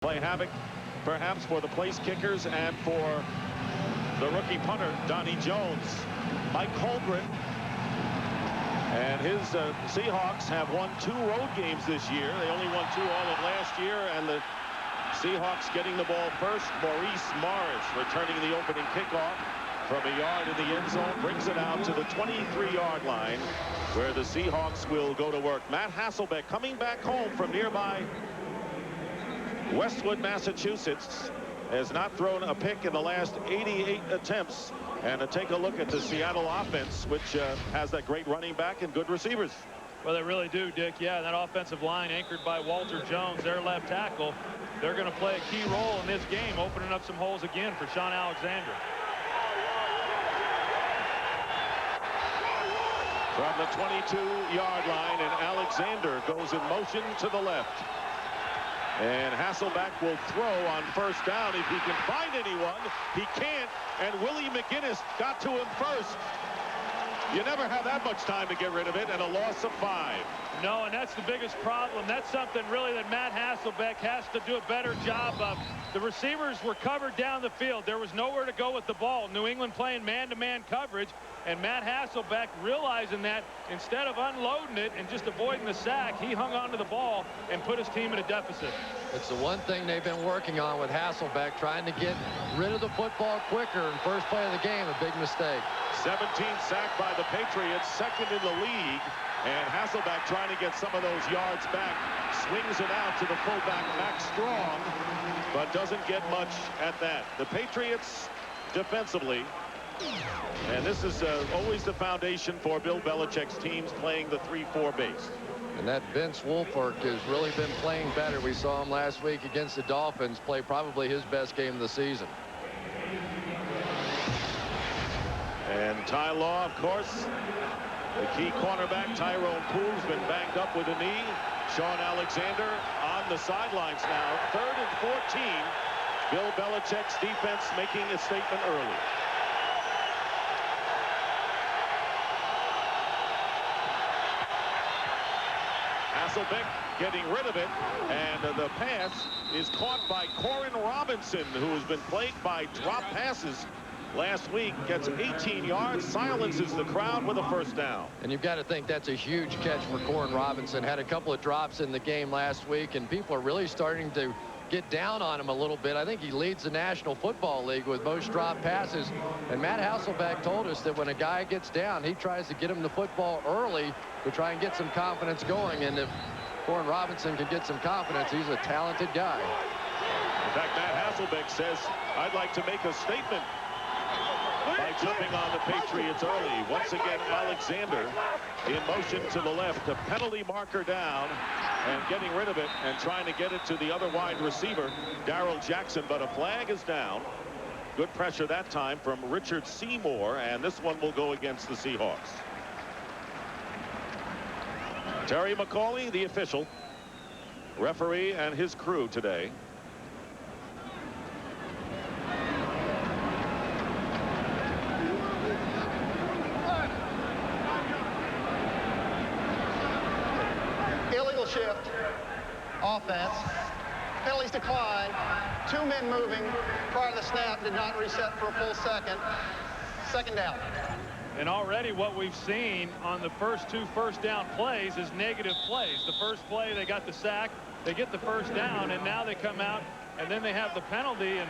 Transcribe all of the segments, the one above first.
Play havoc, perhaps, for the place kickers and for the rookie punter, Donnie Jones. Mike Holmgren and his Seahawks have won 2 road games this year. They only won 2 all of last year, and the Seahawks getting the ball first. Maurice Morris returning the opening kickoff from a yard in the end zone, brings it out to the 23-yard line, where the Seahawks will go to work. Matt Hasselbeck coming back home from nearby Westwood, Massachusetts, has not thrown a pick in the last 88 attempts. And to take a look at the Seattle offense, which has that great running back and good receivers. Well, they really do, Dick. Yeah, that offensive line anchored by Walter Jones, their left tackle. They're going to play a key role in this game, opening up some holes again for Sean Alexander. From the 22-yard line, and Alexander goes in motion to the left. And Hasselbeck will throw on first down if he can find anyone. He can't, and Willie McGinnis got to him first. You never have that much time to get rid of it, and a loss of 5. No, and that's the biggest problem. That's something really that Matt Hasselbeck has to do a better job of. The receivers were covered down the field. There was nowhere to go with the ball. New England playing man-to-man coverage, and Matt Hasselbeck, realizing that, instead of unloading it and just avoiding the sack, he hung onto the ball and put his team in a deficit. It's the one thing they've been working on with Hasselbeck, trying to get rid of the football quicker. In first play of the game, a big mistake. 17 sacked by the Patriots, second in the league. And Hasselbeck trying to get some of those yards back. Swings it out to the fullback, Max Strong, but doesn't get much at that. The Patriots defensively, and this is always the foundation for Bill Belichick's teams, playing the 3-4 base. And that Vince Wilfork has really been playing better. We saw him last week against the Dolphins play probably his best game of the season. And Ty Law, of course, the key cornerback. Tyrone Poole's been banged up with a knee. Sean Alexander on the sidelines now. 3rd and 14. Bill Belichick's defense making a statement early. Hasselbeck getting rid of it, and the pass is caught by Corin Robinson, who has been plagued by drop passes last week. Gets 18 yards, silences the crowd with a first down. And you've got to think that's a huge catch for Corin Robinson. Had a couple of drops in the game last week, and people are really starting to get down on him a little bit. I think he leads the National Football League with most drop passes. And Matt Hasselbeck told us that when a guy gets down, he tries to get him the football early to try and get some confidence going. And if Corin Robinson can get some confidence, he's a talented guy. In fact, Matt Hasselbeck says, I'd like to make a statement by jumping on the Patriots early. Once again, Alexander in motion to the left. The penalty marker down and getting rid of it and trying to get it to the other wide receiver, Darrell Jackson. But a flag is down. Good pressure that time from Richard Seymour, and this one will go against the Seahawks. Terry McCauley, the official, referee, and his crew today. Illegal shift, offense, penalties decline, 2 men moving prior to the snap, did not reset for a full second down. And already what we've seen on the first 2 first-down plays is negative plays. The first play, they got the sack, they get the first down, and now they come out and then they have the penalty. And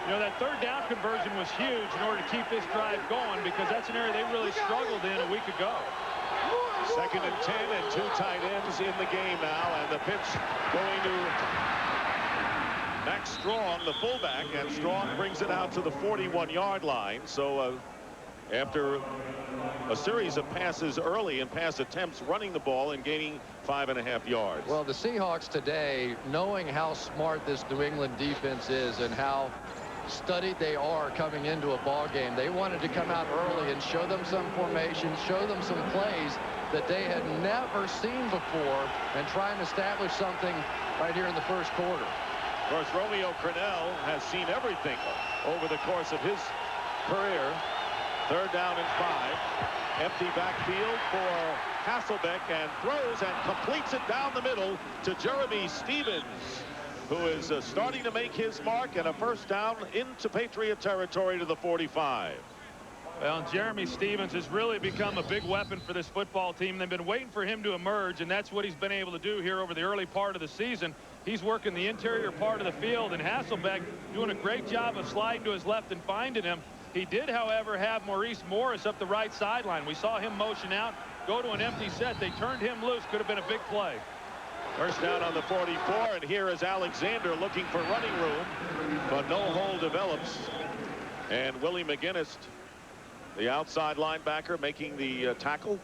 you know, that 3rd down conversion was huge in order to keep this drive going, because that's an area they really struggled in a week ago. 2nd and 10 and 2 tight ends in the game now, and the pitch going to Max Strong, the fullback, and Strong brings it out to the 41-yard line. So after a series of passes early and pass attempts, running the ball and gaining 5.5 yards. Well, the Seahawks today, knowing how smart this New England defense is and how studied they are coming into a ball game, they wanted to come out early and show them some formations, show them some plays that they had never seen before, and try and establish something right here in the first quarter. Of course, Romeo Crennel has seen everything over the course of his career. 3rd down and 5. Empty backfield for Hasselbeck, and throws and completes it down the middle to Jeremy Stevens. who is starting to make his mark, and a first down into Patriot territory to the 45. Well, and Jeremy Stevens has really become a big weapon for this football team. They've been waiting for him to emerge, and that's what he's been able to do here over the early part of the season. He's working the interior part of the field, and Hasselbeck doing a great job of sliding to his left and finding him. He did, however, have Maurice Morris up the right sideline. We saw him motion out, go to an empty set. They turned him loose. Could have been a big play. First down on the 44, and here is Alexander looking for running room, but no hole develops. And Willie McGinnis, the outside linebacker, making the tackle.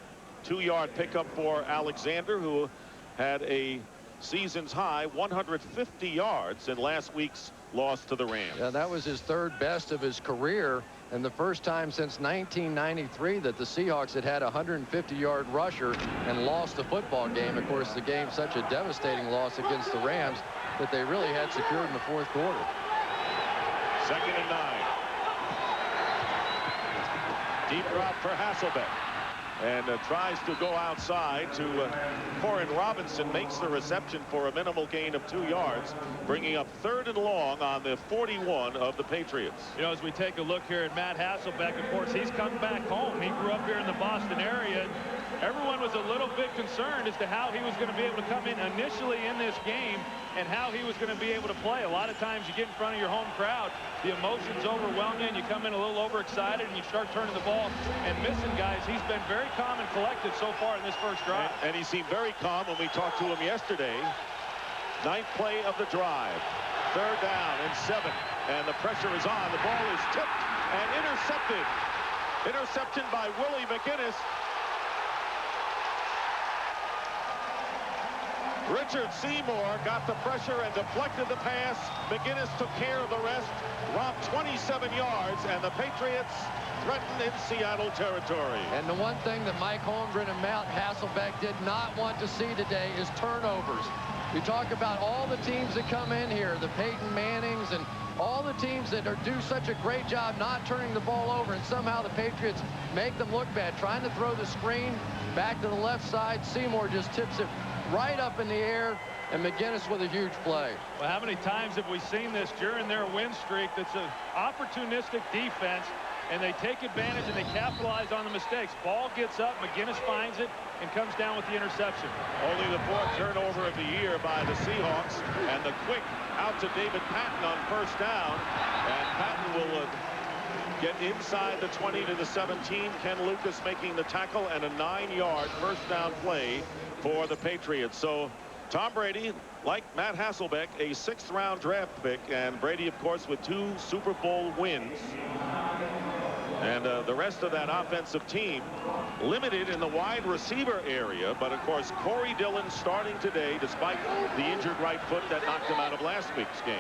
2-yard pickup for Alexander, who had a season's high 150 yards in last week's loss to the Rams. Yeah, that was his third best of his career, and the first time since 1993 that the Seahawks had a 150-yard rusher and lost a football game. Of course, the game such a devastating loss against the Rams that they really had secured in the fourth quarter. 2nd and 9. Deep drop for Hasselbeck, and tries to go outside to Corin Robinson, makes the reception for a minimal gain of 2 yards, bringing up 3rd and long on the 41 of the Patriots. You know, as we take a look here at Matt Hasselbeck, of course, he's come back home. He grew up here in the Boston area. Everyone was a little bit concerned as to how he was going to be able to come in initially in this game and how he was going to be able to play. A lot of times you get in front of your home crowd, the emotions overwhelm you, and you come in a little overexcited and you start turning the ball and missing guys. He's been very calm and collected so far in this first drive. And he seemed very calm when we talked to him yesterday. 9th play of the drive. 3rd down and 7. And the pressure is on. The ball is tipped and intercepted. Interception by Willie McGinnis. Richard Seymour got the pressure and deflected the pass. McGinnis took care of the rest, romped 27 yards, and the Patriots threatened in Seattle territory. And the one thing that Mike Holmgren and Matt Hasselbeck did not want to see today is turnovers. We talk about all the teams that come in here, the Peyton Mannings and all the teams that do such a great job not turning the ball over, and somehow the Patriots make them look bad. Trying to throw the screen back to the left side, Seymour just tips it right up in the air, and McGinnis with a huge play. Well, how many times have we seen this during their win streak? That's an opportunistic defense, and they take advantage and they capitalize on the mistakes. Ball gets up, McGinnis finds it, and comes down with the interception. Only the 4th turnover of the year by the Seahawks, and the quick out to David Patton on first down, and Patton will get inside the 20 to the 17. Ken Lucas making the tackle, and a 9-yard first down play for the Patriots. So Tom Brady, like Matt Hasselbeck, a 6th-round draft pick, and Brady, of course, with 2 Super Bowl wins. And the rest of that offensive team limited in the wide receiver area. But, of course, Corey Dillon starting today despite the injured right foot that knocked him out of last week's game.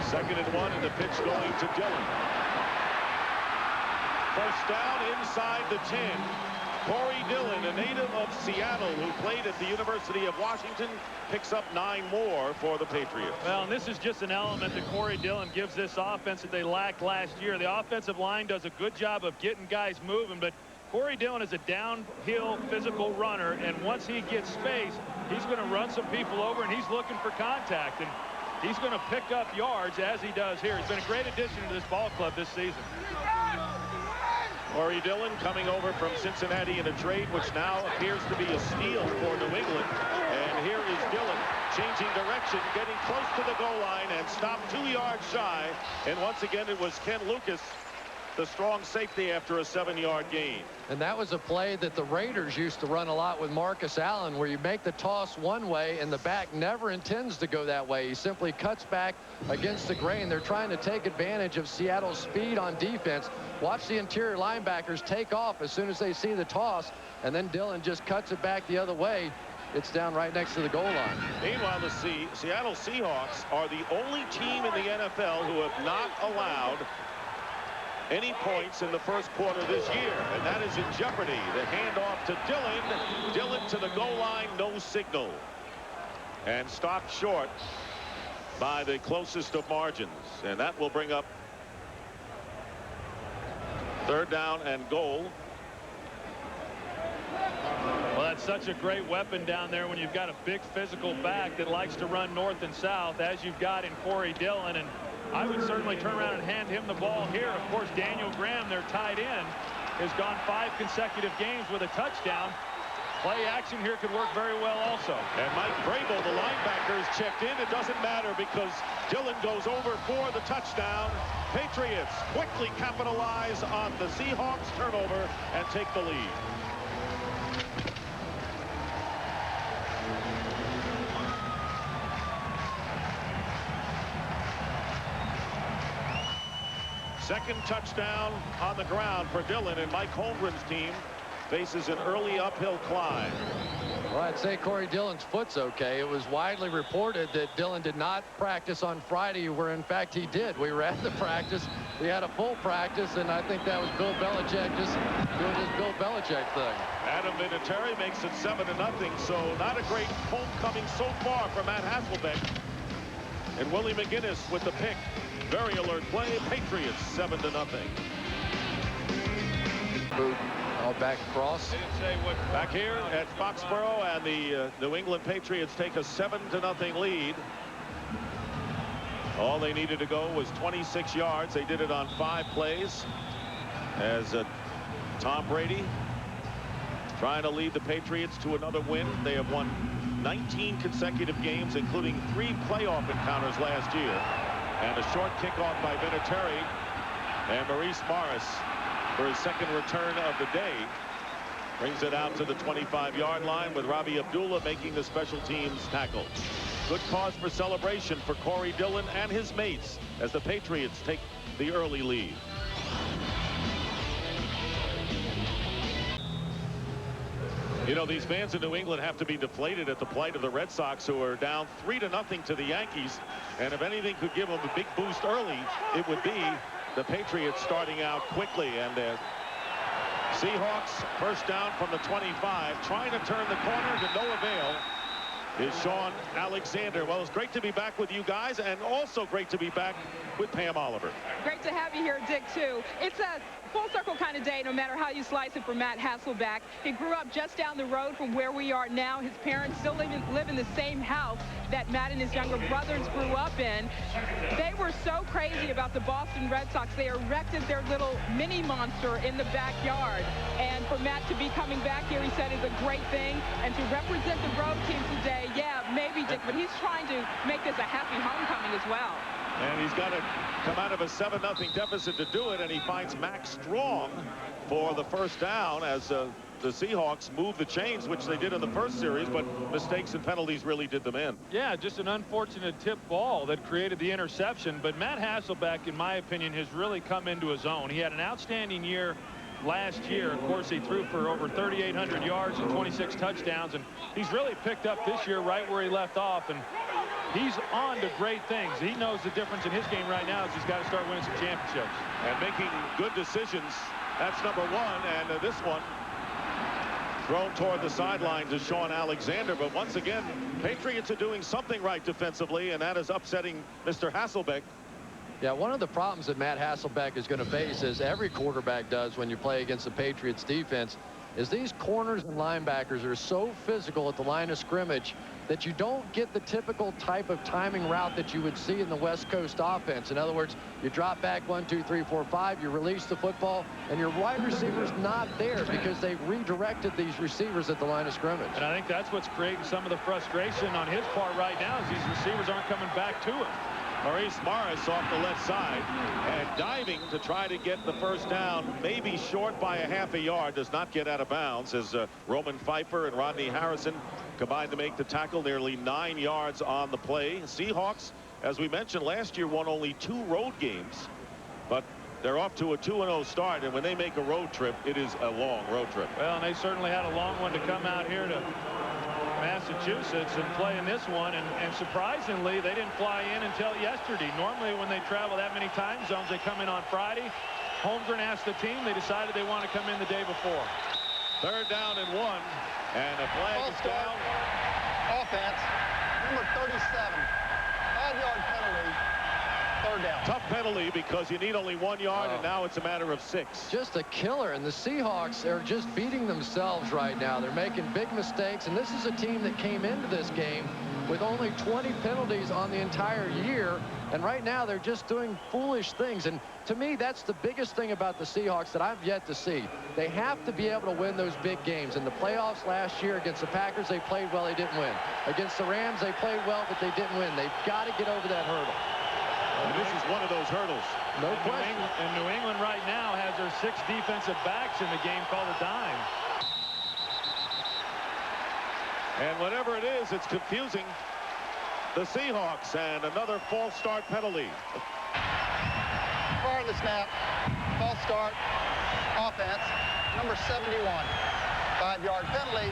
2nd and 1, and the pitch going to Dillon. First down inside the 10. Corey Dillon, a native of Seattle who played at the University of Washington, picks up 9 more for the Patriots. Well, and this is just an element that Corey Dillon gives this offense that they lacked last year. The offensive line does a good job of getting guys moving, but Corey Dillon is a downhill physical runner, and once he gets space, he's going to run some people over, and he's looking for contact, and he's going to pick up yards as he does here. He's been a great addition to this ball club this season. Corey Dillon coming over from Cincinnati in a trade which now appears to be a steal for New England. And here is Dillon changing direction, getting close to the goal line, and stopped 2 yards shy. And once again, it was Ken Lucas, the strong safety, after a 7-yard gain. And that was a play that the Raiders used to run a lot with Marcus Allen, where you make the toss one way and the back never intends to go that way. He simply cuts back against the grain. They're trying to take advantage of Seattle's speed on defense. Watch the interior linebackers take off as soon as they see the toss, and then Dillon just cuts it back the other way. It's down right next to the goal line. Meanwhile, the Seattle Seahawks are the only team in the NFL who have not allowed any points in the first quarter this year, and that is in jeopardy. The handoff to Dillon. Dillon to the goal line, no signal, and stopped short by the closest of margins, and that will bring up 3rd down and goal. Well, that's such a great weapon down there when you've got a big physical back that likes to run north and south, as you've got in Corey Dillon. And I would certainly turn around and hand him the ball here. Of course, Daniel Graham, their tight end, has gone 5 consecutive games with a touchdown. Play action here could work very well also. And Mike Vrabel, the linebacker, is checked in. It doesn't matter because Dillon goes over for the touchdown. Patriots quickly capitalize on the Seahawks turnover and take the lead. Second touchdown on the ground for Dillon, and Mike Holmgren's team faces an early uphill climb. Well, I'd say Corey Dillon's foot's okay. It was widely reported that Dillon did not practice on Friday, where in fact he did. We were at the practice. We had a full practice, and I think that was Bill Belichick just doing his Bill Belichick thing. Adam Vinatieri makes it 7-0, so not a great homecoming so far for Matt Hasselbeck. And Willie McGinnis with the pick. Very alert play. Patriots 7-0. All back across. Back here at Foxborough, and the New England Patriots take a 7-0 lead. All they needed to go was 26 yards. They did it on 5 plays as Tom Brady trying to lead the Patriots to another win. They have won 19 consecutive games, including 3 playoff encounters last year. And a short kickoff by Vinatieri, and Maurice Morris for his second return of the day brings it out to the 25-yard line, with Robbie Abdullah making the special teams tackle. Good cause for celebration for Corey Dillon and his mates as the Patriots take the early lead. You know, these fans in New England have to be deflated at the plight of the Red Sox, who are down 3-0 to the Yankees. And if anything could give them a big boost early, it would be the Patriots starting out quickly. And the Seahawks first down from the 25, trying to turn the corner to no avail, is Sean Alexander. Well, it's great to be back with you guys, and also great to be back with Pam Oliver. Great to have you here, Dick, too. It's a full circle kind of day, no matter how you slice it, for Matt Hasselbeck. He grew up just down the road from where we are now. His parents still live in the same house that Matt and his younger brothers grew up in. They were so crazy about the Boston Red Sox, they erected their little mini monster in the backyard. And for Matt to be coming back here, he said, is a great thing. And to represent the road team today, yeah, maybe, Dick, but he's trying to make this a happy homecoming as well. And he's got to come out of a 7-0 deficit to do it, and he finds Max Strong for the first down as the Seahawks move the chains, which they did in the first series, but mistakes and penalties really did them in. Yeah, just an unfortunate tip ball that created the interception. But Matt Hasselbeck, in my opinion, has really come into his own. He had an outstanding year last year. Of course, he threw for over 3,800 yards and 26 touchdowns, and he's really picked up this year right where he left off, and he's on to great things. He knows the difference in his game right now is he's got to start winning some championships. And making good decisions, that's number 1. And this one thrown toward the sideline to Sean Alexander. But once again, Patriots are doing something right defensively, and that is upsetting Mr. Hasselbeck. Yeah, one of the problems that Matt Hasselbeck is going to face, as every quarterback does when you play against the Patriots defense, is these corners and linebackers are so physical at the line of scrimmage that you don't get the typical type of timing route that you would see in the West Coast offense. In other words, you drop back 1, 2, 3, 4, 5, you release the football, and your wide receiver's not there because they've redirected these receivers at the line of scrimmage. And I think that's what's creating some of the frustration on his part right now, is these receivers aren't coming back to him. Maurice Morris off the left side and diving to try to get the first down, maybe short by a half a yard, does not get out of bounds as Roman Pfeiffer and Rodney Harrison combined to make the tackle. Nearly 9 yards on the play. Seahawks, as we mentioned last year, won only 2 road games, but they're off to a 2-0 start, and when they make a road trip, it is a long road trip. Well, and they certainly had a long one to come out here to Massachusetts and play in this one, and surprisingly they didn't fly in until yesterday. Normally when they travel that many time zones, they come in on Friday. Holmgren asked the team, they decided they want to come in the day before. 3rd down and 1, and a flag is down. Offense, number 37, 5-yard penalty, 3rd down. Tough penalty because you need only 1 yard, and now it's a matter of 6. Just a killer, and the Seahawks are just beating themselves right now. They're making big mistakes, and this is a team that came into this game with only 20 penalties on the entire year, and right now they're just doing foolish things. And to me, that's the biggest thing about the Seahawks that I've yet to see. They have to be able to win those big games. In the playoffs last year against the Packers, they played well, they didn't win. Against the Rams, they played well, but they didn't win. They've got to get over that hurdle. And this is one of those hurdles. No question. And New England right now has their 6 defensive backs in the game called a dime. And whatever it is, it's confusing the Seahawks, and another false start penalty. Prior to the snap, false start, offense, number 71. 5-yard penalty,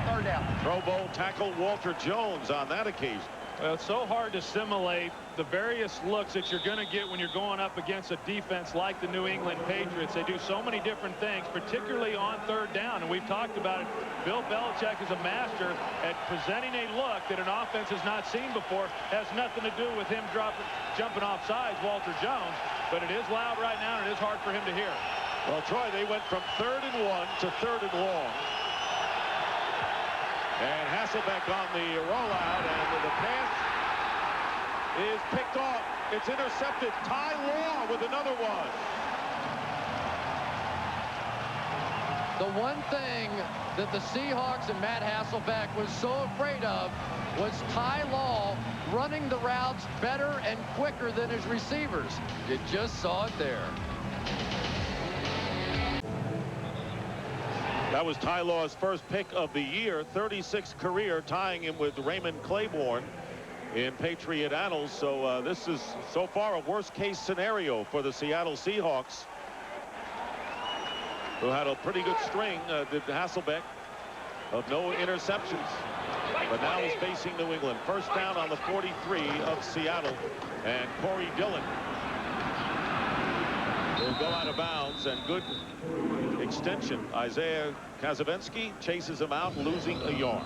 3rd down. Pro Bowl tackle Walter Jones on that occasion. Well, it's so hard to simulate the various looks that you're going to get when you're going up against a defense like the New England Patriots. They do so many different things, particularly on 3rd down. And we've talked about it. Bill Belichick is a master at presenting a look that an offense has not seen before. Has nothing to do with him jumping off sides, Walter Jones. But it is loud right now, and it is hard for him to hear. Well, Troy, they went from 3rd and 1 to 3rd and long. And Hasselbeck on the rollout, and the pass is picked off. It's intercepted. Ty Law with another one. The one thing that the Seahawks and Matt Hasselbeck was so afraid of was Ty Law running the routes better and quicker than his receivers. You just saw it there. That was Ty Law's first pick of the year, 36th career, tying him with Raymond Claiborne in Patriot annals. So this is so far a worst-case scenario for the Seattle Seahawks, who had a pretty good string, did Hasselbeck, of no interceptions. But now he's facing New England. First down on the 43 of Seattle, and Corey Dillon will go out of bounds, and good extension. Isaiah Kaczynski chases him out, losing a yard.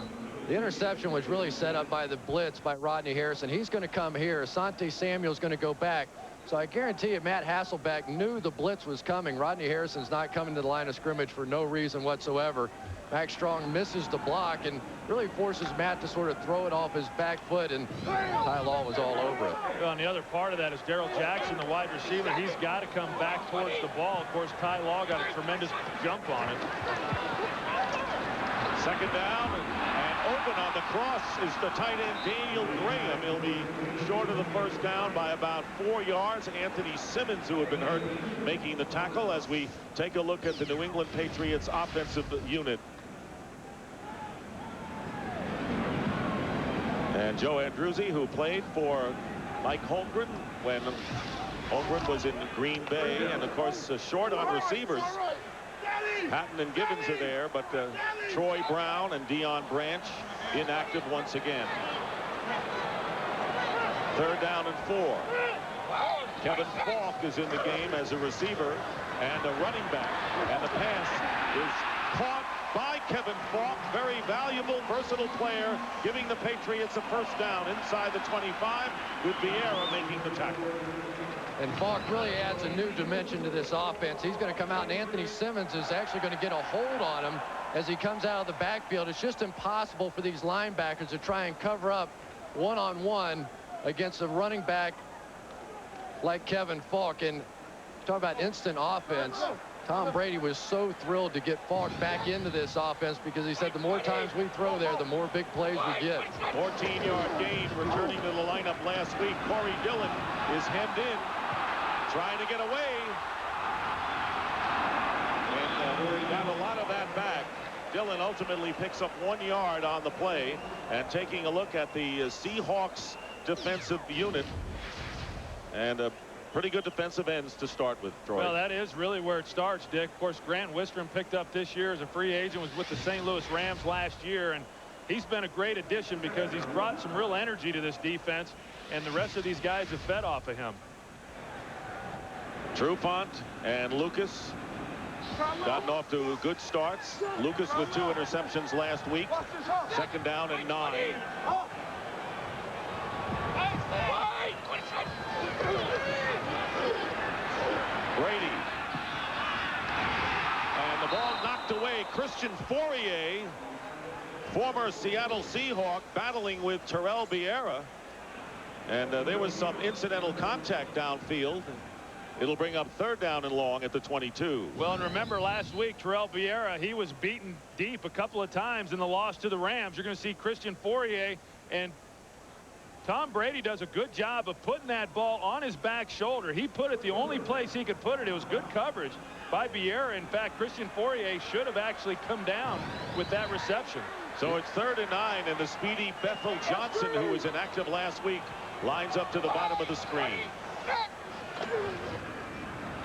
The interception was really set up by the blitz by Rodney Harrison. He's going to come here. Asante Samuel's going to go back. So I guarantee you Matt Hasselbeck knew the blitz was coming. Rodney Harrison's not coming to the line of scrimmage for no reason whatsoever. Max Strong misses the block and really forces Matt to sort of throw it off his back foot, and Ty Law was all over it. Well, and the other part of that is Darrell Jackson, the wide receiver. He's got to come back towards the ball. Of course, Ty Law got a tremendous jump on it. 2nd down, and open on the cross is the tight end Daniel Graham. He'll be short of the first down by about 4 yards. Anthony Simmons, who had been hurt, making the tackle, as we take a look at the New England Patriots offensive unit. And Joe Andruzzi, who played for Mike Holmgren when Holmgren was in Green Bay, and of course short on receivers. Patton and Gibbons are there, but Troy Brown and Deion Branch inactive once again. 3rd down and 4. Kevin Falk is in the game as a receiver and a running back, and the pass is caught by Kevin Falk. Very valuable, versatile player, giving the Patriots a first down inside the 25, with Vieira making the tackle. And Falk really adds a new dimension to this offense. He's going to come out, and Anthony Simmons is actually going to get a hold on him as he comes out of the backfield. It's just impossible for these linebackers to try and cover up one-on-one against a running back like Kevin Falk. And talk about instant offense. Tom Brady was so thrilled to get Falk back into this offense, because he said the more times we throw there, the more big plays we get. 14-yard gain returning to the lineup last week. Corey Dillon is hemmed in, trying to get away. And got a lot of that back. Dillon ultimately picks up 1 yard on the play. And taking a look at the Seahawks defensive unit, and pretty good defensive ends to start with, Troy. Well, that is really where it starts, Dick. Of course, Grant Wistrom picked up this year as a free agent, was with the St. Louis Rams last year, and he's been a great addition because he's brought some real energy to this defense, and the rest of these guys have fed off of him. Trufant and Lucas gotten off to good starts. Lucas with 2 interceptions last week. 2nd down and 9. Christian Fourier, former Seattle Seahawk, battling with Terrell Vieira. And there was some incidental contact downfield. It'll bring up 3rd down and long at the 22. Well, and remember last week, Terrell Vieira, he was beaten deep a couple of times in the loss to the Rams. You're going to see Christian Fourier, and Tom Brady does a good job of putting that ball on his back shoulder. He put it the only place he could put it. It was good coverage by Vieira. In fact, Christian Fourier should have actually come down with that reception. So it's 3rd and 9, and the speedy Bethel Johnson, who was inactive last week, lines up to the bottom of the screen.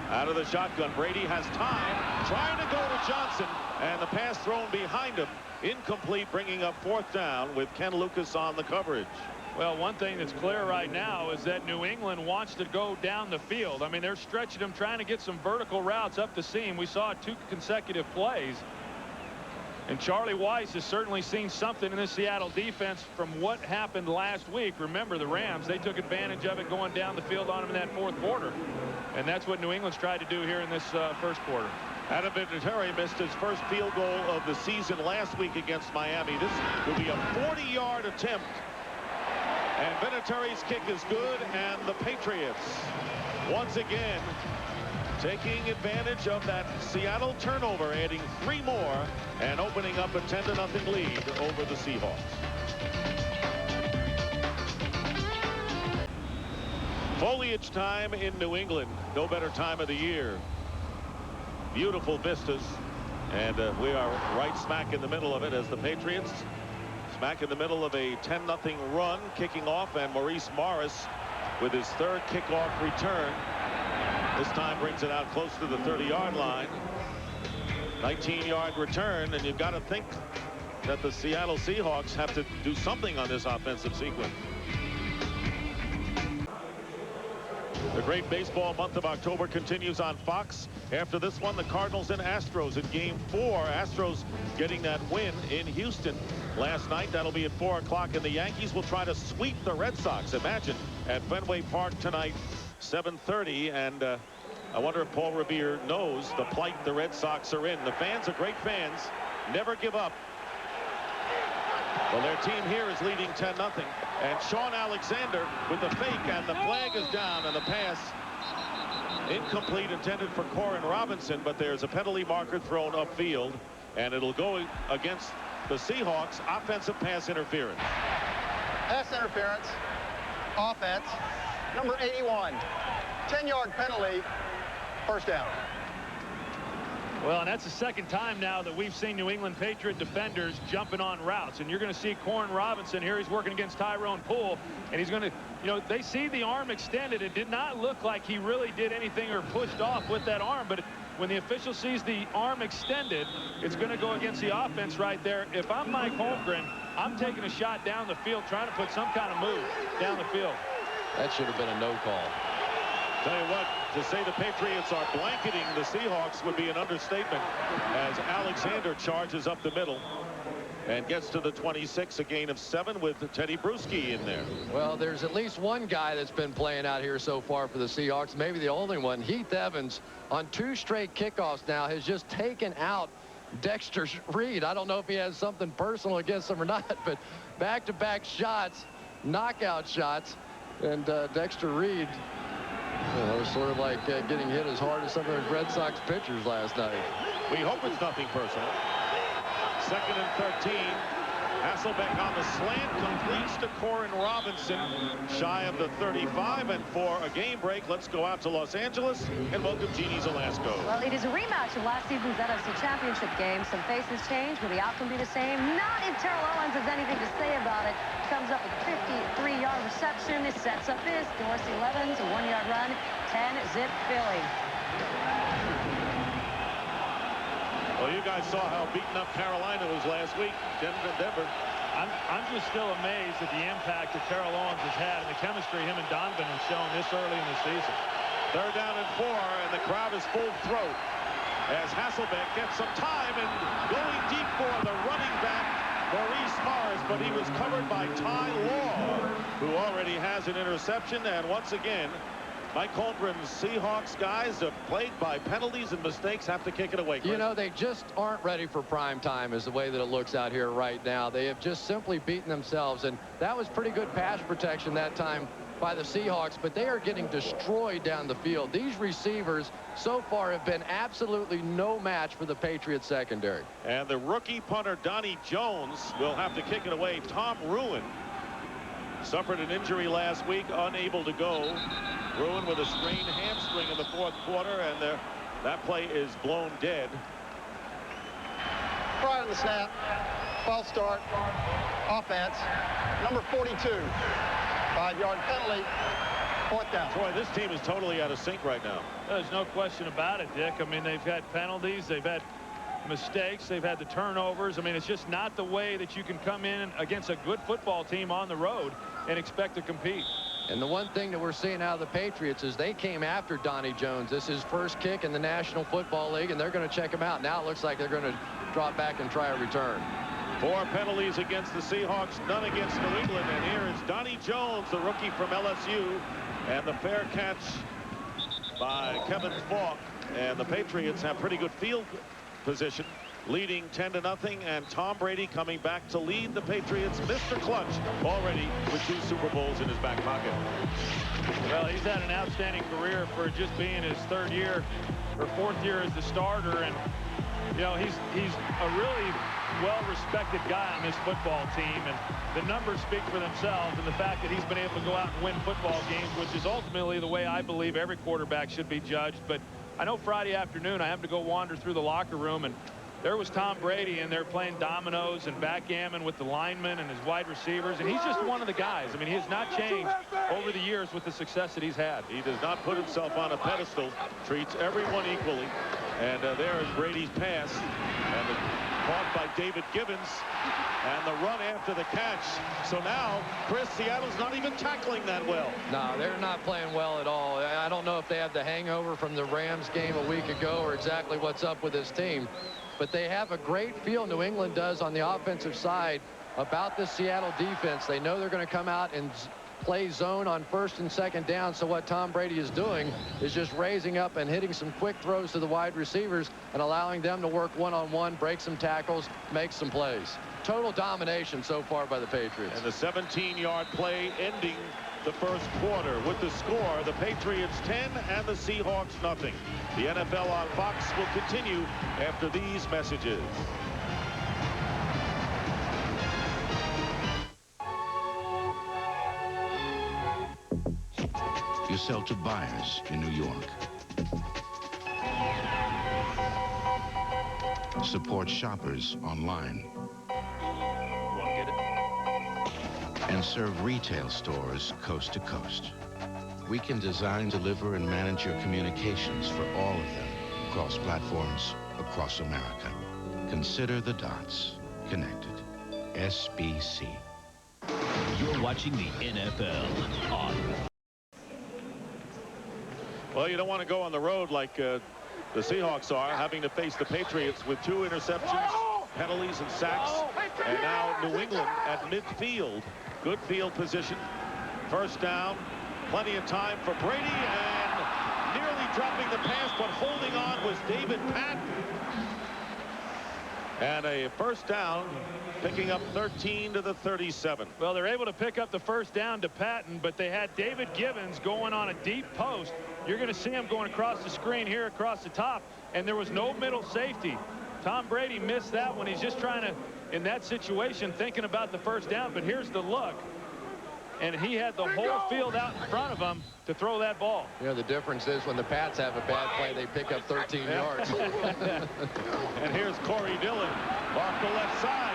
Out of the shotgun, Brady has time, trying to go to Johnson, and the pass thrown behind him. Incomplete, bringing up 4th down with Ken Lucas on the coverage. Well, one thing that's clear right now is that New England wants to go down the field. I mean, they're stretching him, trying to get some vertical routes up the seam. We saw 2 consecutive plays. And Charlie Weiss has certainly seen something in this Seattle defense from what happened last week. Remember, the Rams, they took advantage of it going down the field on him in that 4th quarter. And that's what New England's tried to do here in this 1st quarter. Adam Vinatieri missed his first field goal of the season last week against Miami. This will be a 40-yard attempt. And Vinatieri's kick is good, and the Patriots once again taking advantage of that Seattle turnover, adding 3 more and opening up a 10-0 lead over the Seahawks. Foliage time in New England. No better time of the year. Beautiful vistas, and we are right smack in the middle of it as the Patriots smack in the middle of a 10-0 run, kicking off, and Maurice Morris with his 3rd kickoff return. This time brings it out close to the 30-yard line. 19-yard return, and you've got to think that the Seattle Seahawks have to do something on this offensive sequence. The great baseball month of October continues on Fox. After this one, the Cardinals and Astros in Game 4. Astros getting that win in Houston last night. That'll be at 4 o'clock, and the Yankees will try to sweep the Red Sox. Imagine, at Fenway Park tonight, 7:30, and I wonder if Paul Revere knows the plight the Red Sox are in. The fans are great fans, never give up. Well, their team here is leading 10-0, and Sean Alexander with the fake, and the flag is down, and the pass incomplete, intended for Corin Robinson, but there's a penalty marker thrown upfield, and it'll go against the Seahawks. Offensive pass interference. Pass interference. Offense. Number 81. 10-yard penalty. 1st down. Well, and that's the 2nd time now that we've seen New England Patriot defenders jumping on routes. And you're going to see Corin Robinson here. He's working against Tyrone Poole. And he's going to, you know, they see the arm extended. It did not look like he really did anything or pushed off with that arm. But when the official sees the arm extended, it's going to go against the offense right there. If I'm Mike Holmgren, I'm taking a shot down the field, trying to put some kind of move down the field. That should have been a no call. Tell you what, to say the Patriots are blanketing the Seahawks would be an understatement, as Alexander charges up the middle and gets to the 26, a gain of 7 with Teddy Bruschi in there. Well, there's at least one guy that's been playing out here so far for the Seahawks, maybe the only one. Heath Evans, on 2 straight kickoffs now, has just taken out Dexter Reed. I don't know if he has something personal against him or not, but back-to-back shots, knockout shots, and Dexter Reed, it was sort of like getting hit as hard as some of those Red Sox pitchers last night. We hope it's nothing personal. 2nd and 13. Hasselbeck on the slant, completes to Corin Robinson, shy of the 35. And for a game break, let's go out to Los Angeles and welcome Jeannie Zelasco. Well, it is a rematch of last season's NFC Championship game. Some faces change. Will the outcome be the same? Not if Terrell Owens has anything to say about it. Comes up with a 53-yard reception. It sets up this. Dorsey Levens, a 1-yard run. 10-zip Philly. Well, you guys saw how beaten up Carolina was last week. Denver. I'm just still amazed at the impact that Terrell Owens has had and the chemistry him and Donovan have shown this early in the season. 3rd down and 4, and the crowd is full throat as Hasselbeck gets some time and going deep for the running back, Maurice Morris, but he was covered by Ty Law, who already has an interception. And once again, Mike Holmgren's Seahawks guys are plagued by penalties and mistakes, have to kick it away. Chris. You know, they just aren't ready for prime time is the way that it looks out here right now. They have just simply beaten themselves, and that was pretty good pass protection that time by the Seahawks, but they are getting destroyed down the field. These receivers so far have been absolutely no match for the Patriots secondary. And the rookie punter Donnie Jones will have to kick it away. Tom Ruin suffered an injury last week, unable to go. Ruin with a sprained hamstring in the fourth quarter, and that play is blown dead. Prior to the snap, false start, offense, number 42. 5-yard penalty, fourth down. Boy, this team is totally out of sync right now. There's no question about it, Dick. I mean, they've had penalties, they've had mistakes, they've had the turnovers. I mean, it's just not the way that you can come in against a good football team on the road and expect to compete. And the one thing that we're seeing out of the Patriots is they came after Donnie Jones. This is his first kick in the National Football League, and they're going to check him out. Now it looks like they're going to drop back and try a return. 4 penalties against the Seahawks, none against New England. And here is Donnie Jones, the rookie from LSU, and the fair catch by Kevin Falk. And the Patriots have pretty good field position, leading 10-0, and Tom Brady coming back to lead the Patriots. Mr. Clutch already with 2 Super Bowls in his back pocket. Well, he's had an outstanding career for just being his 3rd year or 4th year as the starter, and you know, he's a really well-respected guy on this football team, and the numbers speak for themselves, and the fact that he's been able to go out and win football games, which is ultimately the way I believe every quarterback should be judged. But I know Friday afternoon I happened to go wander through the locker room, and there was Tom Brady, and they're playing dominoes and backgammon with the linemen and his wide receivers, and he's just one of the guys. I mean, he has not changed over the years with the success that he's had. He does not put himself on a pedestal, treats everyone equally. And there is Brady's pass, and caught by David Gibbons, and the run after the catch. So now, Chris, Seattle's not even tackling that well. No, they're not playing well at all. I don't know if they have the hangover from the Rams game a week ago or exactly what's up with this team, but they have a great feel, New England does, on the offensive side about the Seattle defense. They know they're going to come out and play zone on 1st and 2nd down. So what Tom Brady is doing is just raising up and hitting some quick throws to the wide receivers and allowing them to work one-on-one, break some tackles, make some plays. Total domination so far by the Patriots. And the 17-yard play ending the first quarter with the score, the Patriots 10 and the Seahawks nothing. The NFL on Fox will continue after these messages. You sell to buyers in New York. Support shoppers online. And serve retail stores coast to coast. We can design, deliver, and manage your communications for all of them across platforms across America. Consider the dots connected. SBC. You're watching the NFL on. Well, you don't want to go on the road like the Seahawks are, having to face the Patriots with 2 interceptions, penalties, and sacks. And now New England at midfield. Good field position. First down. Plenty of time for Brady, and nearly dropping the pass, but holding on was David Patton. And a first down, picking up 13 to the 37. Well, they're able to pick up the first down to Patton, but they had David Gibbons going on a deep post. You're going to see him going across the screen here across the top, and there was no middle safety. Tom Brady missed that one. He's just trying to, in that situation, thinking about the first down, but here's the look. And he had the whole field out in front of him to throw that ball. You know, the difference is when the Pats have a bad play, they pick up 13 yards. And here's Corey Dillon off the left side.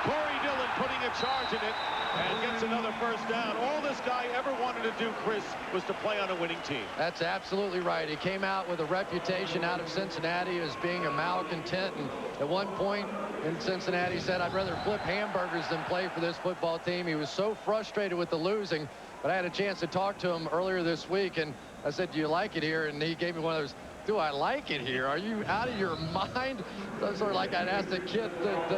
Corey Dillon putting a charge in it and gets another first down. All this guy ever wanted to do, Chris, was to play on a winning team. That's absolutely right. He came out with a reputation out of Cincinnati as being a malcontent, and at one point in Cincinnati he said, I'd rather flip hamburgers than play for this football team. He was so frustrated with the losing, but I had a chance to talk to him earlier this week, and I said, do you like it here? And he gave me one of those, do I like it here? Are you out of your mind? That's sort of like I'd asked a kid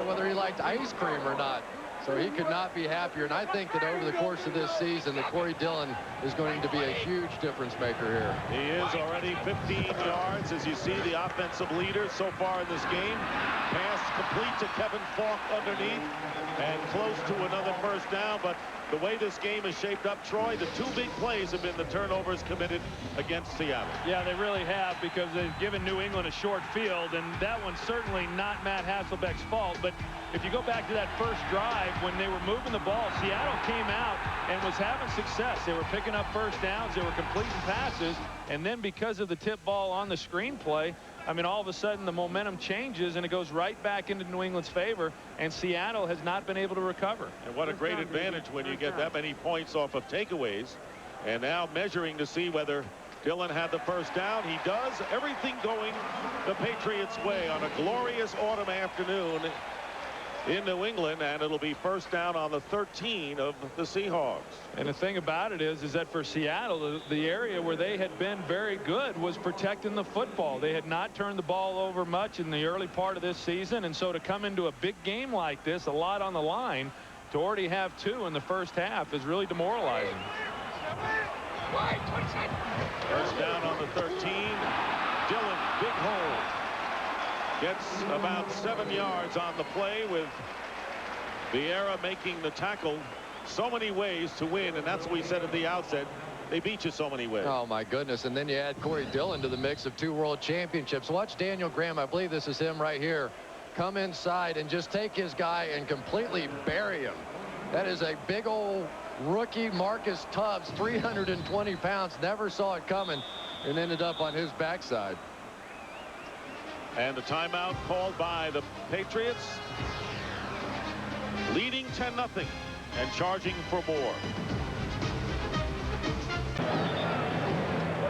whether he liked ice cream or not. So he could not be happier. And I think that over the course of this season, that Corey Dillon is going to be a huge difference maker here. He is already 15 yards, as you see, the offensive leader so far in this game. Pass complete to Kevin Falk underneath and close to another first down. But the way this game is shaped up, Troy, the two big plays have been the turnovers committed against Seattle. Yeah, they really have, because they've given New England a short field, and that one's certainly not Matt Hasselbeck's fault. But if you go back to that first drive, when they were moving the ball, Seattle came out and was having success. They were picking up first downs, they were completing passes, and then because of the tip ball on the screen play, I mean, all of a sudden the momentum changes and it goes right back into New England's favor, and Seattle has not been able to recover. And what a great advantage when you get that many points off of takeaways. And now measuring to see whether Dillon had the first down. He does. Everything going the Patriots' way on a glorious autumn afternoon in New England, and it'll be first down on the 13 of the Seahawks. And the thing about it is that for Seattle, the area where they had been very good was protecting the football. They had not turned the ball over much in the early part of this season, and so to come into a big game like this, a lot on the line, to already have 2 in the first half is really demoralizing. First down on the 13. Dillon, big hole. Gets about 7 yards on the play, with Vieira making the tackle. So many ways to win, and that's what we said at the outset. They beat you so many ways. Oh, my goodness. And then you add Corey Dillon to the mix of 2 world championships. Watch Daniel Graham, I believe this is him right here, come inside and just take his guy and completely bury him. That is a big old rookie. Marcus Tubbs, 320 pounds, never saw it coming and ended up on his backside. And the timeout called by the Patriots, leading 10-0 and charging for more.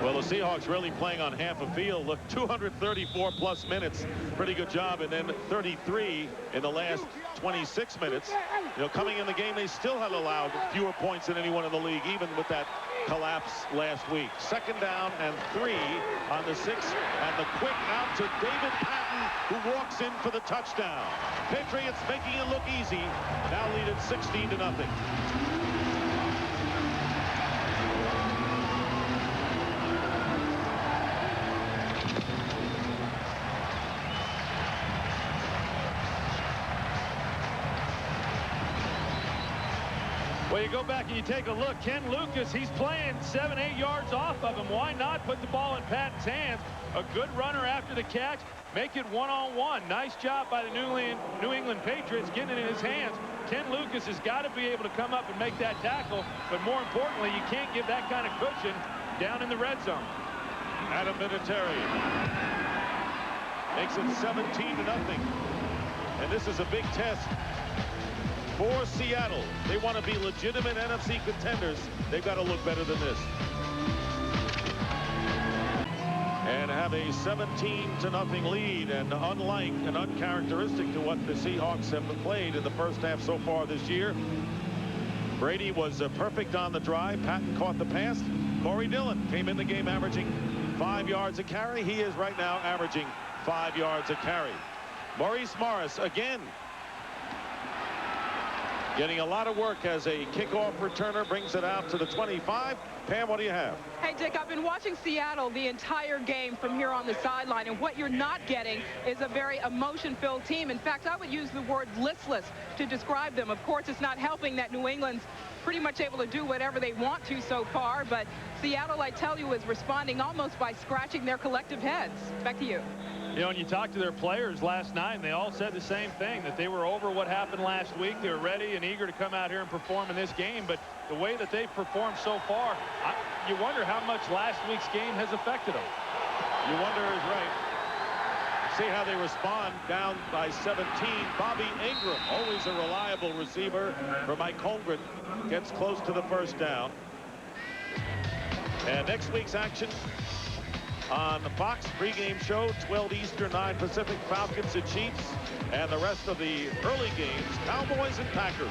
Well, the Seahawks really playing on half a field. Look, 234 plus minutes. Pretty good job. And then 33 in the last 26 minutes. You know, coming in the game, they still had allowed fewer points than anyone in the league, even with that collapse last week. Second down and 3 on the 6. And the quick out to David Patton, who walks in for the touchdown. Patriots making it look easy. Now lead it 16-0. Well, you go back and you take a look. Ken Lucas, he's playing 7-8 yards off of him. Why not put the ball in Patton's hands? A good runner after the catch. Make it one-on-one. Nice job by the New England Patriots getting it in his hands. Ken Lucas has got to be able to come up and make that tackle. But more importantly, you can't give that kind of cushion down in the red zone. Adam Vinatieri makes it 17-0. And this is a big test for Seattle. They want to be legitimate NFC contenders. They've got to look better than this. And have a 17-0 lead. And unlike and uncharacteristic to what the Seahawks have played in the first half so far this year, Brady was perfect on the drive. Patton caught the pass. Corey Dillon came in the game averaging 5 yards a carry. He is right now averaging 5 yards a carry. Maurice Morris again getting a lot of work as a kickoff returner, brings it out to the 25. Pam, what do you have? Hey, Dick, I've been watching Seattle the entire game from here on the sideline, and what you're not getting is a very emotion-filled team. In fact, I would use the word listless to describe them. Of course, it's not helping that New England's pretty much able to do whatever they want to so far, but Seattle, I tell you, is responding almost by scratching their collective heads. Back to you. You know, when you talk to their players last night, and they all said the same thing, that they were over what happened last week. They were ready and eager to come out here and perform in this game. But the way that they've performed so far, you wonder how much last week's game has affected them. You wonder is right. See how they respond down by 17. Bobby Ingram, always a reliable receiver for Mike Holmgren, gets close to the first down. And next week's action on the Fox pregame show, 12 Eastern, 9 Pacific, Falcons and Chiefs, and the rest of the early games, Cowboys and Packers.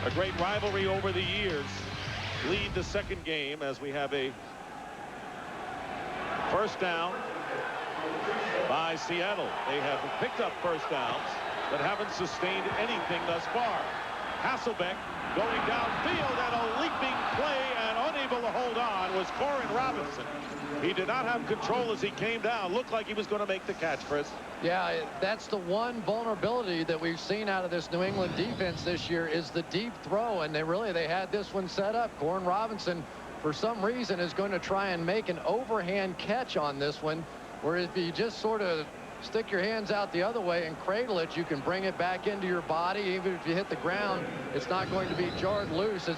A great rivalry over the years. Lead the second game as we have a first down by Seattle. They have picked up first downs but haven't sustained anything thus far. Hasselbeck going downfield, and a leaping play, and unable to hold on was Corin Robinson. He did not have control as he came down. Looked like he was going to make the catch, Chris. Yeah, that's the one vulnerability that we've seen out of this New England defense this year is the deep throw, and they had this one set up. Corin Robinson, for some reason, is going to try and make an overhand catch on this one, where if you just sort of stick your hands out the other way and cradle it, you can bring it back into your body. Even if you hit the ground, it's not going to be jarred loose.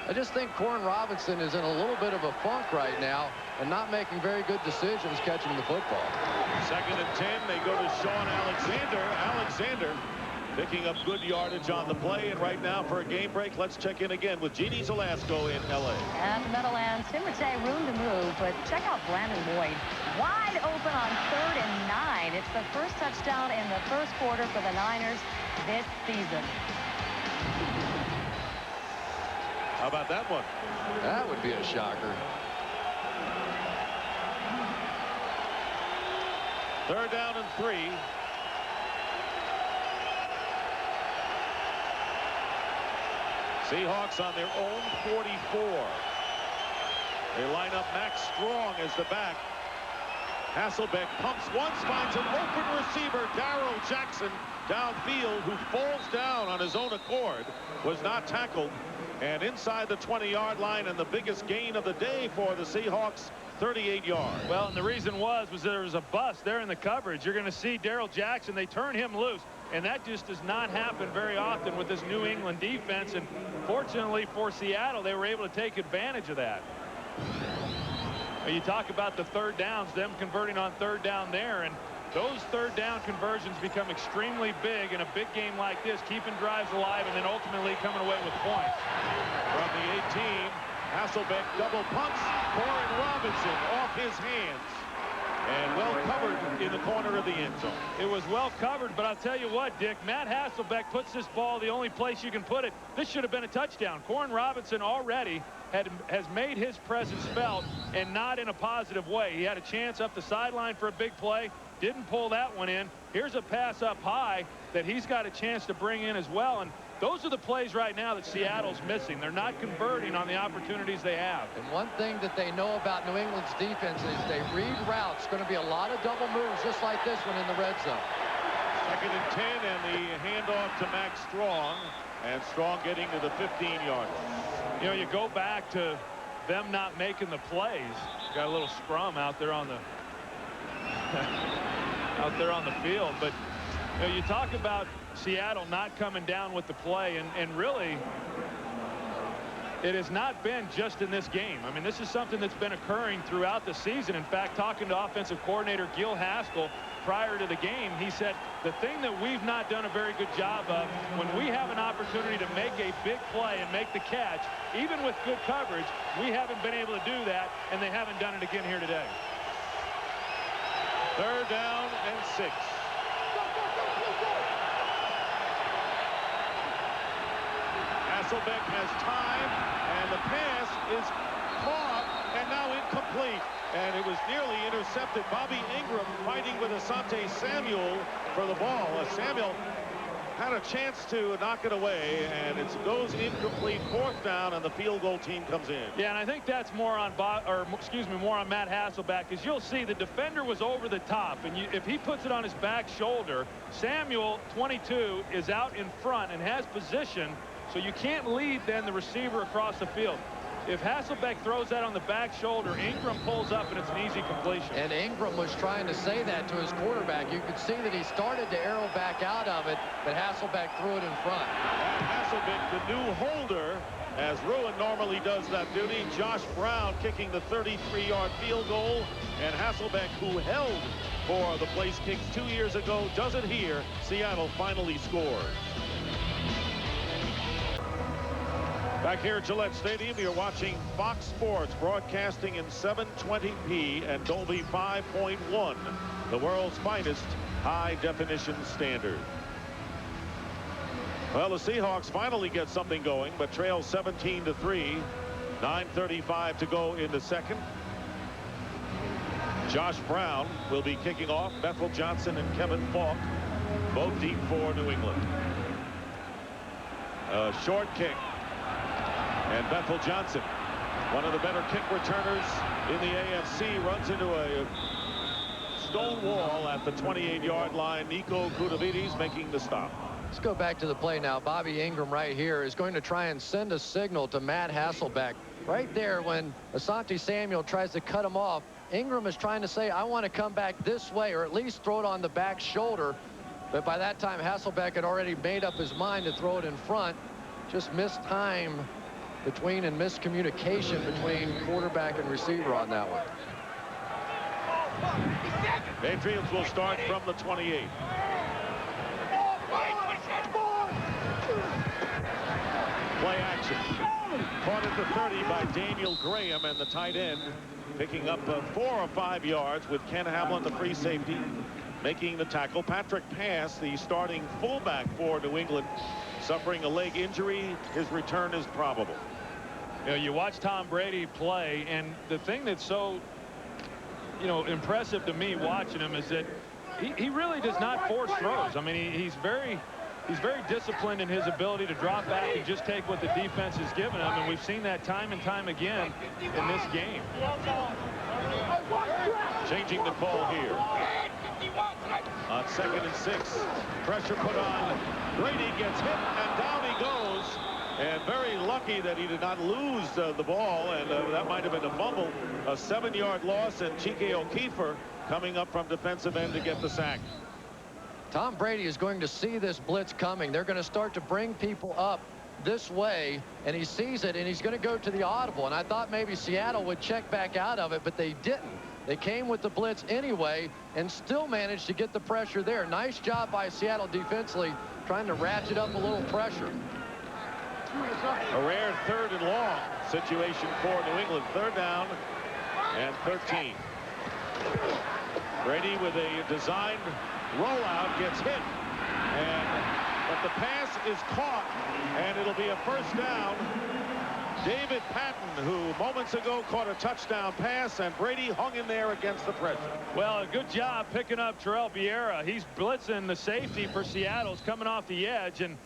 I just think Corin Robinson is in a little bit of a funk right now and not making very good decisions catching the football. 2nd and 10. They go to Sean Alexander. Alexander picking up good yardage on the play. And right now for a game break, let's check in again with Jeannie Zelasco in L.A. At the Meadowlands, Tim Rattay, room to move, but check out Brandon Lloyd. Wide open on 3rd and 9. It's the first touchdown in the first quarter for the Niners this season. How about that one? That would be a shocker. 3rd down and 3. Seahawks on their own 44. They line up Max Strong as the back. Hasselbeck pumps once, finds an open receiver, Darrell Jackson, downfield, who falls down on his own accord, was not tackled, and inside the 20-yard line, and the biggest gain of the day for the Seahawks, 38 yards. Well, and the reason was there was a bust there in the coverage. You're going to see Darrell Jackson. They turn him loose, and that just does not happen very often with this New England defense. And fortunately for Seattle, they were able to take advantage of that. You talk about the 3rd downs, them converting on 3rd down there, and those 3rd down conversions become extremely big in a big game like this, keeping drives alive and then ultimately coming away with points. From the 18, Hasselbeck double punts. Corin Robinson off his hands. And well covered in the corner of the end zone. It was well covered, but I'll tell you what, Dick, Matt Hasselbeck puts this ball the only place you can put it. This should have been a touchdown. Corin Robinson already has made his presence felt, and not in a positive way. He had a chance up the sideline for a big play, didn't pull that one in. Here's a pass up high that he's got a chance to bring in as well, and those are the plays right now that Seattle's missing. They're not converting on the opportunities they have. And one thing that they know about New England's defense is they read routes. Going to be a lot of double moves just like this one in the red zone. 2nd and 10, and the handoff to Max Strong, and Strong getting to the 15-yard line. You know, you go back to them not making the plays. Got a little scrum out there on the field, but you know, you talk about Seattle not coming down with the play, and really it has not been just in this game. I mean, this is something that's been occurring throughout the season. In fact, talking to offensive coordinator Gil Haskell prior to the game, he said the thing that we've not done a very good job of, when we have an opportunity to make a big play and make the catch, even with good coverage, we haven't been able to do that, and they haven't done it again here today. 3rd down and 6. Hasselbeck has time, and the pass is caught and now incomplete. And it was nearly intercepted. Bobby Ingram fighting with Asante Samuel for the ball. Samuel had a chance to knock it away, and it goes incomplete. 4th down, and the field goal team comes in. Yeah, and I think that's more on more on Matt Hasselbeck, because you'll see the defender was over the top, and if he puts it on his back shoulder, Samuel, 22, is out in front and has position, so you can't lead then the receiver across the field. If Hasselbeck throws that on the back shoulder, Ingram pulls up, and it's an easy completion. And Ingram was trying to say that to his quarterback. You could see that he started to arrow back out of it, but Hasselbeck threw it in front. And Hasselbeck, the new holder, as Ruin normally does that duty. Josh Brown kicking the 33-yard field goal, and Hasselbeck, who held for the place kicks 2 years ago, does it here. Seattle finally scores. Back here at Gillette Stadium, you're watching Fox Sports, broadcasting in 720p and Dolby 5.1, the world's finest high-definition standard. Well, the Seahawks finally get something going, but trail 17-3. 9:35 to go in the second. Josh Brown will be kicking off. Bethel Johnson and Kevin Falk, both deep for New England. Short kick. And Bethel Johnson, one of the better kick returners in the AFC, runs into a stone wall at the 28-yard line. Nico Kudavides making the stop. Let's go back to the play now. Bobby Ingram right here is going to try and send a signal to Matt Hasselbeck. Right there, when Asante Samuel tries to cut him off, Ingram is trying to say, I want to come back this way, or at least throw it on the back shoulder. But by that time, Hasselbeck had already made up his mind to throw it in front. Just missed time between and miscommunication between quarterback and receiver on that one. Patriots will start from the 28. Play action. Caught at the 30 by Daniel Graham, and the tight end picking up 4 or 5 yards with Ken Hamlin, the free safety, making the tackle. Patrick Pass, the starting fullback for New England, suffering a leg injury. His return is probable. You know, you watch Tom Brady play, and the thing that's so, impressive to me watching him is that he really does not force throws. I mean, he's very disciplined in his ability to drop back and just take what the defense has given him, and we've seen that time and time again in this game. Changing the call here. On 2nd and 6. Pressure put on. Brady gets hit, and down he goes. And very lucky that he did not lose the ball, and that might have been a fumble. A 7-yard loss, and Chike O'Keefer coming up from defensive end to get the sack. Tom Brady is going to see this blitz coming. They're going to start to bring people up this way, and he sees it, and he's going to go to the audible. And I thought maybe Seattle would check back out of it, but they didn't. They came with the blitz anyway and still managed to get the pressure there. Nice job by Seattle defensively, trying to ratchet up a little pressure. A rare 3rd and long situation for New England. 3rd down and 13. Brady with a designed rollout gets hit, but the pass is caught, and it'll be a 1st down. David Patton, who moments ago caught a touchdown pass, and Brady hung in there against the pressure. Well, a good job picking up Terrell Vieira. He's blitzing the safety for Seattle's coming off the edge, and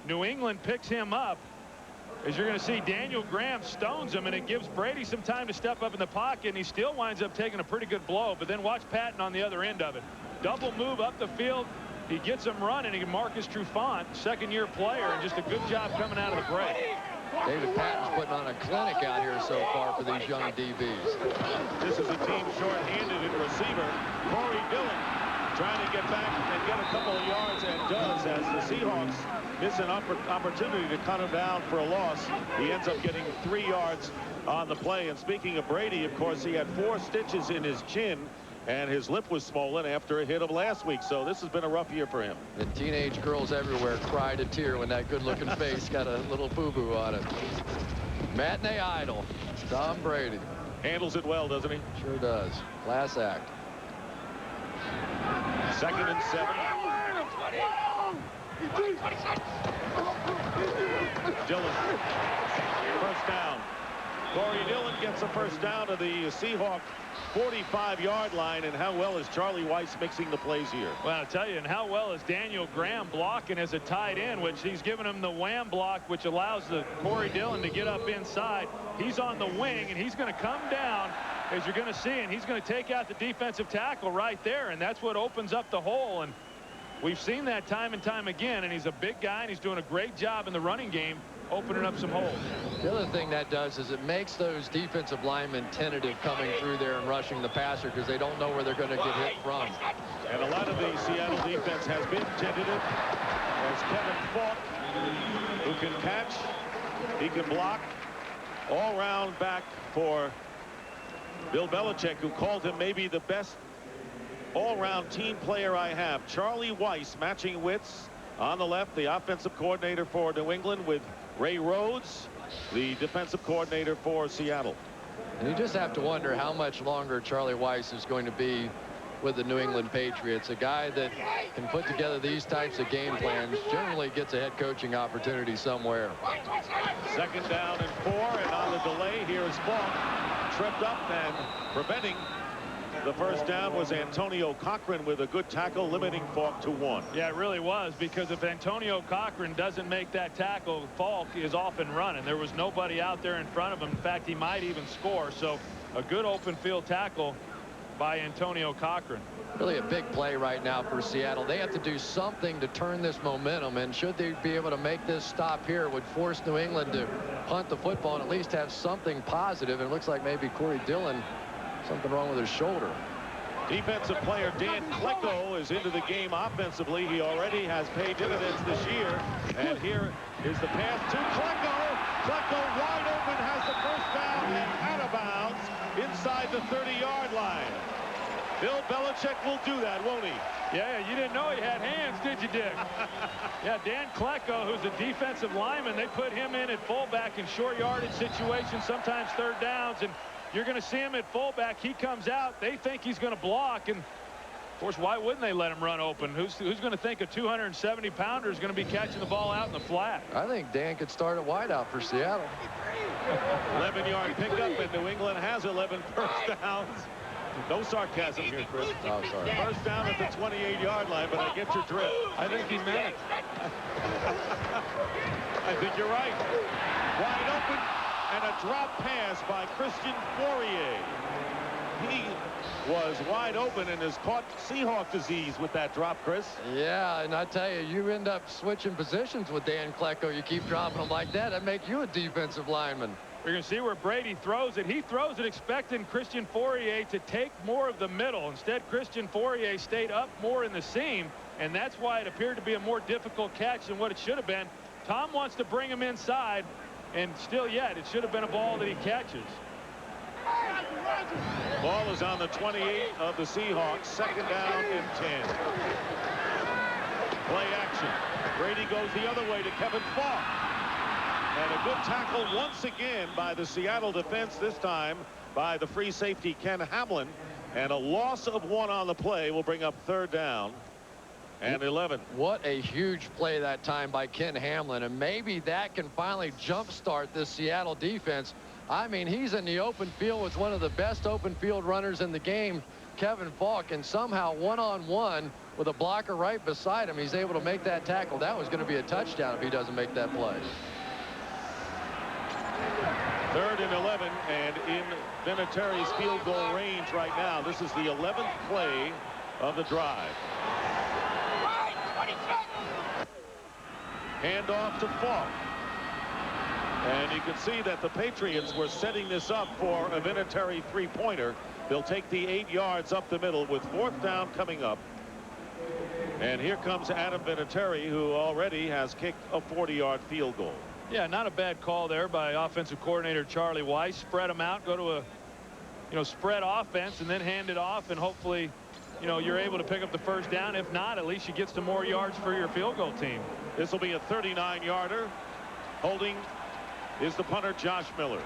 New England picks him up. As you're going to see, Daniel Graham stones him, and it gives Brady some time to step up in the pocket, and he still winds up taking a pretty good blow. But then watch Patton on the other end of it. Double move up the field. He gets him running. And Marcus Trufant, 2nd-year player, and just a good job coming out of the break. David Patton's putting on a clinic out here so far for these young DBs. This is a team short-handed at receiver. Corey Dillon trying to get back and get a couple of yards, and does, as the Seahawks miss an opportunity to cut him down for a loss. He ends up getting 3 yards on the play. And speaking of Brady, of course, he had 4 stitches in his chin, and his lip was swollen after a hit of last week. So this has been a rough year for him. And teenage girls everywhere cried a tear when that good-looking face got a little boo-boo on it. Matinee idol, Tom Brady. Handles it well, doesn't he? Sure does. Class act. 2nd and 7. Dillon, 1st down. Corey Dillon gets a 1st down to the Seahawk 45-yard line. And how well is Charlie Weiss mixing the plays here? Well, I'll tell you, and how well is Daniel Graham blocking as a tight end, which he's given him the wham block, which allows the Corey Dillon to get up inside. He's on the wing, and he's going to come down, as you're going to see, and he's going to take out the defensive tackle right there, and that's what opens up the hole. And we've seen that time and time again, and he's a big guy, and he's doing a great job in the running game, opening up some holes. The other thing that does is it makes those defensive linemen tentative coming through there and rushing the passer, because they don't know where they're going to get hit from. And a lot of the Seattle defense has been tentative, as Kevin Falk, who can catch, he can block, all-round back for Bill Belichick, who called him maybe the best all-round team player I have. Charlie Weiss matching wits on the left, the offensive coordinator for New England, with Ray Rhodes, the defensive coordinator for Seattle. And you just have to wonder how much longer Charlie Weiss is going to be with the New England Patriots. A guy that can put together these types of game plans generally gets a head coaching opportunity somewhere. 2nd down and 4, and on the delay, here's Falk, tripped up and preventing The first down was Antonio Cochran with a good tackle, limiting Falk to 1. Yeah, it really was, because if Antonio Cochran doesn't make that tackle, Falk is off and running. There was nobody out there in front of him. In fact, he might even score. So a good open field tackle by Antonio Cochran. Really a big play right now for Seattle. They have to do something to turn this momentum, and should they be able to make this stop here, it would force New England to punt the football and at least have something positive. And it looks like maybe Corey Dillon, something wrong with his shoulder. Defensive player Dan Klecko is into the game offensively. He already has paid dividends this year. And here is the pass to Klecko. Klecko wide open, has the first down and out of bounds inside the 30-yard line. Bill Belichick will do that, won't he? Yeah, you didn't know he had hands, did you, Dick? Yeah, Dan Klecko, who's a defensive lineman, they put him in at fullback in short yardage situations, sometimes third downs, and you're going to see him at fullback. He comes out. They think he's going to block, and of course, why wouldn't they let him run open? Who's going to think a 270-pounder is going to be catching the ball out in the flat? I think Dan could start at wideout for Seattle. 11-yard pickup, and New England has 11 first downs. No sarcasm here, Chris. Oh, sorry. First down at the 28-yard line, but I get your drift. I think he meant it. I think you're right. Wide open, and a drop pass by Christian Fourier. He was wide open and has caught Seahawk disease with that drop, Chris. Yeah, and I tell you, you end up switching positions with Dan Klecko. You keep dropping them like that, that make you a defensive lineman. We're going to see where Brady throws it. He throws it expecting Christian Fourier to take more of the middle. Instead, Christian Fourier stayed up more in the seam, and that's why it appeared to be a more difficult catch than what it should have been. Tom wants to bring him inside, and still yet, it should have been a ball that he catches. Ball is on the 28 of the Seahawks. Second down and 10. Play action. Brady goes the other way to Kevin Falk. And a good tackle once again by the Seattle defense, this time by the free safety Ken Hamlin. And a loss of 1 on the play will bring up third down and 11. What a huge play that time by Ken Hamlin, and maybe that can finally jumpstart this Seattle defense. I mean, he's in the open field with one of the best open field runners in the game, Kevin Falk, and somehow one-on-one with a blocker right beside him, he's able to make that tackle. That was going to be a touchdown if he doesn't make that play. Third and 11, and in Vinatieri's field goal range right now. This is the 11th play of the drive. Hand off to Falk. And you can see that the Patriots were setting this up for a Vinatieri three-pointer. They'll take the 8 yards up the middle with fourth down coming up. And here comes Adam Vinatieri, who already has kicked a 40-yard field goal. Yeah, not a bad call there by offensive coordinator Charlie Weiss. Spread them out, go to a spread offense, and then hand it off, and hopefully you're able to pick up the first down. If not, at least you get some more yards for your field goal team. This will be a 39-yarder. Holding is the punter, Josh Miller.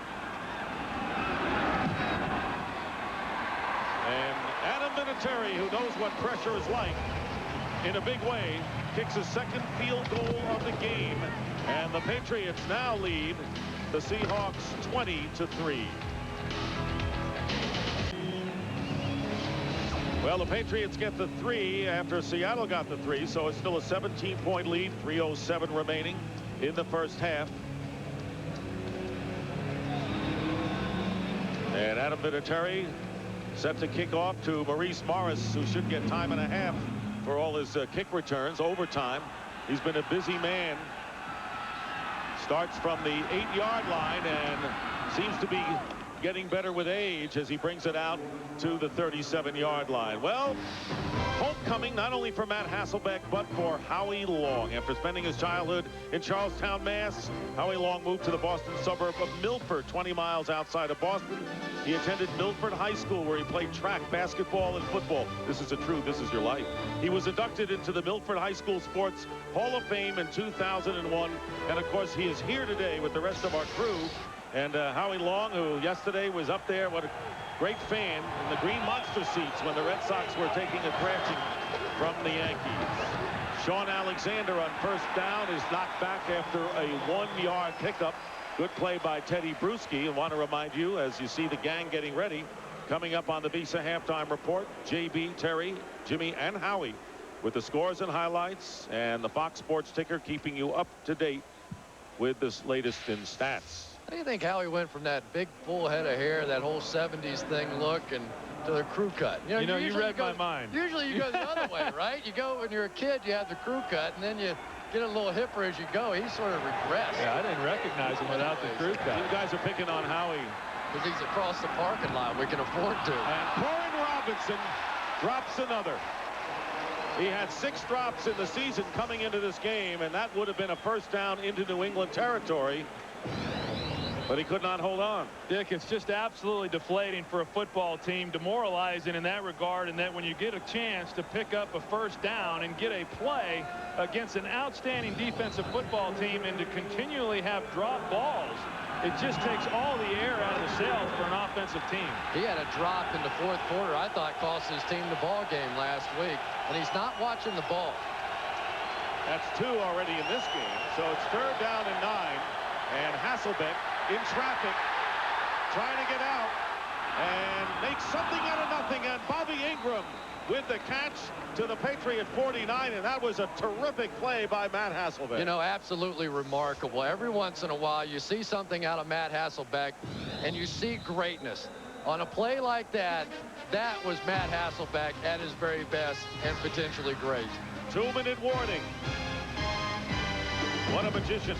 And Adam Vinatieri, who knows what pressure is like, in a big way, kicks his second field goal of the game. And the Patriots now lead the Seahawks 20-3. Well, the Patriots get the 3 after Seattle got the 3, so it's still a 17-point lead. 3:07 remaining in the first half. And Adam Vinatieri set to kick off to Maurice Morris, who should get time and a half for all his kick returns. Overtime. He's been a busy man. Starts from the 8-yard line and seems to be getting better with age as he brings it out to the 37-yard line. Well, homecoming not only for Matt Hasselbeck but for Howie Long. After spending his childhood in Charlestown, Mass., Howie Long moved to the Boston suburb of Milford, 20 miles outside of Boston. He attended Milford High School, where he played track, basketball, and football. This is this is your life. He was inducted into the Milford High School Sports Hall of Fame in 2001. And of course, he is here today with the rest of our crew. And Howie Long, who yesterday was up there, what a great fan, in the green monster seats when the Red Sox were taking a thrashing from the Yankees. Sean Alexander on first down is knocked back after a 1-yard pickup. Good play by Teddy Bruschi. And want to remind you, as you see the gang getting ready, coming up on the Visa halftime report, JB, Terry, Jimmy, and Howie with the scores and highlights, and the Fox Sports ticker keeping you up to date with this latest in stats. How do you think Howie went from that big full head of hair, that whole 70s thing look, and to the crew cut? You know, you read my mind. Usually you go the other way, right? You go when you're a kid, you have the crew cut, and then you get a little hipper as you go. He sort of regressed. Yeah, I didn't recognize him without the crew cut. You guys are picking on Howie. Because he's across the parking lot. We can afford to. And Corin Robinson drops another. He had 6 drops in the season coming into this game, and that would have been a first down into New England territory. But he could not hold on. Dick, it's just absolutely deflating for a football team, demoralizing in that regard, and that when you get a chance to pick up a first down and get a play against an outstanding defensive football team and to continually have drop balls, it just takes all the air out of the sails for an offensive team. He had a drop in the 4th quarter I thought cost his team the ball game last week, and he's not watching the ball. That's 2 already in this game, so it's 3rd down and 9, and Hasselbeck in traffic, trying to get out and make something out of nothing, and Bobby Ingram with the catch to the Patriot 49, and that was a terrific play by Matt Hasselbeck. You know, absolutely remarkable. Every once in a while you see something out of Matt Hasselbeck and you see greatness. On a play like that, that was Matt Hasselbeck at his very best and potentially great. 2-minute warning. What a magician.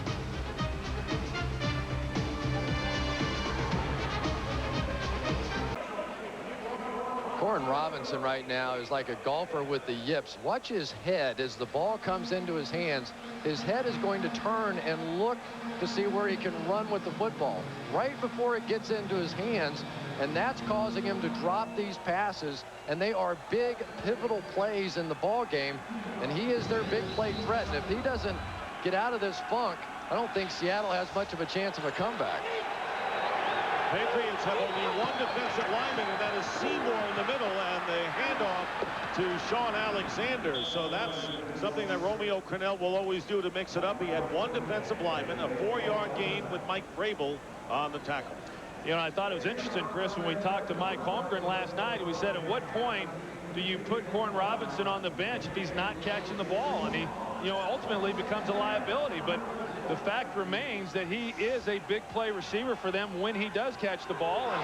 Corin Robinson right now is like a golfer with the yips. Watch his head as the ball comes into his hands. His head is going to turn and look to see where he can run with the football right before it gets into his hands, and that's causing him to drop these passes, and they are big pivotal plays in the ball game, and he is their big play threat. And if he doesn't get out of this funk, I don't think Seattle has much of a chance of a comeback. Patriots have only 1 defensive lineman, and that is Seymour in the middle, and the handoff to Sean Alexander. So that's something that Romeo Crennel will always do to mix it up. He had 1 defensive lineman, a 4-yard gain with Mike Vrabel on the tackle. You know, I thought it was interesting, Chris, when we talked to Mike Holmgren last night. We said, at what point do you put Corin Robinson on the bench if he's not catching the ball? And he, you know, ultimately becomes a liability. But the fact remains that he is a big play receiver for them when he does catch the ball, and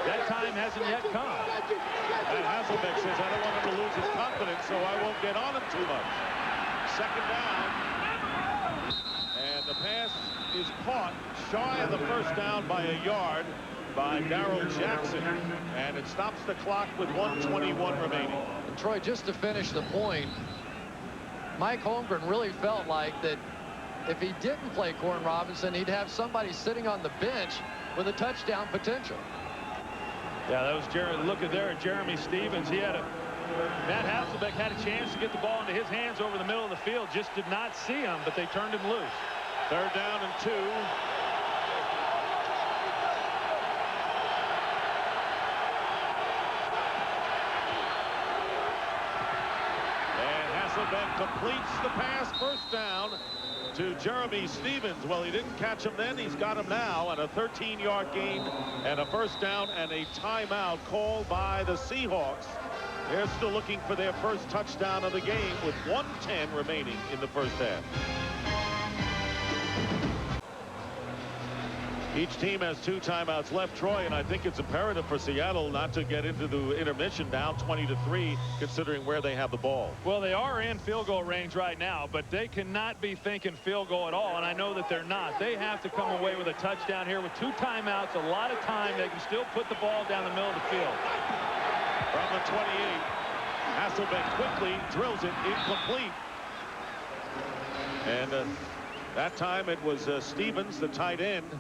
that time hasn't yet come. And Hasselbeck says, I don't want him to lose his confidence, so I won't get on him too much. 2nd down. And the pass is caught shy of the first down by a yard by Darrell Jackson, and it stops the clock with 1:21 remaining. And Troy, just to finish the point, Mike Holmgren really felt like that if he didn't play Corin Robinson, he'd have somebody sitting on the bench with a touchdown potential. Yeah, that was Jared. Look at there at Jeremy Stevens. He had Matt Hasselbeck had a chance to get the ball into his hands over the middle of the field, just did not see him, but they turned him loose. 3rd down and 2. Hasselbeck completes the pass, 1st down to Jeremy Stevens. Well, he didn't catch him then. He's got him now, and a 13-yard gain and a 1st down and a timeout called by the Seahawks. They're still looking for their first touchdown of the game with 1:10 remaining in the first half. Each team has 2 timeouts left, Troy, and I think it's imperative for Seattle not to get into the intermission down 20-3, considering where they have the ball. Well, they are in field goal range right now, but they cannot be thinking field goal at all, and I know that they're not. They have to come away with a touchdown here with 2 timeouts, a lot of time. They can still put the ball down the middle of the field. From the 28, Hasselbeck quickly drills it incomplete. And that time it was Stevens, the tight end.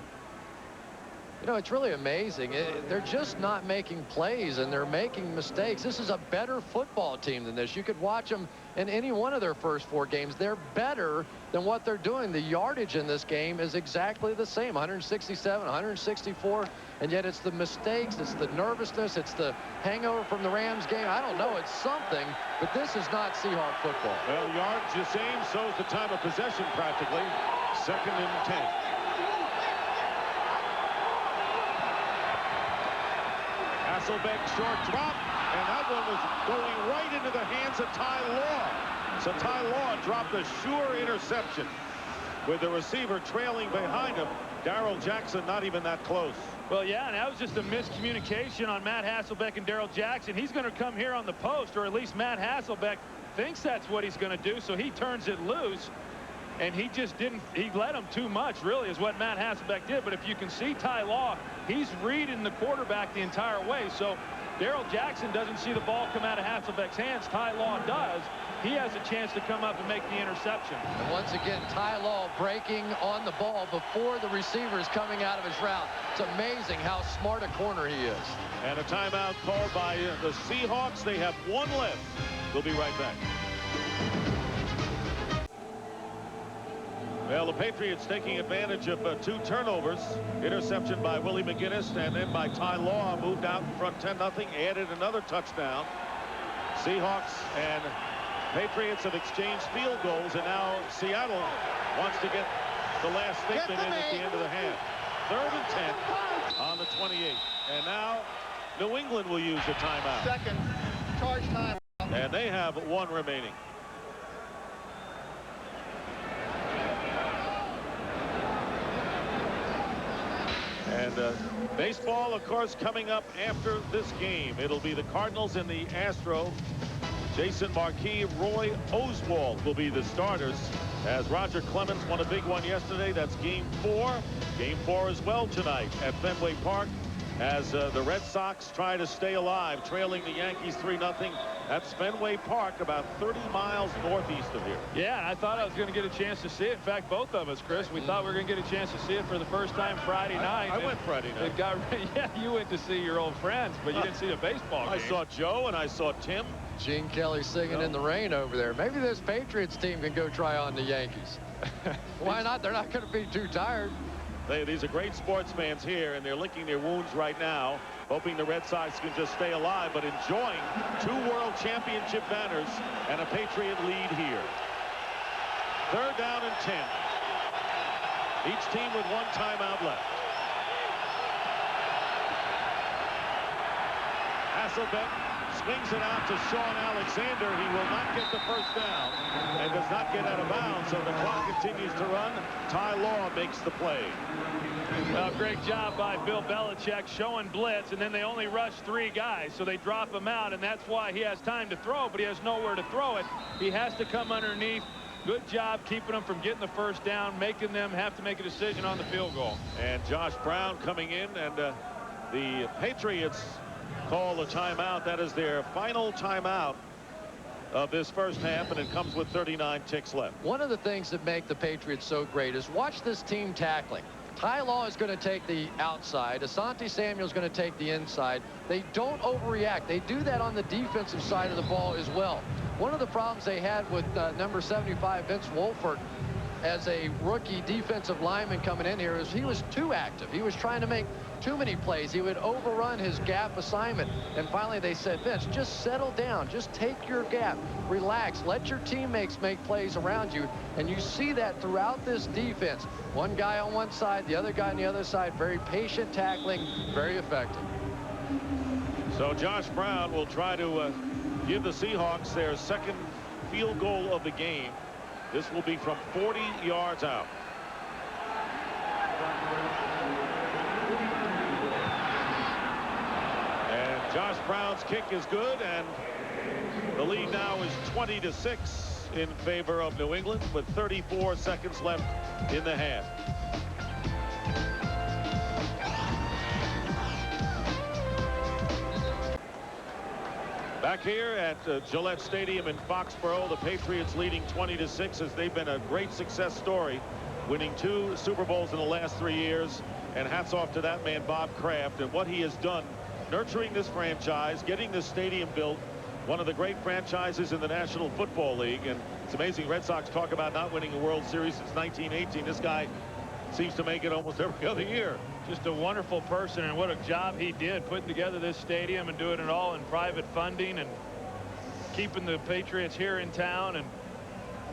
You know, it's really amazing. They're just not making plays, and they're making mistakes. This is a better football team than this. You could watch them in any one of their first 4 games. They're better than what they're doing. The yardage in this game is exactly the same, 167, 164, and yet it's the mistakes, it's the nervousness, it's the hangover from the Rams game. I don't know. It's something, but this is not Seahawk football. Well, yards the same, so is the time of possession practically. 2nd and 10. Hasselbeck, short drop, and that one was going right into the hands of Ty Law. So Ty Law dropped a sure interception with the receiver trailing behind him. Darrell Jackson not even that close. Well, yeah, and that was just a miscommunication on Matt Hasselbeck and Darrell Jackson. He's going to come here on the post, or at least Matt Hasselbeck thinks that's what he's going to do, so he turns it loose. And he just didn't, he let him too much, really, is what Matt Hasselbeck did. But if you can see Ty Law, he's reading the quarterback the entire way. So Darrell Jackson doesn't see the ball come out of Hasselbeck's hands. Ty Law does. He has a chance to come up and make the interception. And once again, Ty Law breaking on the ball before the receiver is coming out of his route. It's amazing how smart a corner he is. And a timeout called by the Seahawks. They have one left. We'll be right back. Well, the Patriots taking advantage of 2 turnovers. Interception by Willie McGinnis, and then by Ty Law, moved out in front 10-0, added another touchdown. Seahawks and Patriots have exchanged field goals, and now Seattle wants to get the last statement in at the end of the half. 3rd and 10 on the 28. And now New England will use the timeout. Second charge time. And they have 1 remaining. And baseball, of course, coming up after this game. It'll be the Cardinals and the Astros. Jason Marquis, Roy Oswalt will be the starters, as Roger Clemens won a big one yesterday. That's game 4. Game 4 as well tonight at Fenway Park, as the Red Sox try to stay alive, trailing the Yankees 3-0. That's Fenway Park, about 30 miles northeast of here. Yeah, and I thought I was going to get a chance to see it. In fact, both of us, Chris, we thought we were going to get a chance to see it for the first time Friday night. I went Friday night. Yeah, you went to see your old friends, but you didn't see the baseball game. I saw Joe and I saw Tim. Gene Kelly singing in the rain over there. Maybe this Patriots team can go try on the Yankees. Why not? They're not going to be too tired. These are great sports fans here, and they're licking their wounds right now, hoping the Red Sox can just stay alive, but enjoying 2 World Championship banners and a Patriot lead here. 3rd down and 10. Each team with 1 timeout left. Hasselbeck swings it out to Sean Alexander. He will not get the first down and does not get out of bounds, so the clock continues to run. Ty Law makes the play. Well, great job by Bill Belichick showing blitz, and then they only rush 3 guys, so they drop him out, and that's why he has time to throw, but he has nowhere to throw it. He has to come underneath. Good job keeping them from getting the first down, making them have to make a decision on the field goal. And Josh Brown coming in, and the Patriots call the timeout. That is their final timeout of this first half, and it comes with 39 ticks left. One of the things that make the Patriots so great is watch this team tackling. Ty Law is going to take the outside. Asante Samuel is going to take the inside. They don't overreact. They do that on the defensive side of the ball as well. One of the problems they had with number 75, Vince Wolford, as a rookie defensive lineman coming in here, is he was too active. He was trying to make too many plays. He would overrun his gap assignment. And finally they said, Vince, just settle down. Just take your gap. Relax. Let your teammates make plays around you. And you see that throughout this defense. One guy on one side, the other guy on the other side. Very patient tackling, very effective. So Josh Brown will try to give the Seahawks their second field goal of the game. This will be from 40 yards out. And Josh Brown's kick is good, and the lead now is 20-6 in favor of New England with 34 seconds left in the half. Back here at Gillette Stadium in Foxborough, the Patriots leading 20-6, as they've been a great success story, winning 2 Super Bowls in the last 3 years. And hats off to that man, Bob Kraft, and what he has done nurturing this franchise, getting this stadium built, one of the great franchises in the National Football League. And it's amazing, Red Sox talk about not winning a World Series since 1918. This guy seems to make it almost every other year. Just a wonderful person, and what a job he did putting together this stadium and doing it all in private funding and keeping the Patriots here in town. And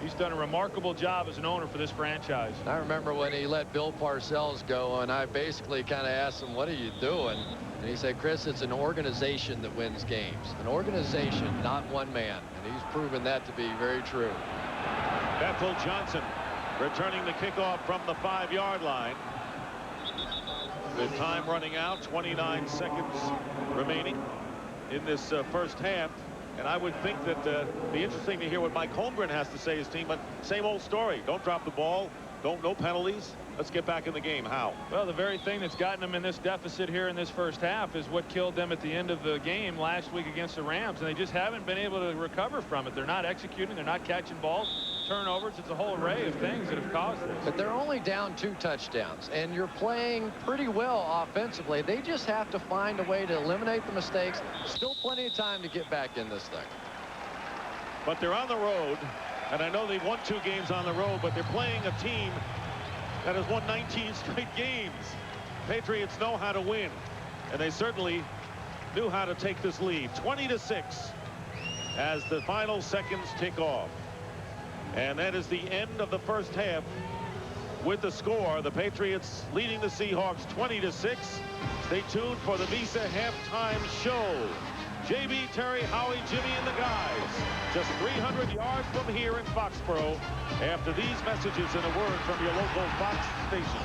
He's done a remarkable job as an owner for this franchise. I remember when he let Bill Parcells go, and I basically kind of asked him, what are you doing? And he said, Chris, it's an organization that wins games. An organization, not one man. And he's proven that to be very true. Bethel Johnson returning the kickoff from the 5-yard line. The time running out, 29 seconds remaining in this first half. And I would think that it'd be interesting to hear what Mike Holmgren has to say his team, but same old story. Don't drop the ball. No penalties. Let's get back in the game. How? Well, the very thing that's gotten them in this deficit here in this first half is what killed them at the end of the game last week against the Rams, and they just haven't been able to recover from it. They're not executing. They're not catching balls. Turnovers. It's a whole array of things that have caused this. But they're only down 2 touchdowns, and you're playing pretty well offensively. They just have to find a way to eliminate the mistakes. Still plenty of time to get back in this thing. But they're on the road, and I know they've won 2 games on the road, but they're playing a team that has won 19 straight games. Patriots know how to win, and they certainly knew how to take this lead. 20-6 as the final seconds tick off. And that is the end of the first half with the score. The Patriots leading the Seahawks 20-6. Stay tuned for the Visa halftime show. JB, Terry, Howie, Jimmy, and the guys. Just 300 yards from here in Foxborough after these messages and a word from your local Fox station.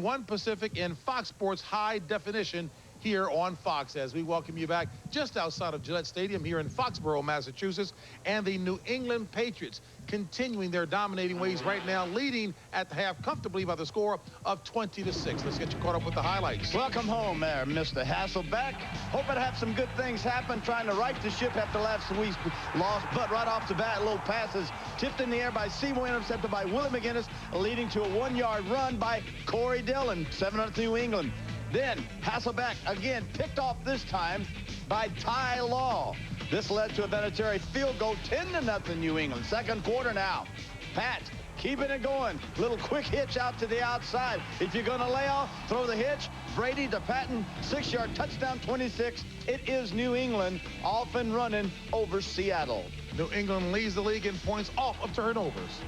1 Pacific in Fox Sports High Definition here on Fox, as we welcome you back just outside of Gillette Stadium here in Foxborough, Massachusetts, and the New England Patriots continuing their dominating ways right now, leading at the half comfortably by the score of 20-6. Let's get you caught up with the highlights. Welcome home there, Mr. Hasselbeck. Hoping to have some good things happen, trying to right the ship after last week's loss, but right off the bat, little passes tipped in the air by Seymour, intercepted by Willie McGinnis, leading to a 1-yard run by Corey Dillon, 7-0 New England. Then Hasselbeck again picked off this time by Ty Law. This led to a Vinatieri field goal, 10-0 New England. Second quarter now. Pat keeping it going. Little quick hitch out to the outside. If you're going to lay off, throw the hitch. Brady to Patton, 6-yard touchdown, 26. It is New England off and running over Seattle. New England leads the league in points off of turnovers.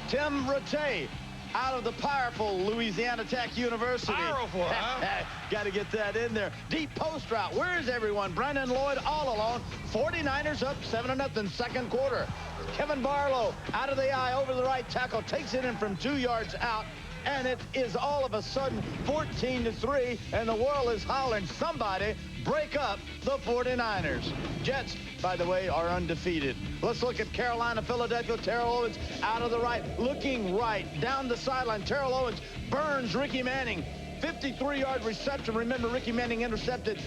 Tim Rattay out of the powerful Louisiana Tech University. Powerful, huh? Got to get that in there. Deep post route. Where is everyone? Brennan Lloyd all alone. 49ers up 7-0 second quarter. Kevin Barlow out of the eye over the right tackle. Takes it in from 2 yards out. And it is all of a sudden 14-3. And the world is hollering, somebody break up the 49ers. Jets, by the way, are undefeated. Let's look at Carolina, Philadelphia. Terrell Owens out of the right, looking right, down the sideline. Terrell Owens burns Ricky Manning. 53-yard reception. Remember, Ricky Manning intercepted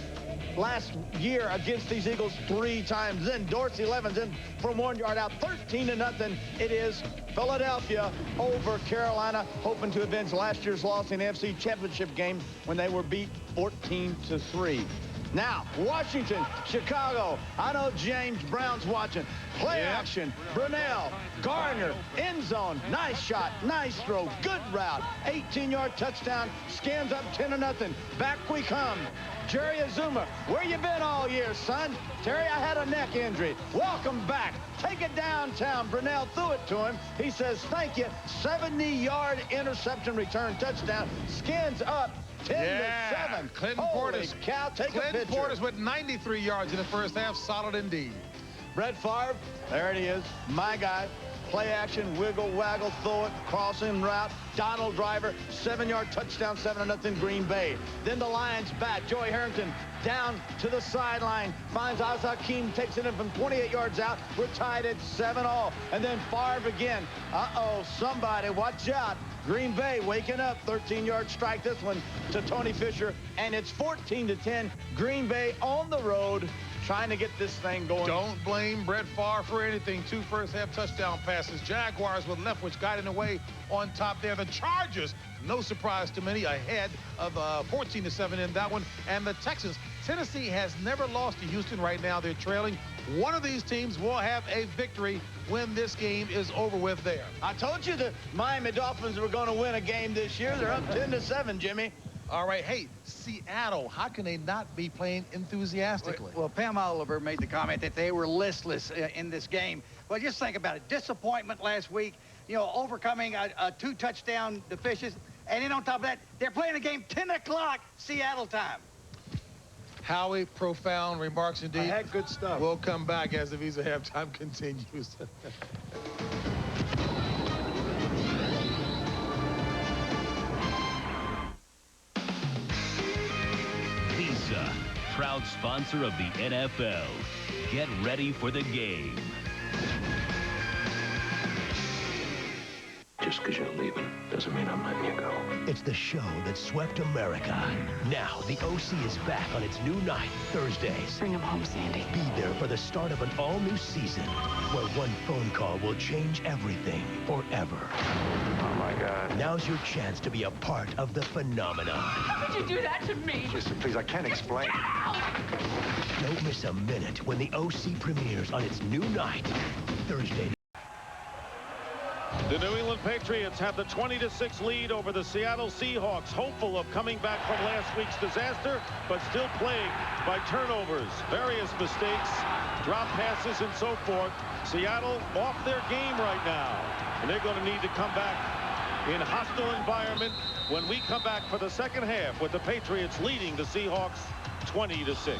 last year against these Eagles 3 times. Then Dorsey Levens in from 1 yard out, 13-0. It is Philadelphia over Carolina, hoping to avenge last year's loss in the NFC Championship game when they were beat 14-3. Now, Washington, Chicago. I know James Brown's watching. Play action. Brunell, Gardner, end zone. Nice shot, nice throw, good route. 18-yard touchdown. Skins up 10-0. Back we come. Jerry Azuma, where you been all year, son? Terry, I had a neck injury. Welcome back. Take it downtown. Brunell threw it to him. He says, thank you. 70-yard interception return touchdown. Skins up 10-7. Clinton Holy Portis. cow, take a picture. Portis with 93 yards in the first half. Solid indeed. Brett Favre, there it is. My guy. Play action, wiggle, waggle, throw it, crossing route. Donald Driver, 7-yard touchdown, 7-0 Green Bay. Then the Lions bat. Joey Harrington down to the sideline. Finds Azakim, takes it in from 28 yards out. We're tied at 7-all. And then Favre again. Uh-oh, somebody watch out. Green Bay waking up. 13-yard strike, this one to Tony Fisher. And it's 14-10. Green Bay on the road, trying to get this thing going. Don't blame Brett Favre for anything. 2 first-half touchdown passes. Jaguars with Leftwich got in the way on top there. The Chargers, no surprise to many, ahead of 14-7 in that one. And the Texans, Tennessee has never lost to Houston. Right now they're trailing. One of these teams will have a victory when this game is over with there. I told you the Miami Dolphins were going to win a game this year. They're up 10-7, Jimmy. All right, hey, Seattle, how can they not be playing enthusiastically? Well, Pam Oliver made the comment that they were listless in this game. Well, just think about it. Disappointment last week, you know, overcoming a 2-touchdown deficiency. And then on top of that, they're playing a game 10 o'clock Seattle time. Howie, profound remarks indeed. I had good stuff. We'll come back as the Visa halftime continues. Visa, proud sponsor of the NFL. Get ready for the game. Just because you're leaving doesn't mean I'm letting you go. It's the show that swept America. Now, the OC is back on its new night, Thursdays. Bring him home, Sandy. Be there for the start of an all-new season, where one phone call will change everything forever. Oh, my God. Now's your chance to be a part of the phenomenon. How could you do that to me? Listen, please, I can't explain. Don't miss a minute when the OC premieres on its new night, Thursday. The New England Patriots have the 20-6 lead over the Seattle Seahawks, hopeful of coming back from last week's disaster, but still plagued by turnovers, various mistakes, drop passes, and so forth. Seattle off their game right now, and they're going to need to come back in hostile environment when we come back for the second half with the Patriots leading the Seahawks 20-6.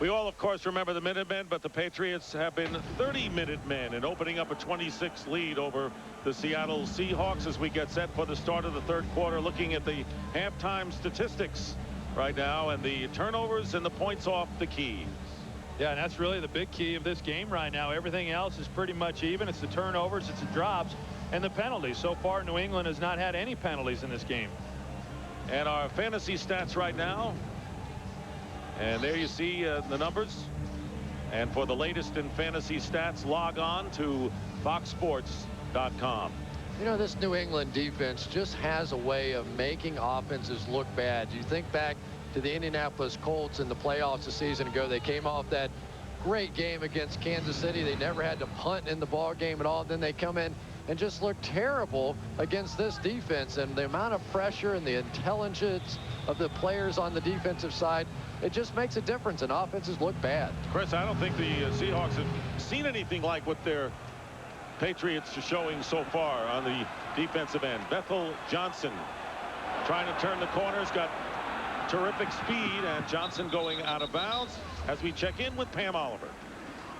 We all, of course, remember the Minutemen, but the Patriots have been 30 Minutemen in opening up a 26 lead over the Seattle Seahawks as we get set for the start of the third quarter. Looking at the halftime statistics right now, and the turnovers and the points off the keys. Yeah, and that's really the big key of this game right now. Everything else is pretty much even. It's the turnovers, it's the drops, and the penalties. So far, New England has not had any penalties in this game. And our fantasy stats right now. And there you see the numbers. And for the latest in fantasy stats, log on to foxsports.com. You know, this New England defense just has a way of making offenses look bad. You think back to the Indianapolis Colts in the playoffs a season ago. They came off that great game against Kansas City. They never had to punt in the ball game at all. Then they come in and just look terrible against this defense. And the amount of pressure and the intelligence of the players on the defensive side, it just makes a difference, and offenses look bad. Chris, I don't think the Seahawks have seen anything like what their Patriots are showing so far on the defensive end. Bethel Johnson trying to turn the corners, got terrific speed, and Johnson going out of bounds as we check in with Pam Oliver.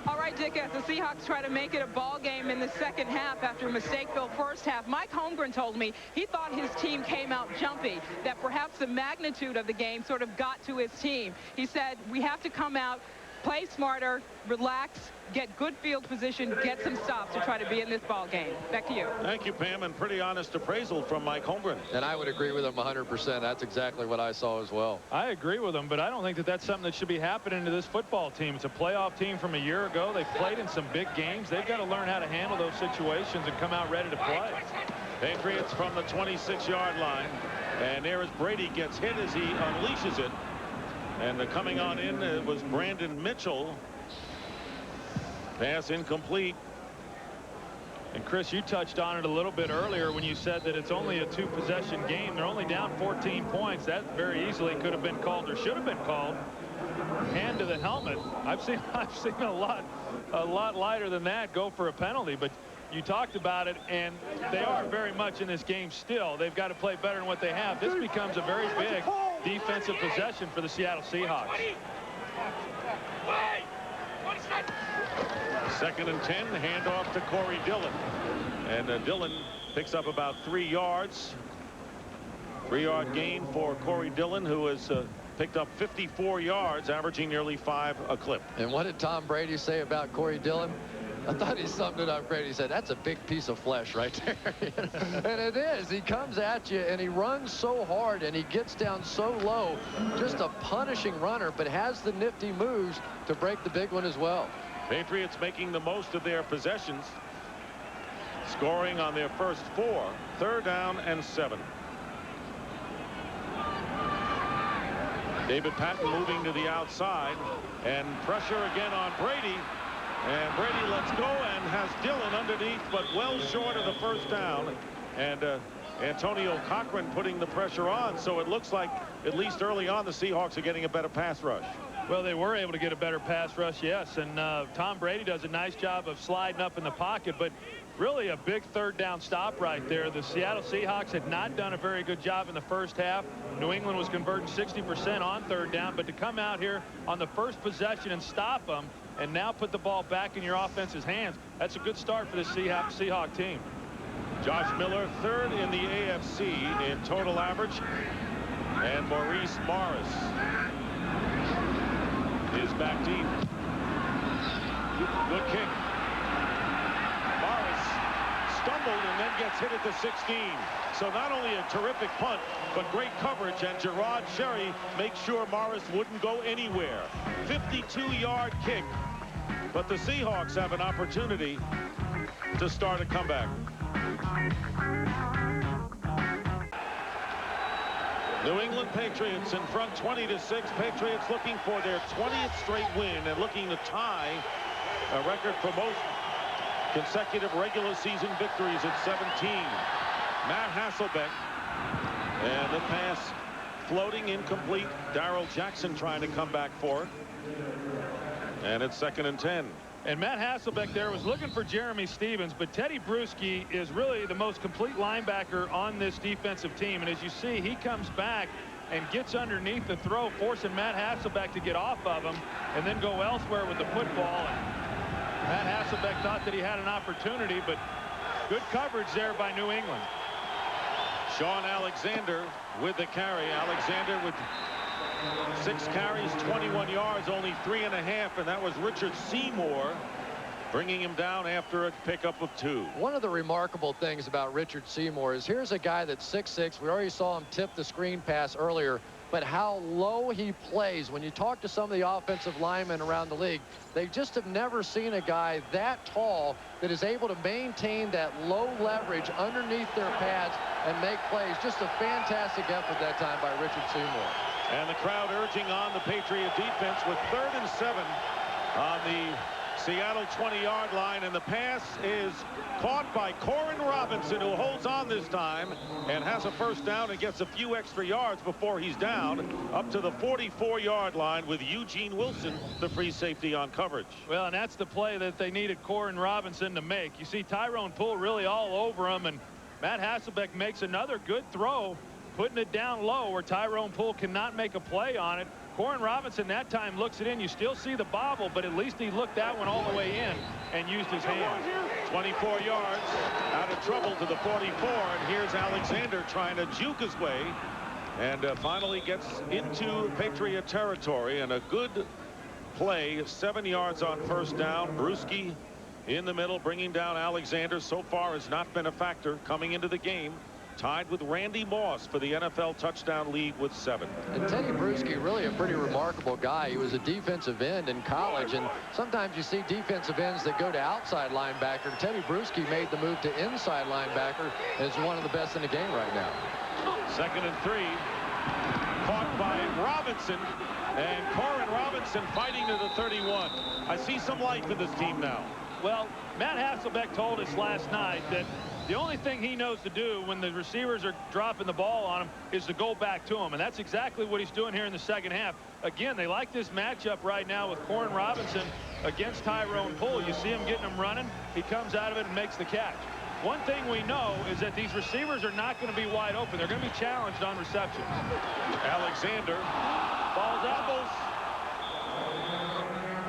All right, Dick, as the Seahawks try to make it a ball game in the second half after a mistake-filled first half, Mike Holmgren told me he thought his team came out jumpy, that perhaps the magnitude of the game sort of got to his team. He said, we have to come out, play smarter, relax, get good field position, get some stops to try to be in this ball game. Back to you. Thank you, Pam, and pretty honest appraisal from Mike Holmgren. And I would agree with him 100%. That's exactly what I saw as well. I agree with him, but I don't think that that's something that should be happening to this football team. It's a playoff team from a year ago. They've played in some big games. They've got to learn how to handle those situations and come out ready to play. Patriots from the 26-yard line, and there is Brady gets hit as he unleashes it. And coming on in was Brandon Mitchell. Pass incomplete. And Chris, you touched on it a little bit earlier when you said that it's only a 2-possession game. They're only down 14 points. That very easily could have been called, or should have been called, hand to the helmet. I've seen a lot lighter than that go for a penalty, but you talked about it, and they are very much in this game still. They've got to play better than what they have. This becomes a very big defensive possession for the Seattle Seahawks. 2nd and 10, handoff to Corey Dillon. And Dillon picks up about 3 yards. 3-yard gain for Corey Dillon, who has picked up 54 yards, averaging nearly 5 a clip. And what did Tom Brady say about Corey Dillon? I thought he summed it up great. He said, that's a big piece of flesh right there. And it is. He comes at you, and he runs so hard, and he gets down so low. Just a punishing runner, but has the nifty moves to break the big one as well. Patriots making the most of their possessions. scoring on their first 4. 3rd down and 7. David Patton moving to the outside, and pressure again on Brady, and Brady lets go and has Dillon underneath, but well short of the first down, and Antonio Cochran putting the pressure on. So it looks like, at least early on, the Seahawks are getting a better pass rush. Well, they were able to get a better pass rush, yes, and Tom Brady does a nice job of sliding up in the pocket, but really a big 3rd down stop right there. The Seattle Seahawks had not done a very good job in the first half. New England was converting 60% on 3rd down, but to come out here on the first possession and stop them and now put the ball back in your offense's hands, that's a good start for the Seahawk team. Josh Miller, 3rd in the AFC in total average, and Maurice Morris is back deep. Good kick. Morris stumbled and then gets hit at the 16. So not only a terrific punt, but great coverage, and Gerard Sherry makes sure Morris wouldn't go anywhere. 52-yard kick, but the Seahawks have an opportunity to start a comeback. New England Patriots in front 20-6. Patriots looking for their 20th straight win and looking to tie a record for most consecutive regular season victories at 17. Matt Hasselbeck, and the pass floating incomplete. Darrell Jackson trying to come back for it, and it's 2nd and 10. And Matt Hasselbeck there was looking for Jeremy Stevens, but Teddy Bruschi is really the most complete linebacker on this defensive team. And as you see, he comes back and gets underneath the throw, forcing Matt Hasselbeck to get off of him and then go elsewhere with the football. And Matt Hasselbeck thought that he had an opportunity, but good coverage there by New England. Sean Alexander with the carry. Alexander with 6 carries, 21 yards, only 3.5, and that was Richard Seymour bringing him down after a pickup of 2. One of the remarkable things about Richard Seymour is here's a guy that's 6'6". We already saw him tip the screen pass earlier, but how low he plays. When you talk to some of the offensive linemen around the league, they just have never seen a guy that tall that is able to maintain that low leverage underneath their pads and make plays. Just a fantastic effort that time by Richard Seymour. And the crowd urging on the Patriot defense with 3rd and 7 on the Seattle 20-yard line, and the pass is caught by Corin Robinson, who holds on this time and has a first down and gets a few extra yards before he's down up to the 44-yard line with Eugene Wilson, the free safety, on coverage. Well, and that's the play that they needed Corin Robinson to make. You see Tyrone Poole really all over him, and Matt Hasselbeck makes another good throw, putting it down low where Tyrone Poole cannot make a play on it. Corin Robinson that time looks it in. You still see the bobble, but at least he looked that one all the way in and used his hands. 24 yards out of trouble to the 44, and here's Alexander trying to juke his way and finally gets into Patriot territory, and a good play, 7 yards on first down. Bruschi in the middle bringing down Alexander. So far has not been a factor coming into the game. Tied with Randy Moss for the NFL touchdown lead with 7. And Teddy Bruschi, really a pretty remarkable guy. He was a defensive end in college, and sometimes you see defensive ends that go to outside linebacker. Teddy Bruschi made the move to inside linebacker, and is one of the best in the game right now. 2nd and 3. Caught by Robinson, and Corin Robinson fighting to the 31. I see some life in this team now. Well, Matt Hasselbeck told us last night that the only thing he knows to do when the receivers are dropping the ball on him is to go back to him, and that's exactly what he's doing here in the second half. Again, they like this matchup right now with Corin Robinson against Tyrone Poole. You see him getting him running. He comes out of it and makes the catch. One thing we know is that these receivers are not going to be wide open. They're going to be challenged on reception. Alexander falls out.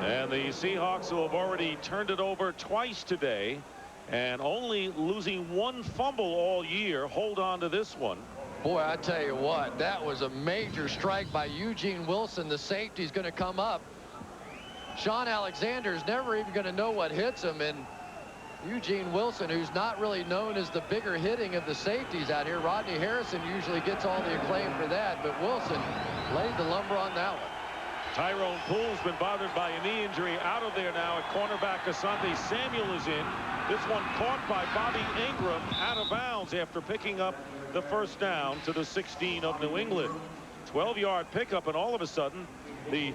And the Seahawks, who have already turned it over twice today and only losing 1 fumble all year, hold on to this one. Boy, I tell you what, that was a major strike by Eugene Wilson. The safety's going to come up. Sean Alexander's never even going to know what hits him, and Eugene Wilson, who's not really known as the bigger hitting of the safeties out here. Rodney Harrison usually gets all the acclaim for that, but Wilson laid the lumber on that one. Tyrone Poole's been bothered by a knee injury, out of there now at cornerback. Asante Samuel is in. This one caught by Bobby Ingram out of bounds after picking up the first down to the 16 of New England. 12-yard pickup, and all of a sudden the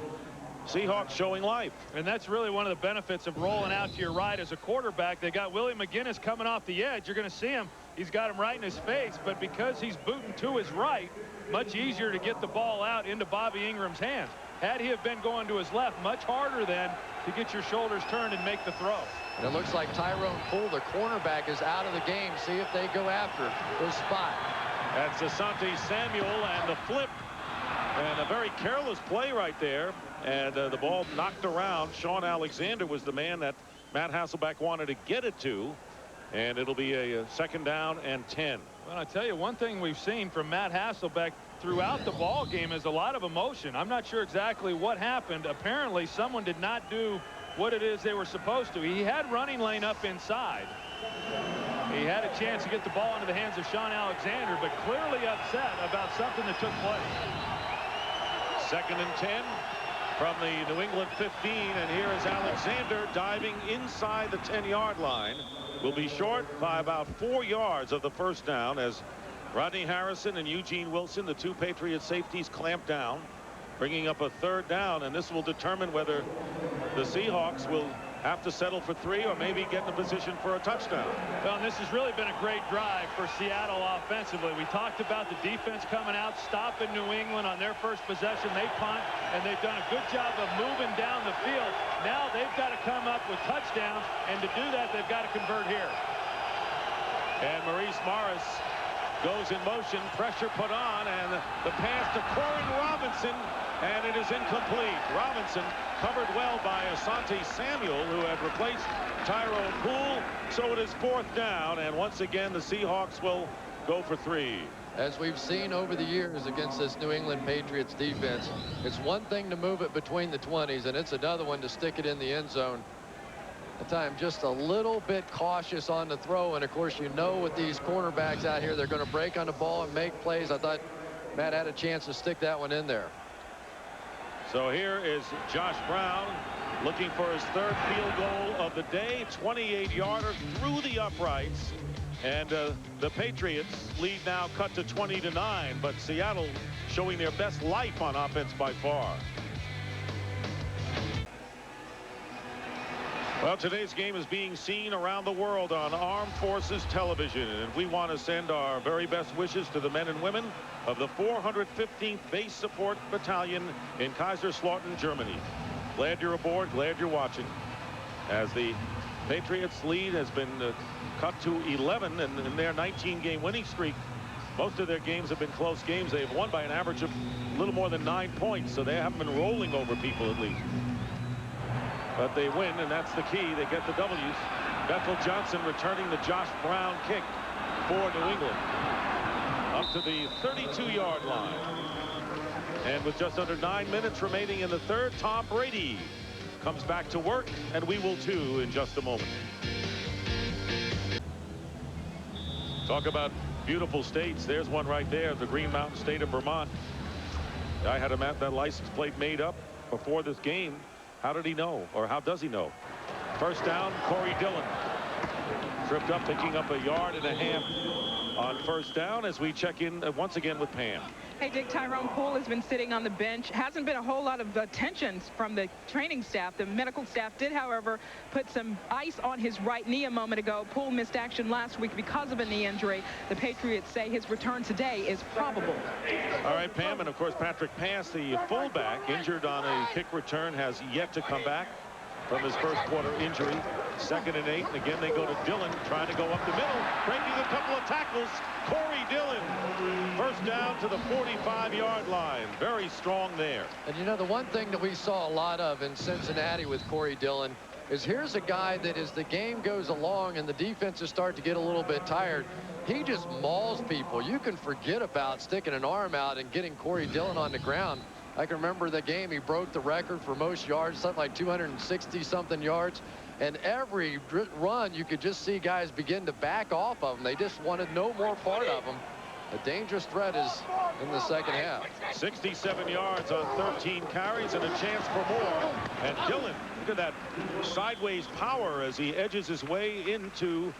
Seahawks showing life. And that's really one of the benefits of rolling out to your right as a quarterback. They got Willie McGinnis coming off the edge. You're going to see him. He's got him right in his face, but because he's booting to his right, much easier to get the ball out into Bobby Ingram's hands. Had he have been going to his left, much harder then to get your shoulders turned and make the throw. And it looks like Tyrone Poole, the cornerback, is out of the game. See if they go after his spot. That's Asante Samuel, and the flip, and a very careless play right there, and the ball knocked around. Sean Alexander was the man that Matt Hasselbeck wanted to get it to, and it'll be a second down and 10. Well, I tell you, one thing we've seen from Matt Hasselbeck throughout the ball game is a lot of emotion. I'm not sure exactly what happened. Apparently someone did not do what it is they were supposed to. He had running lane up inside. He had a chance to get the ball into the hands of Sean Alexander, but clearly upset about something that took place. Second and 10 from the New England 15, and here is Alexander diving inside the 10-yard line. Will be short by about 4 yards of the first down as Rodney Harrison and Eugene Wilson, the two Patriot safeties, clamp down, bringing up a third down, and this will determine whether the Seahawks will have to settle for 3 or maybe get in a position for a touchdown. Well, and this has really been a great drive for Seattle offensively. We talked about the defense coming out, stopping New England on their first possession. They punt, and they've done a good job of moving down the field. Now they've got to come up with touchdowns, and to do that, they've got to convert here. And Maurice Morris goes in motion, pressure put on, and the pass to Corin Robinson, and it is incomplete. Robinson covered well by Asante Samuel, who had replaced Tyrone Poole, so it is fourth down, and once again the Seahawks will go for 3. As we've seen over the years against this New England Patriots defense, it's one thing to move it between the 20s, and it's another one to stick it in the end zone. At the time, just a little bit cautious on the throw, and of course you know with these cornerbacks out here, they're going to break on the ball and make plays. I thought Matt had a chance to stick that one in there. So here is Josh Brown looking for his third field goal of the day. 28-yarder through the uprights, and the Patriots lead now cut to 20-9, but Seattle showing their best life on offense by far. Well, today's game is being seen around the world on Armed Forces Television, and we want to send our very best wishes to the men and women of the 415th Base Support Battalion in Kaiserslautern, Germany. Glad you're aboard, glad you're watching, as the Patriots lead has been cut to 11, and in their 19-game winning streak, most of their games have been close games. They've won by an average of a little more than 9 points, so they haven't been rolling over people at least. But they win, and that's the key. They get the W's. Bethel Johnson returning the Josh Brown kick for New England up to the 32-yard line. And with just under 9 minutes remaining in the third, Tom Brady comes back to work, and we will too in just a moment. Talk about beautiful states. There's one right there, the Green Mountain state of Vermont. I had that license plate made up before this game. How did he know, or how does he know? First down, Corey Dillon. Tripped up, picking up 1.5 yards on first down as we check in once again with Pam. Hey, Dick, Tyrone Poole has been sitting on the bench. Hasn't been a whole lot of attention from the training staff. The medical staff did, however, put some ice on his right knee a moment ago. Poole missed action last week because of a knee injury. The Patriots say his return today is probable. All right, Pam, and of course Patrick Pass, the fullback, injured on a kick return, has yet to come back from his first quarter injury. 2nd and 8, and again they go to Dillon, trying to go up the middle, breaking a couple of tackles. Corey Dillon, first down to the 45-yard line. Very strong there. And you know, the one thing that we saw a lot of in Cincinnati with Corey Dillon is here's a guy that as the game goes along and the defenses start to get a little bit tired, he just mauls people. You can forget about sticking an arm out and getting Corey Dillon on the ground. I can remember the game he broke the record for most yards, something like 260-something yards. And every run, you could just see guys begin to back off of him. They just wanted no more part of him. a dangerous threat is in the second half. 67 yards on 13 carries and a chance for more. And Dillon, look at that sideways power as he edges his way into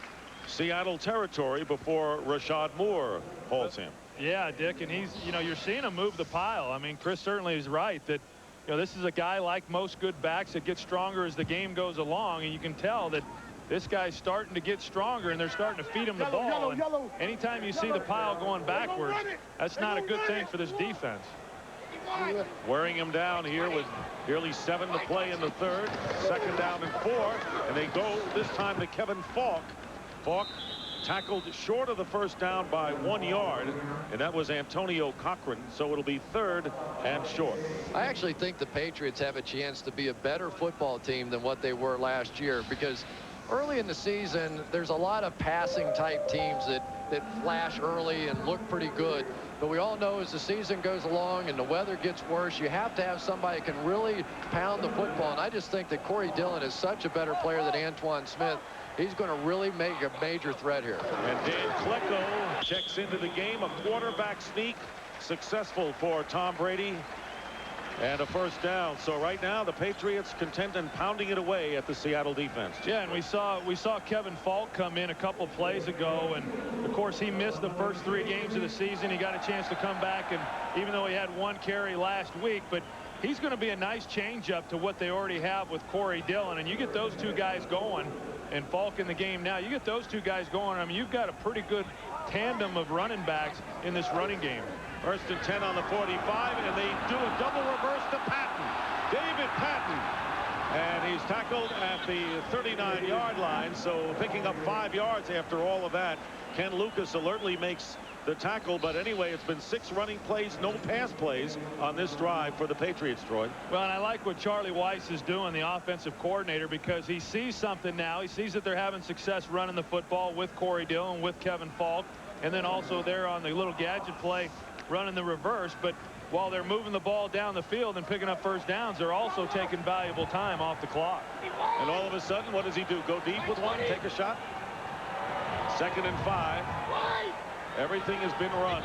Seattle territory before Rashad Moore hauls him. Yeah, Dick, and he's, you know, you're seeing him move the pile. I mean, Chris certainly is right that, you know, this is a guy like most good backs that gets stronger as the game goes along, and you can tell that this guy's starting to get stronger, and they're starting to feed him the ball. And anytime you see the pile going backwards, that's not a good thing for this defense. Wearing him down here with nearly 7 to play in the third. Second down and 4, and they go this time to Kevin Falk. Falk tackled short of the first down by 1 yard, and that was Antonio Cochran, so it'll be 3rd and short. I actually think the Patriots have a chance to be a better football team than what they were last year, because early in the season there's a lot of passing type teams that flash early and look pretty good, but we all know as the season goes along and the weather gets worse, you have to have somebody who can really pound the football, and I just think that Corey Dillon is such a better player than Antoine Smith. He's going to really make a major threat here. And Dan Klecko checks into the game. A quarterback sneak successful for Tom Brady, and a first down. So right now the Patriots content and pounding it away at the Seattle defense. Yeah, and we saw Kevin Falk come in a couple plays ago, and of course he missed the first 3 games of the season. He got a chance to come back, and even though he had 1 carry last week, but he's going to be a nice change up to what they already have with Corey Dillon, and you get those 2 guys going, and Falk in the game now, you get those 2 guys going. I mean, you've got a pretty good tandem of running backs in this running game. 1st and 10 on the 45, and they do a double reverse to Patton. David Patton, and he's tackled at the 39-yard line, so picking up 5 yards after all of that. Ken Lucas alertly makes the tackle, but anyway, it's been 6 running plays, no pass plays on this drive for the Patriots, Troy. Well, and I like what Charlie Weiss is doing, the offensive coordinator, because he sees something now. He sees that they're having success running the football with Corey Dillon, with Kevin Falk, and then also there on the little gadget play running the reverse. But while they're moving the ball down the field and picking up first downs, they're also taking valuable time off the clock. And all of a sudden, what does he do? Go deep with one, take a shot? 2nd and 5. Everything has been run.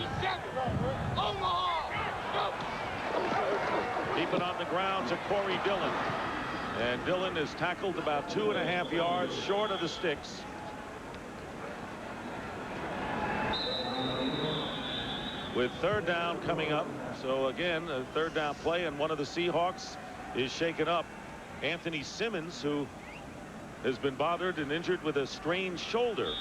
Keep it on the ground to Corey Dillon. And Dillon is tackled about 2.5 yards short of the sticks. With 3rd down coming up. So again, a 3rd down play, and one of the Seahawks is shaken up. Anthony Simmons, who has been bothered and injured with a strained shoulder.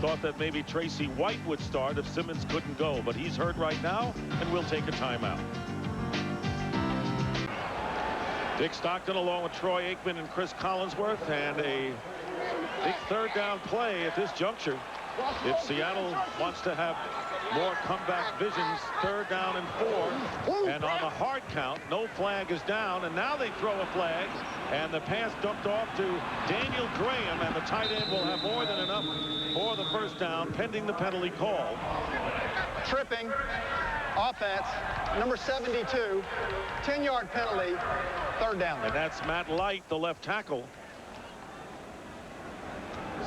Thought that maybe Tracy White would start if Simmons couldn't go, but he's hurt right now and will take a timeout. Dick Stockton along with Troy Aikman and Chris Collinsworth, and a big 3rd down play at this juncture. If Seattle wants to have more comeback visions, 3rd down and 4, and on the hard count, no flag is down, and now they throw a flag, and the pass dumped off to Daniel Graham, and the tight end will have more than enough for the first down pending the penalty call. Tripping offense, number 72, 10-yard penalty, 3rd down. And that's Matt Light, the left tackle.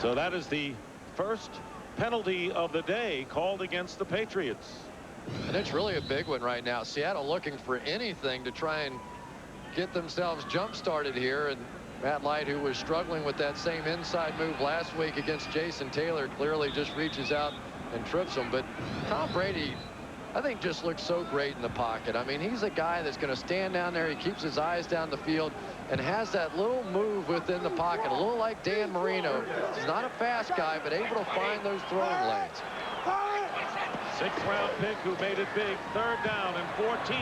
So that is the first penalty of the day called against the Patriots. And it's really a big one right now. Seattle looking for anything to try and get themselves jump started here, and Matt Light, who was struggling with that same inside move last week against Jason Taylor, clearly just reaches out and trips him. But Tom Brady, I think, just looks so great in the pocket. I mean, he's a guy that's going to stand down there. He keeps his eyes down the field and has that little move within the pocket, a little like Dan Marino. He's not a fast guy, but able to find those throwing lanes. 6th round pick who made it big. 3rd down and 14,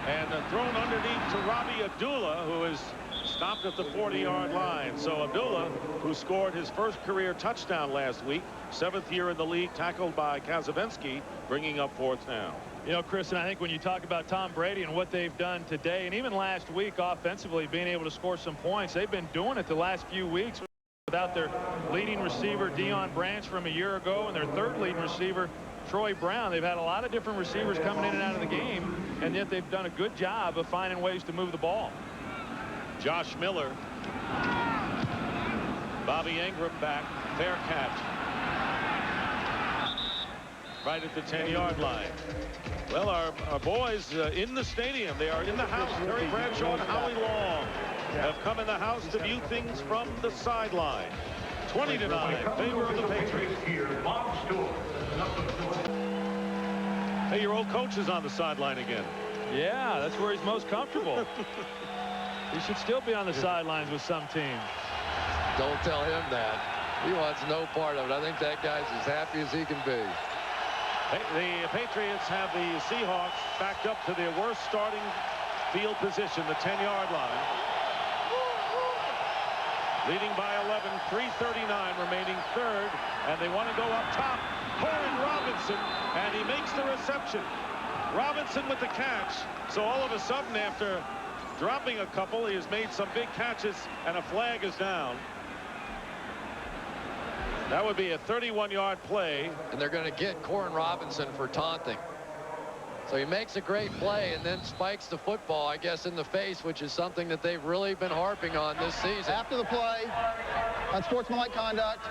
and thrown underneath to Robbie Abdullah, who is stopped at the 40-yard line. So Abdullah, who scored his first career touchdown last week, 7th year in the league, tackled by Kazavensky, bringing up 4th down. You know, Chris, and I think when you talk about Tom Brady and what they've done today, and even last week offensively being able to score some points, they've been doing it the last few weeks without their leading receiver Deion Branch from a year ago and their 3rd leading receiver Troy Brown. They've had a lot of different receivers coming in and out of the game, and yet they've done a good job of finding ways to move the ball. Josh Miller. Bobby Ingram back. Fair catch. right at the 10-yard line. Well, our boys in the stadium, they are in the house. Terry Bradshaw and Howie Long have come in the house to view things from the sideline. 20-9, favor of the Patriots. Hey, your old coach is on the sideline again. Yeah, that's where he's most comfortable. He should still be on the sidelines with some teams. Don't tell him that. He wants no part of it. I think that guy's as happy as he can be. The Patriots have the Seahawks backed up to their worst starting field position, the 10-yard line. Leading by 11, 3:39 remaining, third, and they want to go up top. Corin Robinson, and he makes the reception. Robinson with the catch. So all of a sudden, after dropping a couple, he has made some big catches, and a flag is down. That would be a 31-yard play. And they're going to get Corin Robinson for taunting. So he makes a great play and then spikes the football, I guess, in the face, which is something that they've really been harping on this season. After the play, unsportsmanlike conduct,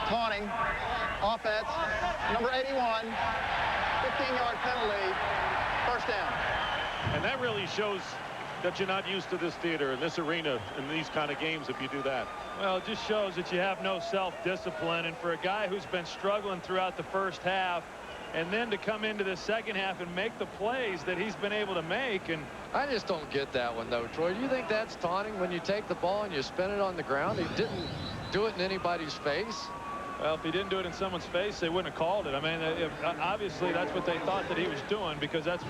taunting, offense, number 81, 15-yard penalty, first down. And that really shows that you're not used to this theater and this arena in these kind of games if you do that. Well, it just shows that you have no self-discipline. And for a guy who's been struggling throughout the first half, and then to come into the second half and make the plays that he's been able to make. And I just don't get that one, though, Troy. Do you think that's taunting when you take the ball and you spin it on the ground? He didn't do it in anybody's face. Well, if he didn't do it in someone's face, they wouldn't have called it. I mean, obviously that's what they thought that he was doing, because that's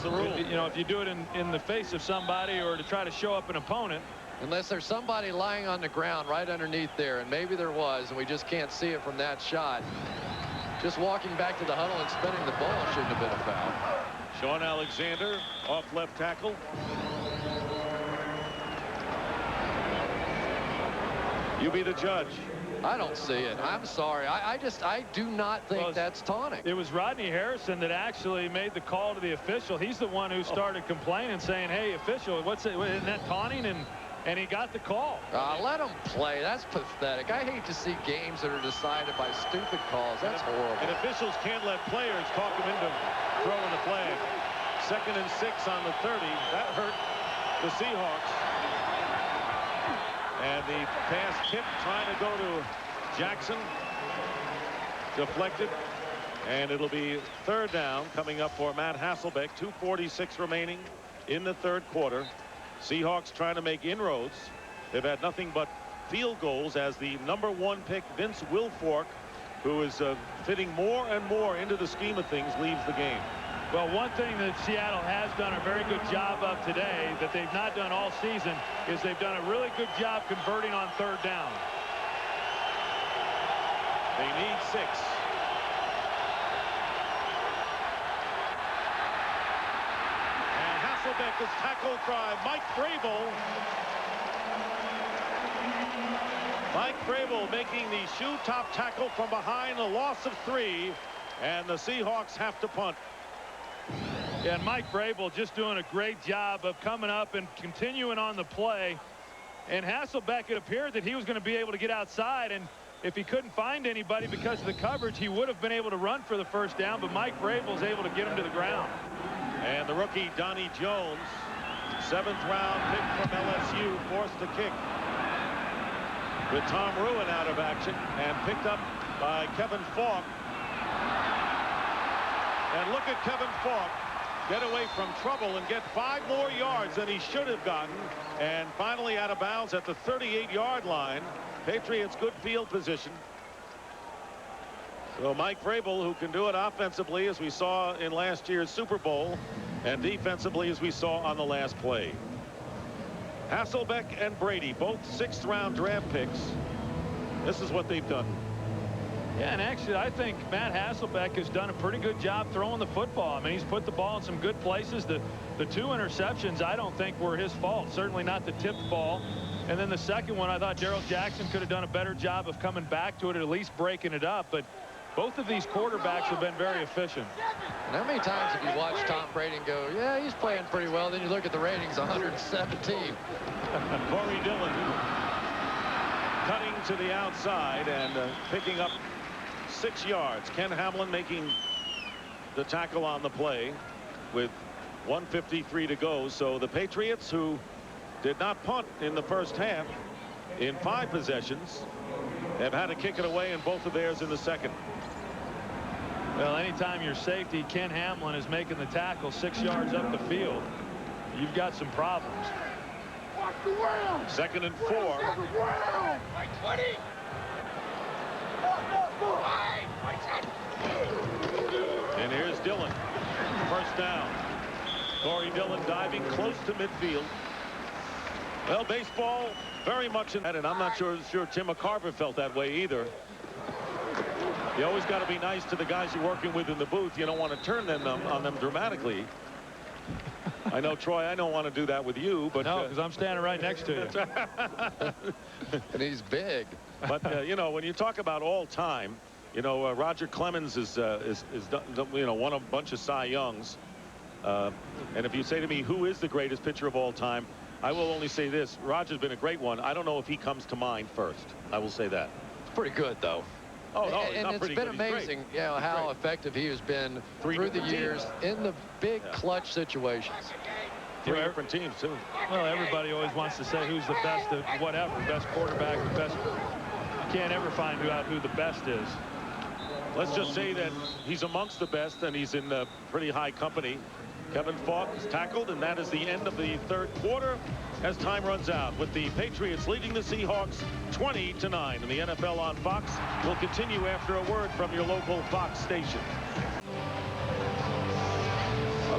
the rule. You know, if you do it in the face of somebody or to try to show up an opponent. Unless there's somebody lying on the ground right underneath there, and maybe there was, and we just can't see it from that shot. Just walking back to the huddle and spinning the ball shouldn't have been a foul. Sean Alexander off left tackle. You be the judge. I don't see it. I'm sorry. I do not think that's taunting. It was Rodney Harrison that actually made the call to the official. He's the one who started complaining, saying, hey, official, isn't that taunting? And he got the call. Let him play. That's pathetic. I hate to see games that are decided by stupid calls. That's horrible. And officials can't let players talk them into throwing the flag. 2nd and 6 on the 30. That hurt the Seahawks. And the pass tip trying to go to Jackson. Deflected. And it'll be 3rd down coming up for Matt Hasselbeck. 2:46 remaining in the 3rd quarter. Seahawks trying to make inroads. They've had nothing but field goals as the #1 pick, Vince Wilfork, who is fitting more and more into the scheme of things, leaves the game. Well, one thing that Seattle has done a very good job of today that they've not done all season is they've done a really good job converting on 3rd down. They need 6. Hasselbeck is tackled by Mike Vrabel. Mike Vrabel making the shoe top tackle from behind, a loss of 3, and the Seahawks have to punt. Yeah, and Mike Vrabel just doing a great job of coming up and continuing on the play. And Hasselbeck, it appeared that he was going to be able to get outside, and if he couldn't find anybody because of the coverage, he would have been able to run for the 1st down, but Mike Vrabel is able to get him to the ground. And the rookie Donnie Jones, 7th round pick from LSU, forced to kick with Tom Ruin out of action and picked up by Kevin Falk. And look at Kevin Falk get away from trouble and get 5 more yards than he should have gotten, and finally out of bounds at the 38-yard line. Patriots good field position. So Mike Vrabel, who can do it offensively as we saw in last year's Super Bowl, and defensively as we saw on the last play. Hasselbeck and Brady, both 6th round draft picks. This is what they've done. Yeah, and actually I think Matt Hasselbeck has done a pretty good job throwing the football. I mean, he's put the ball in some good places. The 2 interceptions I don't think were his fault. Certainly not the tipped ball. And then the second one, I thought Darrell Jackson could have done a better job of coming back to it, or at least breaking it up. But both of these quarterbacks have been very efficient. And how many times have you watched Tom Brady and go, yeah, he's playing pretty well, then you look at the ratings, 117. Corey Dillon cutting to the outside and picking up 6 yards. Ken Hamlin making the tackle on the play with 1:53 to go. So the Patriots, who did not punt in the first half in 5 possessions, have had to kick it away in both of theirs in the second. Well, anytime your safety, Ken Hamlin, is making the tackle 6 yards up the field, you've got some problems. 2nd and 4. And here's Dillon. First down. Corey Dillon diving close to midfield. Well, baseball very much in that, and I'm not sure Tim McCarver felt that way either. You always got to be nice to the guys you're working with in the booth. You don't want to turn them on them dramatically. I know, Troy, I don't want to do that with you, but no, because I'm standing right next to you. And he's big. But you know, when you talk about all time, you know, Roger Clemens is you know, won a bunch of Cy Youngs. And if you say to me, who is the greatest pitcher of all time, I will only say this: Roger's been a great one. I don't know if he comes to mind first. I will say that. It's pretty good, though. Oh, no, and it's been amazing, you know, how effective he has been through the years in the big clutch situations. 3 different teams too. Well, everybody always wants to say who's the best of whatever, best quarterback, the best. You can't ever find out who the best is. Let's just say that he's amongst the best, and he's in pretty high company. Kevin Falk is tackled, and that is the end of the 3rd quarter as time runs out, with the Patriots leading the Seahawks 20-9. And the NFL on Fox will continue after a word from your local Fox station.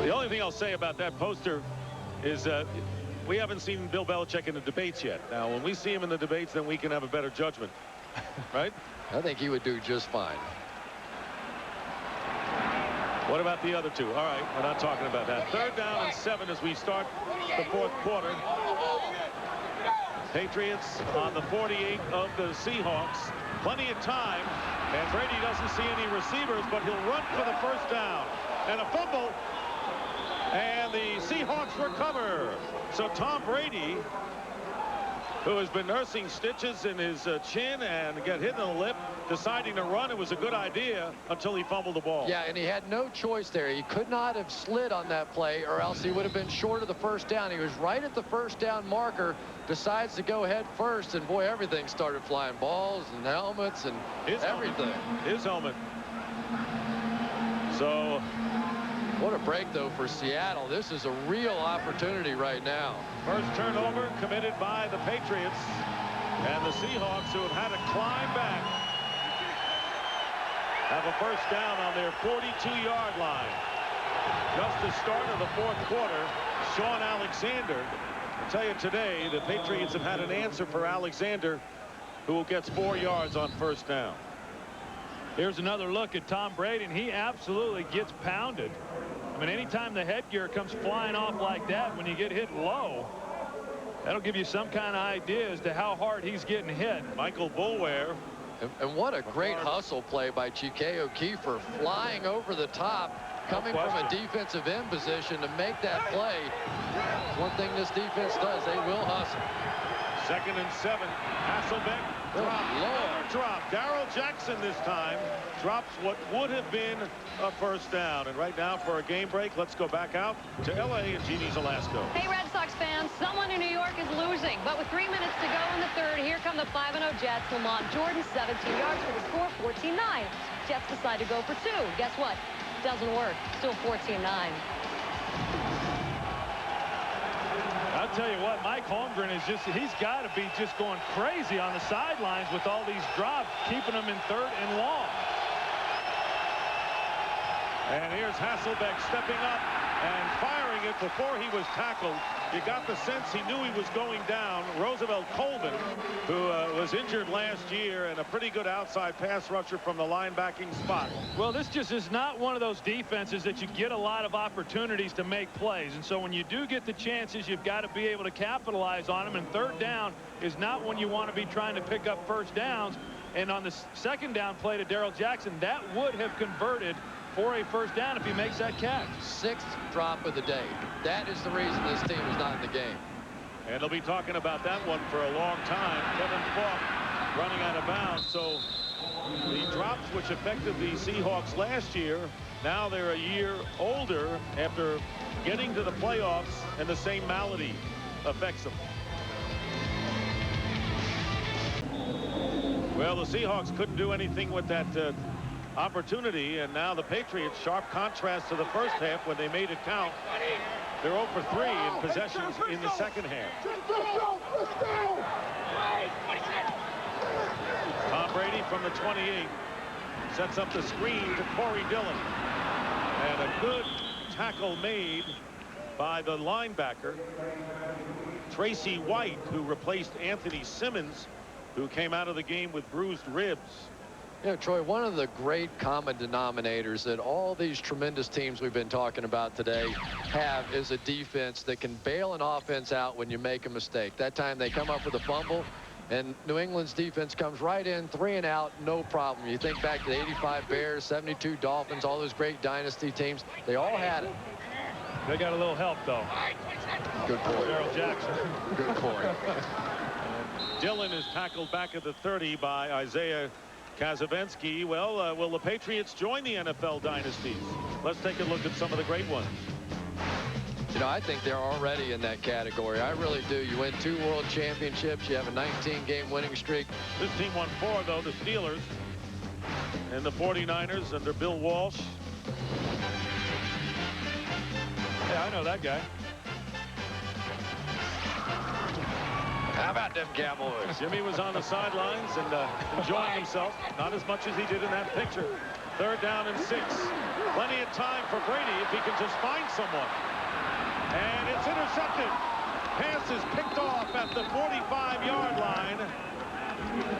The only thing I'll say about that poster is we haven't seen Bill Belichick in the debates yet. Now, when we see him in the debates, then we can have a better judgment, right? I think he would do just fine. What about the other two? All right, we're not talking about that. 3rd down and 7 as we start the 4th quarter. Patriots on the 48 of the Seahawks. Plenty of time, and Brady doesn't see any receivers, but he'll run for the first down. And a fumble, and the Seahawks recover. So Tom Brady, who has been nursing stitches in his chin and get hit in the lip, deciding to run. It was a good idea until he fumbled the ball. Yeah, and he had no choice there. He could not have slid on that play, or else he would have been short of the first down. He was right at the first down marker, decides to go head first, and boy, everything started flying. Balls and helmets and everything. His helmet. So what a break, though, for Seattle. This is a real opportunity right now. First turnover committed by the Patriots, and the Seahawks, who have had to climb back, have a first down on their 42-yard line. Just the start of the 4th quarter. Sean Alexander. I'll tell you today, the Patriots have had an answer for Alexander, who gets 4 yards on first down. Here's another look at Tom Brady, and he absolutely gets pounded. I mean, anytime the headgear comes flying off like that, when you get hit low, that'll give you some kind of idea as to how hard he's getting hit. Michael Boulware. And what a great hustle play by Chike O'Keefer, flying over the top, coming from a defensive end position to make that play. One thing this defense does, they will hustle. 2nd and 7. Hasselbeck drop. Darrell Jackson this time drops what would have been a first down. And right now, for a game break, let's go back out to L.A. and Jeannie's Alaska. Hey, Red Sox fans, someone in New York is losing. But with 3 minutes to go in the 3rd, here come the 5-0 Jets. Lamont Jordan, 17 yards for the score, 14-9. Jets decide to go for 2. Guess what? Doesn't work. Still 14-9. I'll tell you what, Mike Holmgren is he's got to be just going crazy on the sidelines with all these drops, keeping them in 3rd and long. And here's Hasselbeck stepping up and firing it before he was tackled. You got the sense he knew he was going down. Roosevelt Colvin, who was injured last year, and a pretty good outside pass rusher from the linebacking spot. Well, this just is not one of those defenses that you get a lot of opportunities to make plays. And so when you do get the chances, you've got to be able to capitalize on them. And 3rd down is not when you want to be trying to pick up first downs. And on the 2nd down play to Darrell Jackson, that would have converted for a first down if he makes that catch. 6th drop of the day. That is the reason this team is not in the game. And they'll be talking about that one for a long time. Kevin Falk running out of bounds. So the drops which affected the Seahawks last year Now they're a year older after getting to the playoffs, and the same malady affects them. Well, the Seahawks couldn't do anything with that opportunity, and now the Patriots, sharp contrast to the first half when they made it count. They're 0 for 3 in possessions in the second half. Tom Brady from the 28 sets up the screen to Corey Dillon, and a good tackle made by the linebacker Tracy White, who replaced Anthony Simmons, who came out of the game with bruised ribs. You know, Troy, one of the great common denominators that all these tremendous teams we've been talking about today have is a defense that can bail an offense out when you make a mistake. That time they come up with a fumble, and New England's defense comes right in, 3 and out, no problem. You think back to the 85 Bears, 72 Dolphins, all those great dynasty teams, they all had it. They got a little help, though. Good point. Darrell Jackson. Good point. Dillon is tackled back at the 30 by Isaiah Kazavensky. Well, will the Patriots join the NFL dynasties? Let's take a look at some of the great ones. You know, I think they're already in that category. I really do. You win 2 world championships. You have a 19-game winning streak. This team won 4, though, the Steelers and the 49ers under Bill Walsh. Yeah, I know that guy. How about them Cowboys? Jimmy was on the sidelines and enjoying himself, not as much as he did in that picture. 3rd down and 6. Plenty of time for Brady if he can just find someone. And it's intercepted. Pass is picked off at the 45-yard line.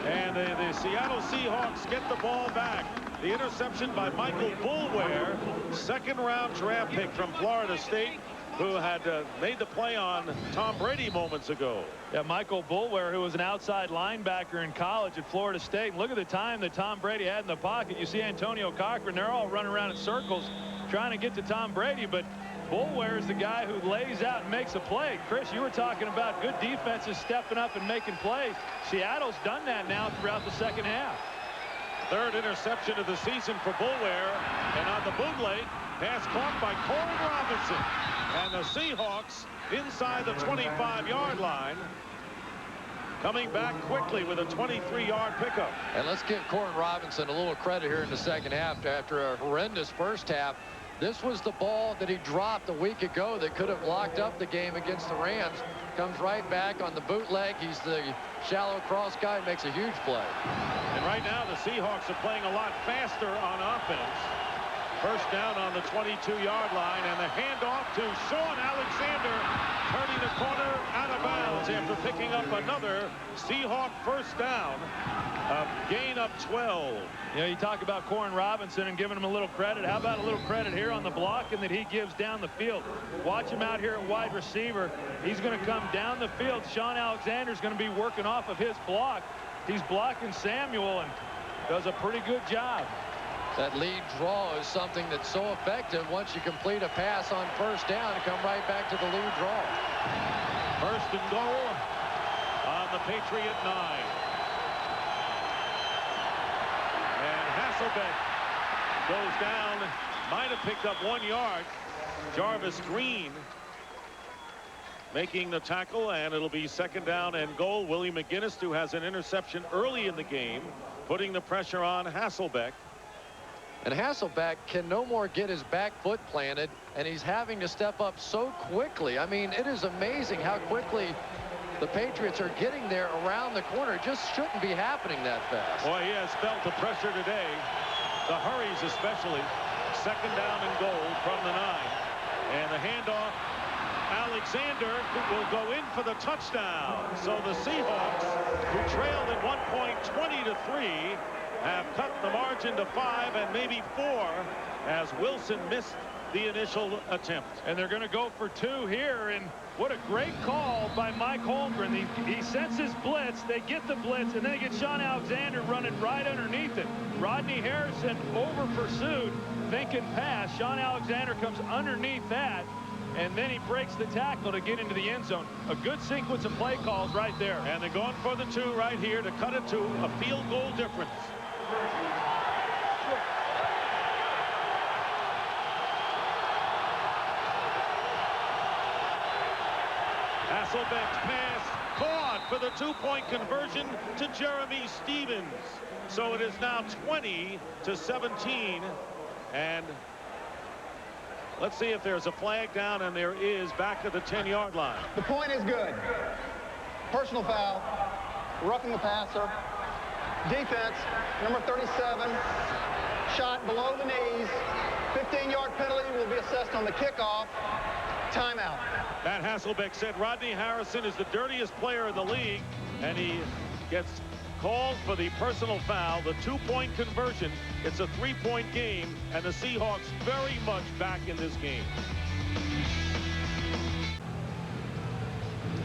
And the Seattle Seahawks get the ball back. The interception by Michael Boulware, 2nd-round draft pick from Florida State, who had made the play on Tom Brady moments ago. Yeah, Michael Boulware, who was an outside linebacker in college at Florida State. And look at the time that Tom Brady had in the pocket. You see Antonio Cochran, they're all running around in circles trying to get to Tom Brady, but Boulware is the guy who lays out and makes a play. Chris, you were talking about good defenses stepping up and making plays. Seattle's done that now throughout the second half. 3rd interception of the season for Boulware, and on the bootleg, pass caught by Corin Robinson. And the Seahawks inside the 25-yard line, coming back quickly with a 23-yard pickup. And let's give Corin Robinson a little credit here in the second half. After a horrendous first half, this was the ball that he dropped a week ago that could have locked up the game against the Rams. Comes right back on the bootleg. He's the shallow cross guy, makes a huge play. And right now the Seahawks are playing a lot faster on offense. 1st down on the 22-yard line, and the handoff to Shaun Alexander, turning the corner out of bounds after picking up another Seahawk 1st down. A gain of 12. You know, you talk about Corin Robinson and giving him a little credit. How about a little credit here on the blocking that he gives down the field? Watch him out here at wide receiver. He's going to come down the field. Shaun Alexander's going to be working off of his block. He's blocking Samuel and does a pretty good job. That lead draw is something that's so effective. Once you complete a pass on 1st down, come right back to the lead draw. 1st and goal on the Patriot 9. And Hasselbeck goes down, might have picked up 1 yard. Jarvis Green making the tackle, and it'll be 2nd down and goal. Willie McGinnis, who has an interception early in the game, putting the pressure on Hasselbeck. And Hasselbeck can no more get his back foot planted, and he's having to step up so quickly. I mean, it is amazing how quickly the Patriots are getting there around the corner. It just shouldn't be happening that fast. Boy, he has felt the pressure today. The hurries especially. 2nd down and goal from the 9. And the handoff, Alexander will go in for the touchdown. So the Seahawks, who trailed at one point 20-3, have cut the margin to 5 and maybe 4 as Wilson missed the initial attempt. And they're going to go for 2 here, and what a great call by Mike Holmgren. He senses blitz, they get the blitz, and then they get Shaun Alexander running right underneath it. Rodney Harrison over pursued, thinking pass. Shaun Alexander comes underneath that, and then he breaks the tackle to get into the end zone. A good sequence of play calls right there. And they're going for the 2 right here to cut it to a field goal difference. Hasselbeck's pass caught for the two-point conversion to Jeremy Stevens. So it is now 20-17. And let's see if there's a flag down, and there is, back at the 10-yard line. The point is good. Personal foul, roughing the passer. Defense, number 37, shot below the knees. 15-yard penalty will be assessed on the kickoff. Timeout. Matt Hasselbeck said Rodney Harrison is the dirtiest player in the league, and he gets called for the personal foul, the two-point conversion. It's a three-point game, and the Seahawks very much back in this game.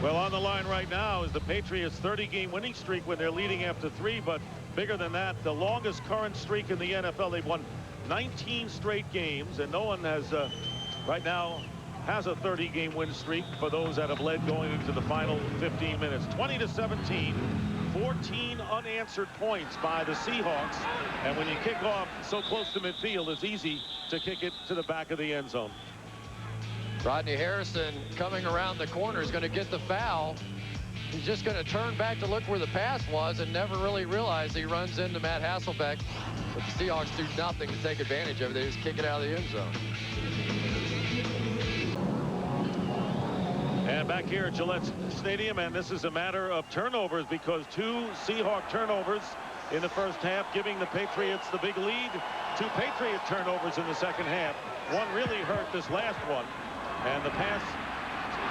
Well, on the line right now is the Patriots' 30-game winning streak when they're leading after 3, but bigger than that, the longest current streak in the NFL. They've won 19 straight games, and no one has right now has a 30-game win streak for those that have led going into the final 15 minutes. 20-17, 14 unanswered points by the Seahawks, and when you kick off so close to midfield, it's easy to kick it to the back of the end zone. Rodney Harrison coming around the corner is going to get the foul. He's just going to turn back to look where the pass was and never really realize he runs into Matt Hasselbeck. But the Seahawks do nothing to take advantage of it. They just kick it out of the end zone. And back here at Gillette Stadium, and this is a matter of turnovers, because 2 Seahawk turnovers in the first half, giving the Patriots the big lead. 2 Patriot turnovers in the second half. One really hurt, this last one. And the pass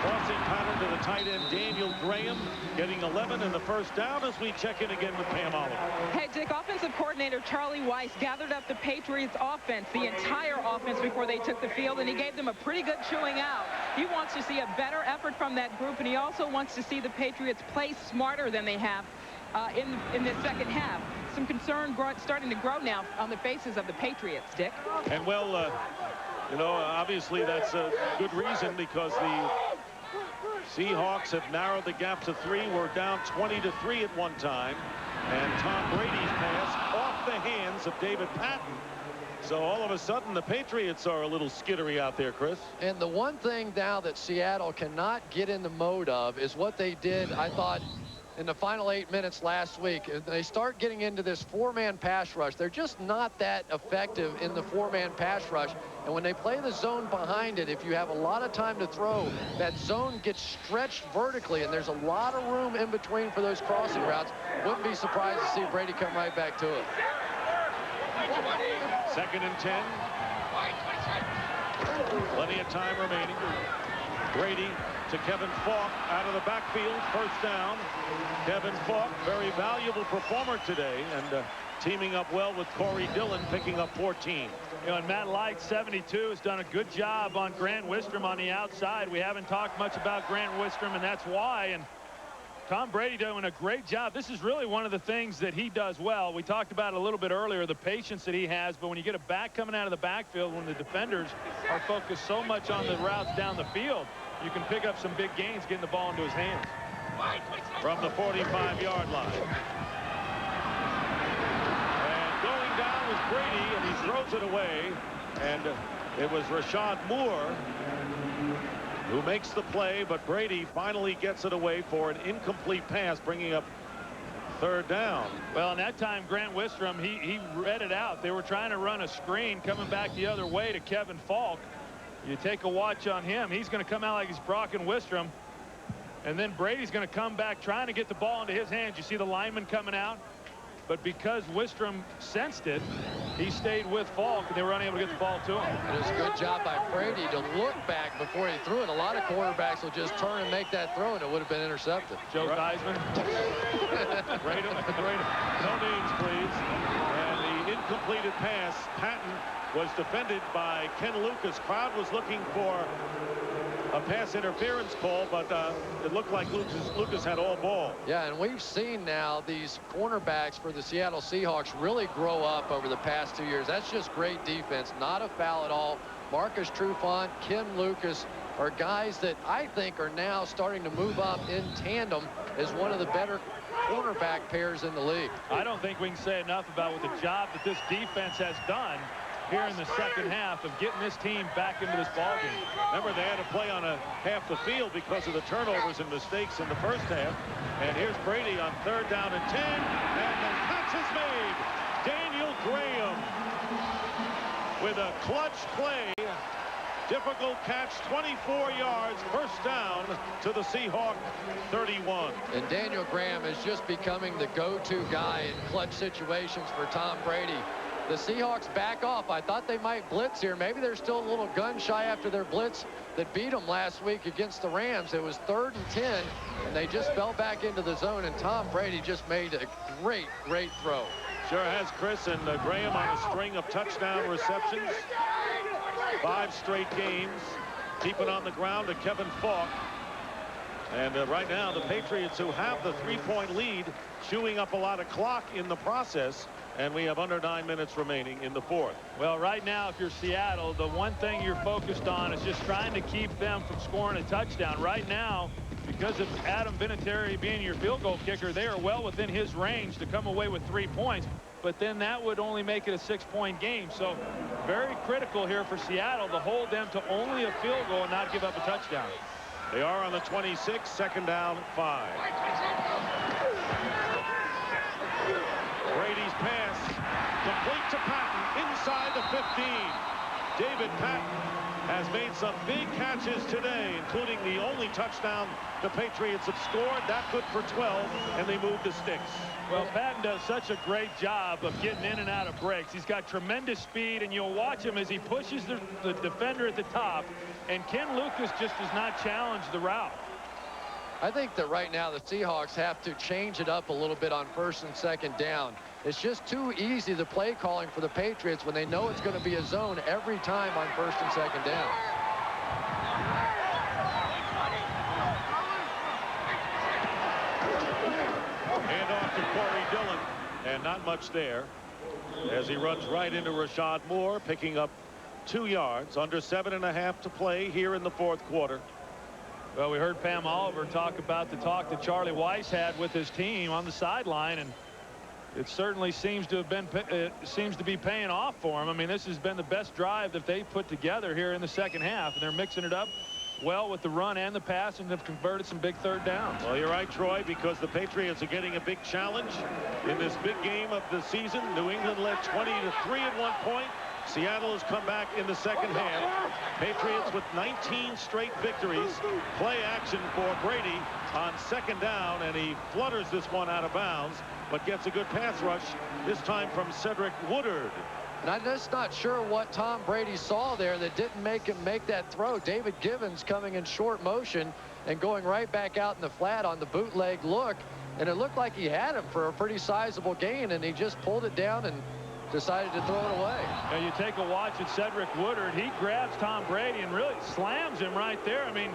crossing pattern to the tight end Daniel Graham, getting 11 in the first down, as we check in again with Pam Oliver. Hey, Dick, offensive coordinator Charlie Weiss gathered up the Patriots offense, the entire offense, before they took the field, and he gave them a pretty good chewing out. He wants to see a better effort from that group, and he also wants to see the Patriots play smarter than they have in the second half. Some concern starting to grow now on the faces of the Patriots, Dick. And well, you know, obviously that's a good reason, because the Seahawks have narrowed the gap to 3. We're down 20-3 at one time, and Tom Brady's pass off the hands of David Patton. So all of a sudden the Patriots are a little skittery out there, Chris. And the one thing now that Seattle cannot get in the mode of is what they did, I thought, in the final 8 minutes last week. They start getting into this 4-man pass rush. They're just not that effective in the 4-man pass rush. And when they play the zone behind it, if you have a lot of time to throw, that zone gets stretched vertically, and there's a lot of room in between for those crossing routes. Wouldn't be surprised to see Brady come right back to it. 2nd and 10. Plenty of time remaining. Brady to Kevin Falk out of the backfield, first down. Kevin Falk, very valuable performer today, and teaming up well with Corey Dillon, picking up 14. You know, and Matt Light, 72, has done a good job on Grant Wistrom on the outside. We haven't talked much about Grant Wistrom, and that's why. And Tom Brady doing a great job. This is really one of the things that he does well. We talked about it a little bit earlier, the patience that he has, but when you get a back coming out of the backfield, when the defenders are focused so much on the routes down the field, you can pick up some big gains getting the ball into his hands. From the 45-yard line. And going down was Brady, and he throws it away. And it was Rashad Moore who makes the play, but Brady finally gets it away for an incomplete pass, bringing up 3rd down. Well, in that time, Grant Wistrom, he read it out. They were trying to run a screen coming back the other way to Kevin Falk. You take a watch on him. He's going to come out like he's Brock and Wistrom. And then Brady's going to come back trying to get the ball into his hands. You see the lineman coming out. But because Wistrom sensed it, he stayed with Falk, and they were unable to get the ball to him. It was a good job by Brady to look back before he threw it. A lot of quarterbacks will just turn and make that throw, and it would have been intercepted. Joe Theismann. Brady, no names, please. And the incompleted pass, Patton, was defended by Ken Lucas. Crowd was looking for a pass interference call, but it looked like Lucas had all ball. Yeah, and we've seen now these cornerbacks for the Seattle Seahawks really grow up over the past 2 years. That's just great defense, not a foul at all. Marcus Trufant, Ken Lucas are guys that I think are now starting to move up in tandem as one of the better cornerback pairs in the league. I don't think we can say enough about what the job that this defense has done here in the second half of getting this team back into this ballgame. Remember, they had to play on half the field because of the turnovers and mistakes in the first half. And here's Brady on 3rd down and 10. And the catch is made. Daniel Graham with a clutch play. Difficult catch, 24 yards, first down to the Seahawk 31. And Daniel Graham is just becoming the go-to guy in clutch situations for Tom Brady. The Seahawks back off. I thought they might blitz here. Maybe they're still a little gun shy after their blitz that beat them last week against the Rams. It was 3rd and 10, and they just fell back into the zone, and Tom Brady just made a great throw. Sure has, Chris, and Graham on a string of touchdown receptions. 5 straight games. Keep it on the ground to Kevin Falk. And right now, the Patriots, who have the 3-point lead, chewing up a lot of clock in the process. And we have under 9 minutes remaining in the 4th. Well, right now, if you're Seattle, the one thing you're focused on is just trying to keep them from scoring a touchdown. Right now, because of Adam Vinatieri being your field goal kicker, they are well within his range to come away with 3 points. But then that would only make it a 6-point game. So very critical here for Seattle to hold them to only a field goal and not give up a touchdown. They are on the 26, 2nd down, 5. Brady's pass complete to Patton inside the 15. David Patton has made some big catches today, including the only touchdown the Patriots have scored. That good for 12, and they move the sticks. Well, Patton does such a great job of getting in and out of breaks. He's got tremendous speed, and you'll watch him as he pushes the defender at the top, and Ken Lucas just does not challenge the route. I think that right now the Seahawks have to change it up a little bit on 1st and 2nd down. It's just too easy, the play calling for the Patriots, when they know it's going to be a zone every time on 1st and 2nd down. Hand off to Corey Dillon, and not much there as he runs right into Rashad Moore, picking up 2 yards. Under 7.5 to play here in the 4th quarter. Well, we heard Pam Oliver talk about the talk that Charlie Weiss had with his team on the sideline, and it certainly seems to be paying off for him. I mean, this has been the best drive that they put together here in the second half, and they're mixing it up well with the run and the pass, and have converted some big 3rd downs. Well, you're right, Troy, because the Patriots are getting a big challenge in this big game of the season. New England led 20-3 at one point. Seattle has come back in the second half. Patriots with 19 straight victories. Play action for Brady on 2nd down, and he flutters this one out of bounds, but gets a good pass rush, this time from Cedric Woodard. And I'm just not sure what Tom Brady saw there that didn't make him make that throw. David Givens coming in short motion and going right back out in the flat on the bootleg look, and it looked like he had him for a pretty sizable gain, and he just pulled it down and decided to throw it away. Now you take a watch at Cedric Woodard. He grabs Tom Brady and really slams him right there. I mean,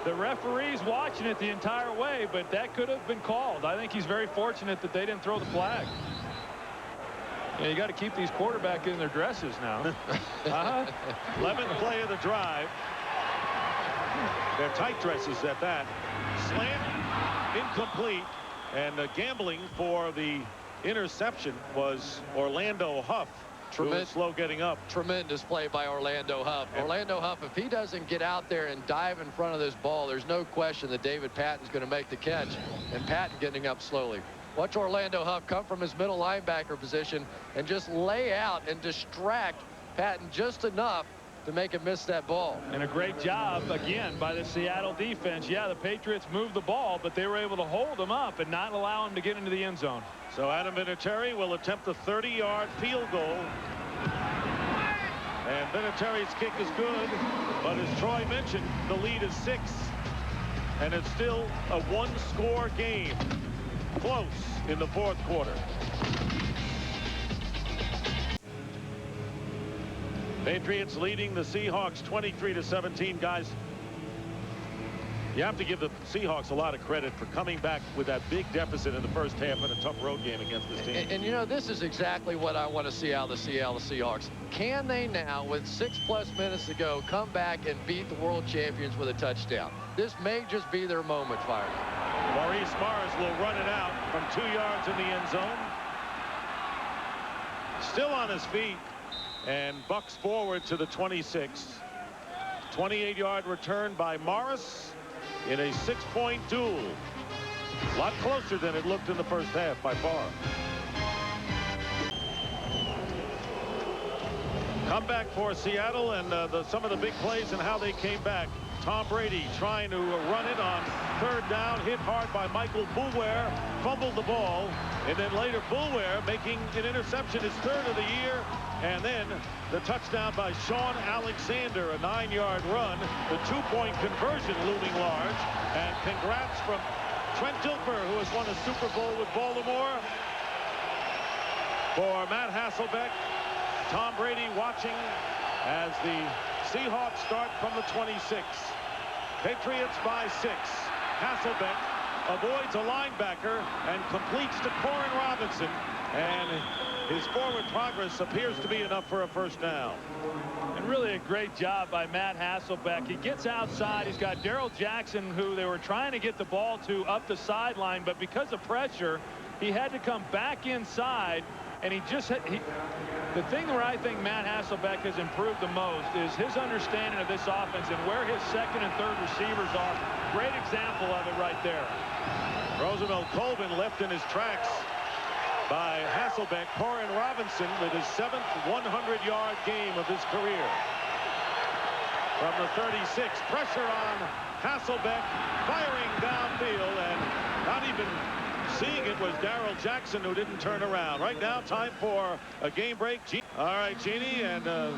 the referee's watching it the entire way, but that could have been called. I think he's very fortunate that they didn't throw the flag. Yeah, you got to keep these quarterbacks in their dresses now. 11th play of the drive. They're tight dresses at that. Slant, incomplete, and gambling for the interception was Orlando Huff. Slow getting up. Tremendous play by Orlando Huff. Orlando Huff, if he doesn't get out there and dive in front of this ball, there's no question that David Patton's going to make the catch, and Patton getting up slowly. Watch Orlando Huff come from his middle linebacker position and just lay out and distract Patton just enough to make him miss that ball. And a great job again by the Seattle defense. Yeah, the Patriots moved the ball, but they were able to hold him up and not allow him to get into the end zone. So Adam Vinatieri will attempt a 30-yard field goal. And Vinatieri's kick is good, but as Troy mentioned, the lead is 6. And it's still a 1-score game. Close in the 4th quarter. Patriots leading the Seahawks 23-17. Guys, you have to give the Seahawks a lot of credit for coming back with that big deficit in the first half in a tough road game against this team. And you know, this is exactly what I want to see out of the Seattle Seahawks. Can they now, with 6+ minutes to go, come back and beat the world champions with a touchdown? This may just be their moment, Fire. Maurice Mars will run it out from 2 yards in the end zone. Still on his feet. and bucks forward to the 26. 28-yard return by Morris in a 6-point duel. A lot closer than it looked in the first half by far. Comeback for Seattle, and some of the big plays and how they came back. Tom Brady trying to run it on 3rd down, hit hard by Michael Boulware, fumbled the ball, and then later Boulware making an interception, his 3rd of the year, and then the touchdown by Sean Alexander, a 9-yard run, the 2-point conversion looming large, and congrats from Trent Dilfer, who has won a Super Bowl with Baltimore. For Matt Hasselbeck, Tom Brady watching as the Seahawks start from the 26. Patriots by 6. Hasselbeck avoids a linebacker and completes to Corin Robinson, and his forward progress appears to be enough for a first down. And really a great job by Matt Hasselbeck. He gets outside. He's got Darrell Jackson, who they were trying to get the ball to up the sideline, but because of pressure, he had to come back inside. And the thing where I think Matt Hasselbeck has improved the most is his understanding of this offense and where his 2nd and 3rd receivers are. Great example of it right there. Roosevelt Colvin left in his tracks by Hasselbeck. Corin Robinson with his 7th 100-yard game of his career. From the 36, pressure on Hasselbeck, firing downfield, and not even seeing it was Darrell Jackson who didn't turn around. Right now, time for a game break. All right, Jeannie, and a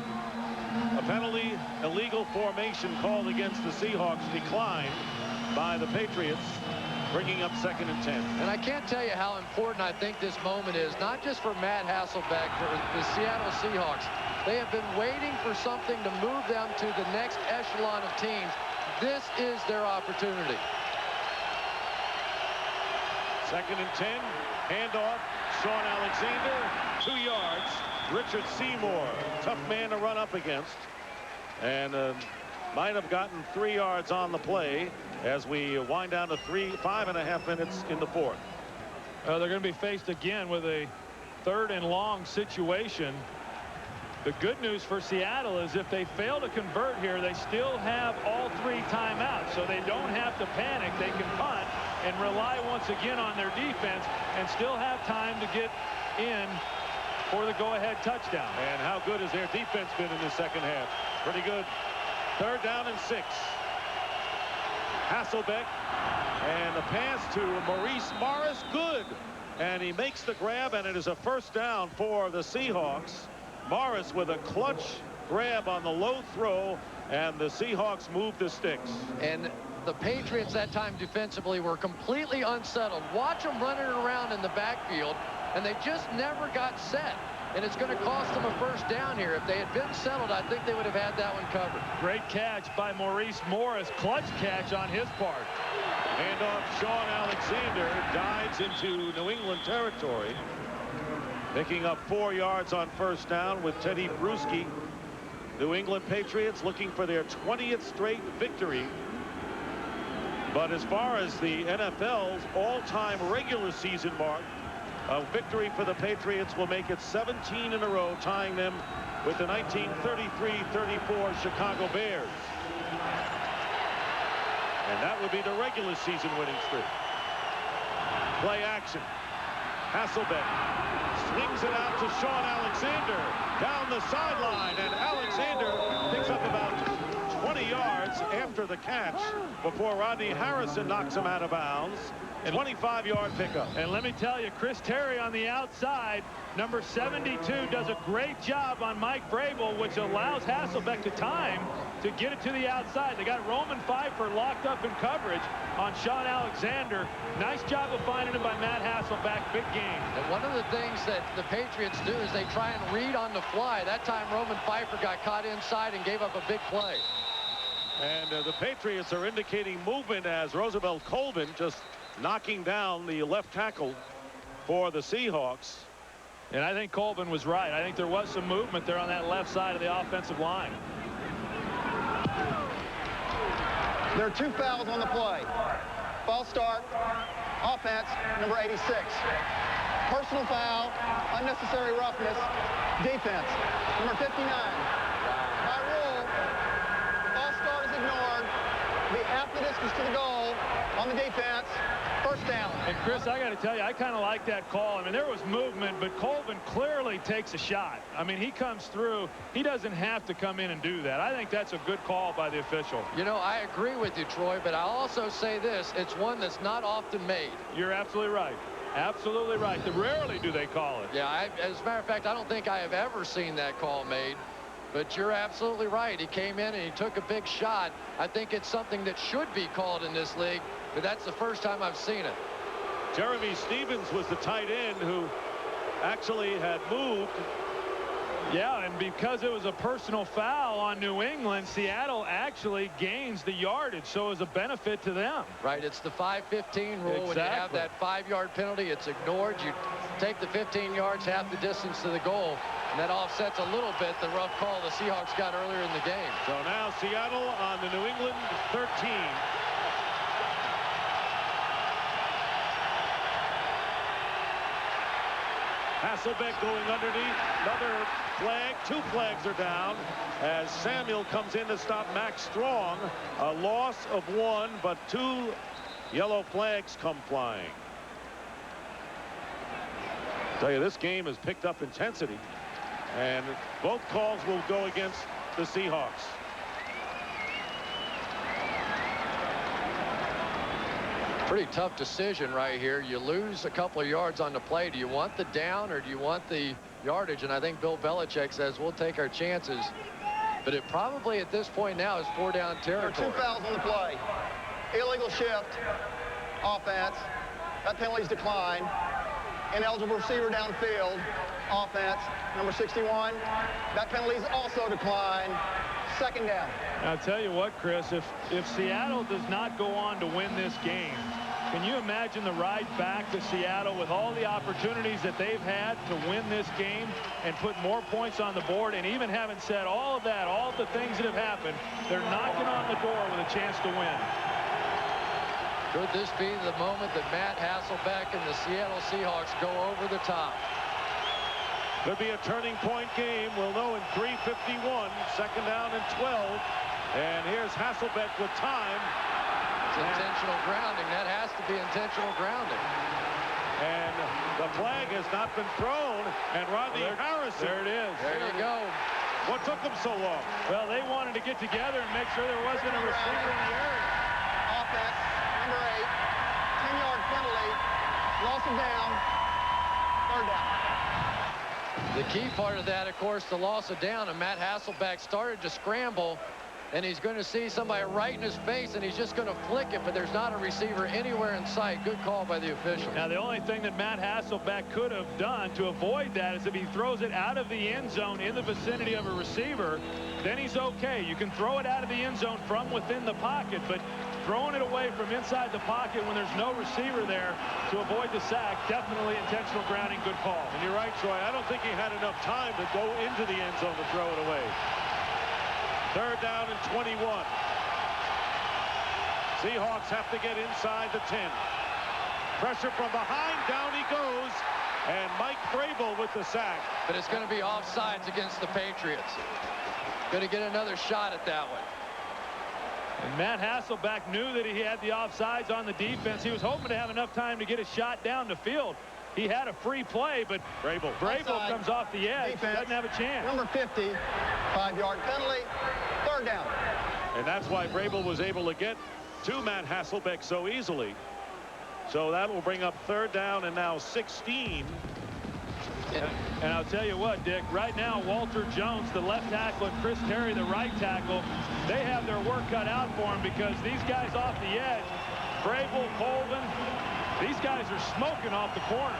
penalty, illegal formation called against the Seahawks declined by the Patriots, bringing up 2nd and 10. And I can't tell you how important I think this moment is, not just for Matt Hasselbeck, for the Seattle Seahawks. They have been waiting for something to move them to the next echelon of teams. This is their opportunity. 2nd and 10, handoff, Sean Alexander, 2 yards. Richard Seymour, tough man to run up against, and might have gotten 3 yards on the play as we wind down to 5.5 minutes in the 4th. They're going to be faced again with a 3rd and long situation. The good news for Seattle is if they fail to convert here, they still have all 3 timeouts, so they don't have to panic. They can punt and rely once again on their defense and still have time to get in for the go-ahead touchdown. And how good has their defense been in the 2nd half? Pretty good. 3rd down and 6. Hasselbeck, and the pass to Maurice Morris, good. And he makes the grab, and it is a first down for the Seahawks. Morris with a clutch grab on the low throw, and the Seahawks move the sticks. And the Patriots that time defensively were completely unsettled. Watch them running around in the backfield, and they just never got set. And it's going to cost them a first down here. If they had been settled, I think they would have had that one covered. Great catch by Maurice Morris. Clutch catch on his part. Handoff, Sean Alexander dives into New England territory. Picking up 4 yards on first down with Teddy Bruschi. New England Patriots looking for their 20th straight victory. But as far as the NFL's all-time regular season mark, a victory for the Patriots will make it 17 in a row, tying them with the 1933-34 Chicago Bears. And that would be the regular season winning streak. Play action. Hasselbeck swings it out to Sean Alexander down the sideline, and Alexander picks up about 20 yards after the catch before Rodney Harrison knocks him out of bounds. 25-yard pickup. And let me tell you, Chris Terry on the outside, number 72, does a great job on Mike Vrabel, which allows Hasselbeck the time to get it to the outside. They got Roman Pfeiffer locked up in coverage on Sean Alexander. Nice job of finding him by Matt Hasselbeck. Big game. And one of the things that the Patriots do is they try and read on the fly. That time Roman Pfeiffer got caught inside and gave up a big play. And the Patriots are indicating movement as Roosevelt Colvin just knocking down the left tackle for the Seahawks. And I think Colvin was right. I think there was some movement there on that left side of the offensive line. There are 2 fouls on the play. False start, offense, number 86. Personal foul, unnecessary roughness, defense. Number 59. By rule, false start is ignored. Be half the distance to the goal on the defense. First down. And Chris, I got to tell you, I kind of like that call. I mean, there was movement, but Colvin clearly takes a shot. I mean, he comes through. He doesn't have to come in and do that. I think that's a good call by the official. You know, I agree with you, Troy, but I'll also say this. It's one that's not often made. You're absolutely right. Absolutely right. Rarely do they call it. Yeah, as a matter of fact, I don't think I have ever seen that call made. But you're absolutely right. He came in and he took a big shot. I think it's something that should be called in this league, but that's the first time I've seen it. Jeremy Stevens was the tight end who actually had moved. Yeah, and because it was a personal foul on New England, Seattle actually gains the yardage, so it was a benefit to them. Right, it's the 5-15 rule. Exactly. When you have that 5-yard penalty, it's ignored. You take the 15 yards, half the distance to the goal, and that offsets a little bit the rough call the Seahawks got earlier in the game. So now Seattle on the New England 13. Hasselbeck going underneath. Another flag. 2 flags are down as Samuel comes in to stop Max Strong. A loss of 1, but 2 yellow flags come flying. Tell you, this game has picked up intensity, and both calls will go against the Seahawks. Pretty tough decision right here. You lose a couple of yards on the play. Do you want the down or do you want the yardage? And I think Bill Belichick says we'll take our chances. But it probably at this point now is 4-down territory. There are 2 fouls on the play. Illegal shift. Offense. That penalty's declined. Ineligible receiver downfield. Offense. Number 61. That penalty's also declined. 2nd down. I'll tell you what, Chris, if Seattle does not go on to win this game, can you imagine the ride back to Seattle with all the opportunities that they've had to win this game and put more points on the board? And even having said all of that, all of the things that have happened, they're knocking on the door with a chance to win. Could this be the moment that Matt Hasselbeck and the Seattle Seahawks go over the top? Could be a turning point game. We'll know in 3:51. 2nd down and 12. And here's Hasselbeck with time. It's intentional grounding. That has to be intentional grounding. And the flag has not been thrown. And Rodney Harrison. There it is. There you go. What took them so long? Well, they wanted to get together and make sure there wasn't a receiver in the area. Offense, number 8. 10-yard penalty. Loss of down. 3rd down. The key part of that, of course, the loss of down, and Matt Hasselbeck started to scramble, and he's going to see somebody right in his face, and he's just going to flick it, but there's not a receiver anywhere in sight. Good call by the official. Now, the only thing that Matt Hasselbeck could have done to avoid that is if he throws it out of the end zone in the vicinity of a receiver, then he's okay. You can throw it out of the end zone from within the pocket, but throwing it away from inside the pocket when there's no receiver there to avoid the sack, definitely intentional grounding. Good call. And you're right, Troy. I don't think he had enough time to go into the end zone to throw it away. 3rd down and 21. Seahawks have to get inside the 10. Pressure from behind. Down he goes. And Mike Vrabel with the sack. But it's going to be offsides against the Patriots. Going to get another shot at that one. And Matt Hasselbeck knew that he had the offsides on the defense. He was hoping to have enough time to get a shot down the field. He had a free play, but Vrabel comes off the edge. Defense. Doesn't have a chance. Number 50. 5-yard penalty. 3rd down. And that's why Vrabel was able to get to Matt Hasselbeck so easily. So that will bring up 3rd down and now 16. And I'll tell you what, Dick, right now Walter Jones, the left tackle, and Chris Terry, the right tackle, they have their work cut out for them because these guys off the edge, Vrabel, Colvin, these guys are smoking off the corner.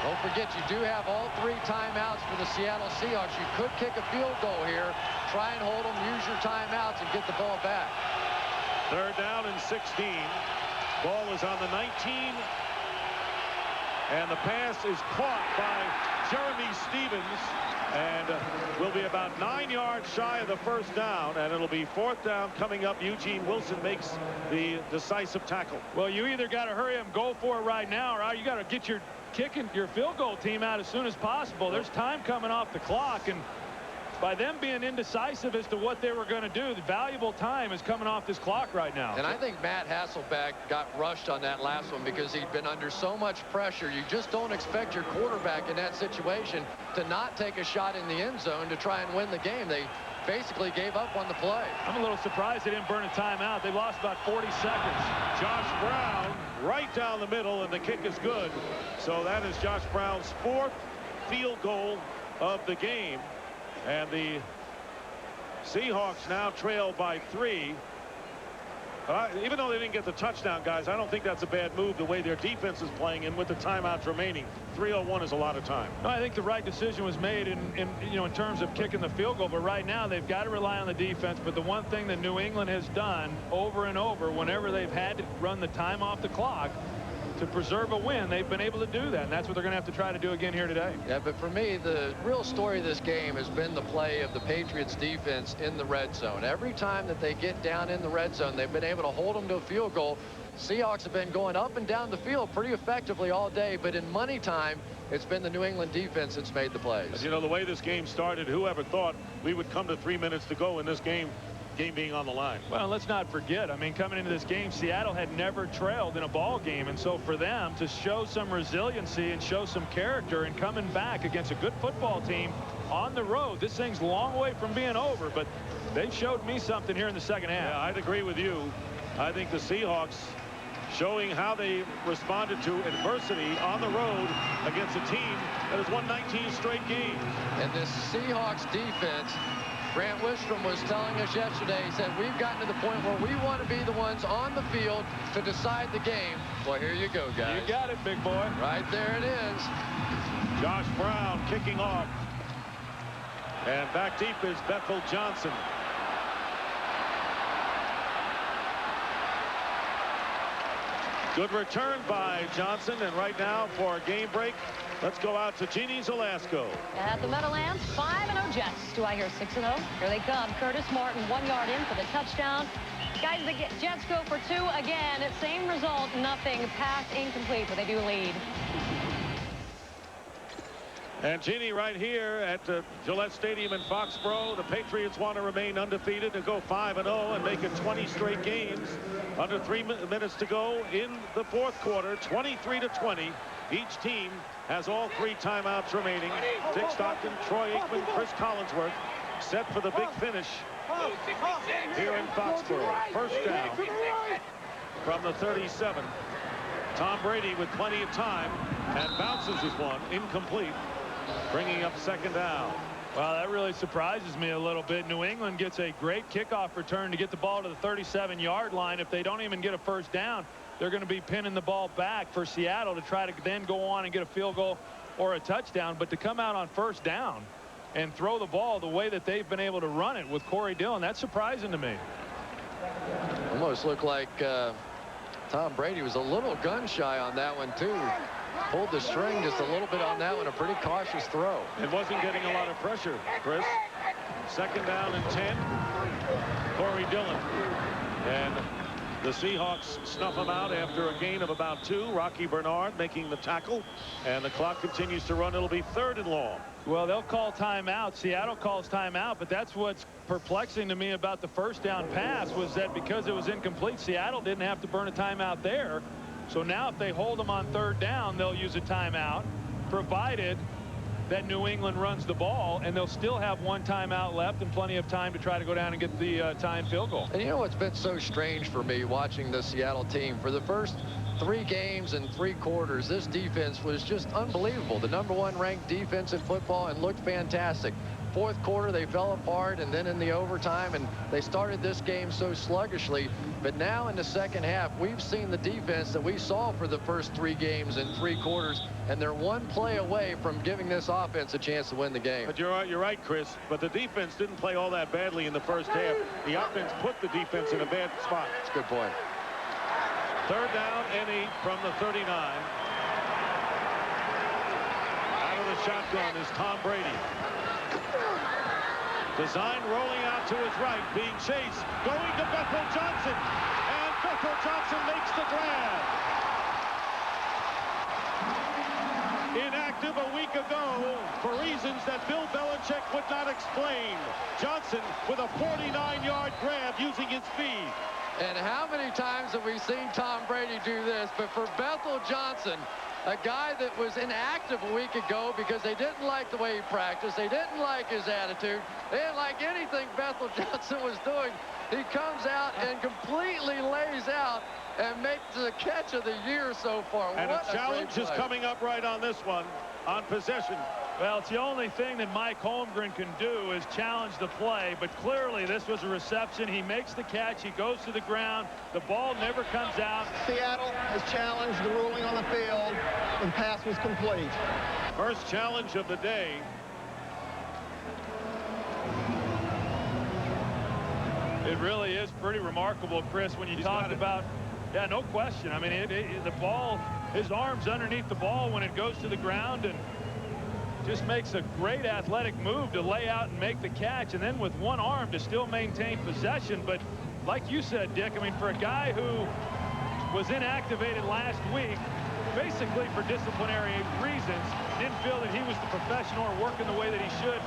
Don't forget, you do have all 3 timeouts for the Seattle Seahawks. You could kick a field goal here. Try and hold them, use your timeouts, and get the ball back. 3rd down and 16. Ball is on the 19. And the pass is caught by Jeremy Stevens. And will be about 9 yards shy of the 1st down. And it'll be 4th down coming up. Eugene Wilson makes the decisive tackle. Well, you either got to hurry up and go for it right now, or you got to get your field goal team out as soon as possible. There's time coming off the clock, and by them being indecisive as to what they were going to do. The valuable time is coming off this clock right now. And I think Matt Hasselbeck got rushed on that last one because he'd been under so much pressure. You just don't expect your quarterback in that situation to not take a shot in the end zone to try and win the game. They basically gave up on the play. I'm a little surprised they didn't burn a timeout. They lost about 40 seconds. Josh Brown right down the middle, and the kick is good. So that is Josh Brown's 4th field goal of the game. And the Seahawks now trail by 3. Even though they didn't get the touchdown, guys, I don't think that's a bad move the way their defense is playing, and with the timeouts remaining. 3:01 is a lot of time. No, I think the right decision was made in terms of kicking the field goal. But right now they've got to rely on the defense. But the one thing that New England has done over and over, whenever they've had to run the time off the clock to preserve a win, they've been able to do that, and that's what they're going to have to try to do again here today. Yeah, but for me, the real story of this game has been the play of the Patriots defense in the red zone. Every time that they get down in the red zone, they've been able to hold them to a field goal. Seahawks have been going up and down the field pretty effectively all day, but in money time, it's been the New England defense that's made the plays. As you know, the way this game started, whoever thought we would come to 3 minutes to go in this game being on the line. Well, let's not forget, I mean, coming into this game, Seattle had never trailed in a ball game, and so for them to show some resiliency and show some character and coming back against a good football team on the road, this thing's a long way from being over, but they showed me something here in the second half. Yeah, I'd agree with you. I think the Seahawks showing how they responded to adversity on the road against a team that has won 19 straight games. And this Seahawks defense, Grant Wistrom was telling us yesterday, he said, we've gotten to the point where we want to be the ones on the field to decide the game. Well, here you go, guys. You got it, big boy. Right there it is. Josh Brown kicking off. And back deep is Bethel Johnson. Good return by Johnson, and right now for a game break, let's go out to Jeannie Zelasco. At the Meadowlands, 5-0 Jets. Do I hear 6-0? Here they come. Curtis Martin, 1 yard in for the touchdown. Guys, the Jets go for 2 again. Same result, nothing. Pass incomplete, but they do lead. And Jeannie, right here at Gillette Stadium in Foxborough, the Patriots want to remain undefeated and go 5-0 and make it 20 straight games. Under 3 minutes to go in the 4th quarter, 23-20. Each team has all 3 timeouts remaining. Dick Stockton, Troy Aikman, Chris Collinsworth set for the big finish here in Foxborough. First down from the 37. Tom Brady with plenty of time and bounces this one incomplete, bringing up 2nd down. Well, that really surprises me a little bit. New England gets a great kickoff return to get the ball to the 37-yard line. If they don't even get a first down, they're going to be pinning the ball back for Seattle to try to then go on and get a field goal or a touchdown. But to come out on first down and throw the ball the way that they've been able to run it with Corey Dillon, that's surprising to me. Almost looked like Tom Brady was a little gun shy on that one, too. Pulled the string just a little bit on that one. A pretty cautious throw. It wasn't getting a lot of pressure, Chris. 2nd down and 10. Corey Dillon. And the Seahawks snuff him out after a gain of about 2. Rocky Bernard making the tackle. And the clock continues to run. It'll be 3rd and long. Well, they'll call timeout. Seattle calls timeout, but that's what's perplexing to me about the first down pass was that because it was incomplete, Seattle didn't have to burn a timeout there. So now if they hold them on 3rd down, they'll use a timeout, provided that New England runs the ball, and they'll still have 1 timeout left and plenty of time to try to go down and get the tying field goal. And you know what's been so strange for me watching the Seattle team? For the first 3 games and 3 quarters, this defense was just unbelievable. The #1 ranked defense in football and looked fantastic. 4th quarter, they fell apart, and then in the overtime, and they started this game so sluggishly. But now in the second half, we've seen the defense that we saw for the first 3 games and 3 quarters, and they're 1 play away from giving this offense a chance to win the game. But you're right, Chris. But the defense didn't play all that badly in the first half. The offense put the defense in a bad spot. That's a good point. 3rd down and 8 from the 39. Out of the shotgun is Tom Brady. Design rolling out to his right, being chased, going to Bethel Johnson, and Bethel Johnson makes the grab. inactive a week ago for reasons that Bill Belichick would not explain. Johnson with a 49-yard grab using his speed. And how many times have we seen Tom Brady do this? But for Bethel Johnson, a guy that was inactive a week ago because they didn't like the way he practiced, they didn't like his attitude, they didn't like anything Bethel Johnson was doing, he comes out and completely lays out and makes the catch of the year so far. And what a challenge is coming up right on this one, on possession. Well, it's the only thing that Mike Holmgren can do is challenge the play, but clearly this was a reception. He makes the catch, he goes to the ground, the ball never comes out. Seattle has challenged the ruling on the field. The pass was complete. First challenge of the day. It really is pretty remarkable, Chris, when you talk about, yeah, no question. I mean, the ball, his arm's underneath the ball when it goes to the ground, and just makes a great athletic move to lay out and make the catch, and then with one arm to still maintain possession. But like you said, Dick, I mean, for a guy who was inactivated last week, basically for disciplinary reasons, didn't feel that he was the professional or working the way that he should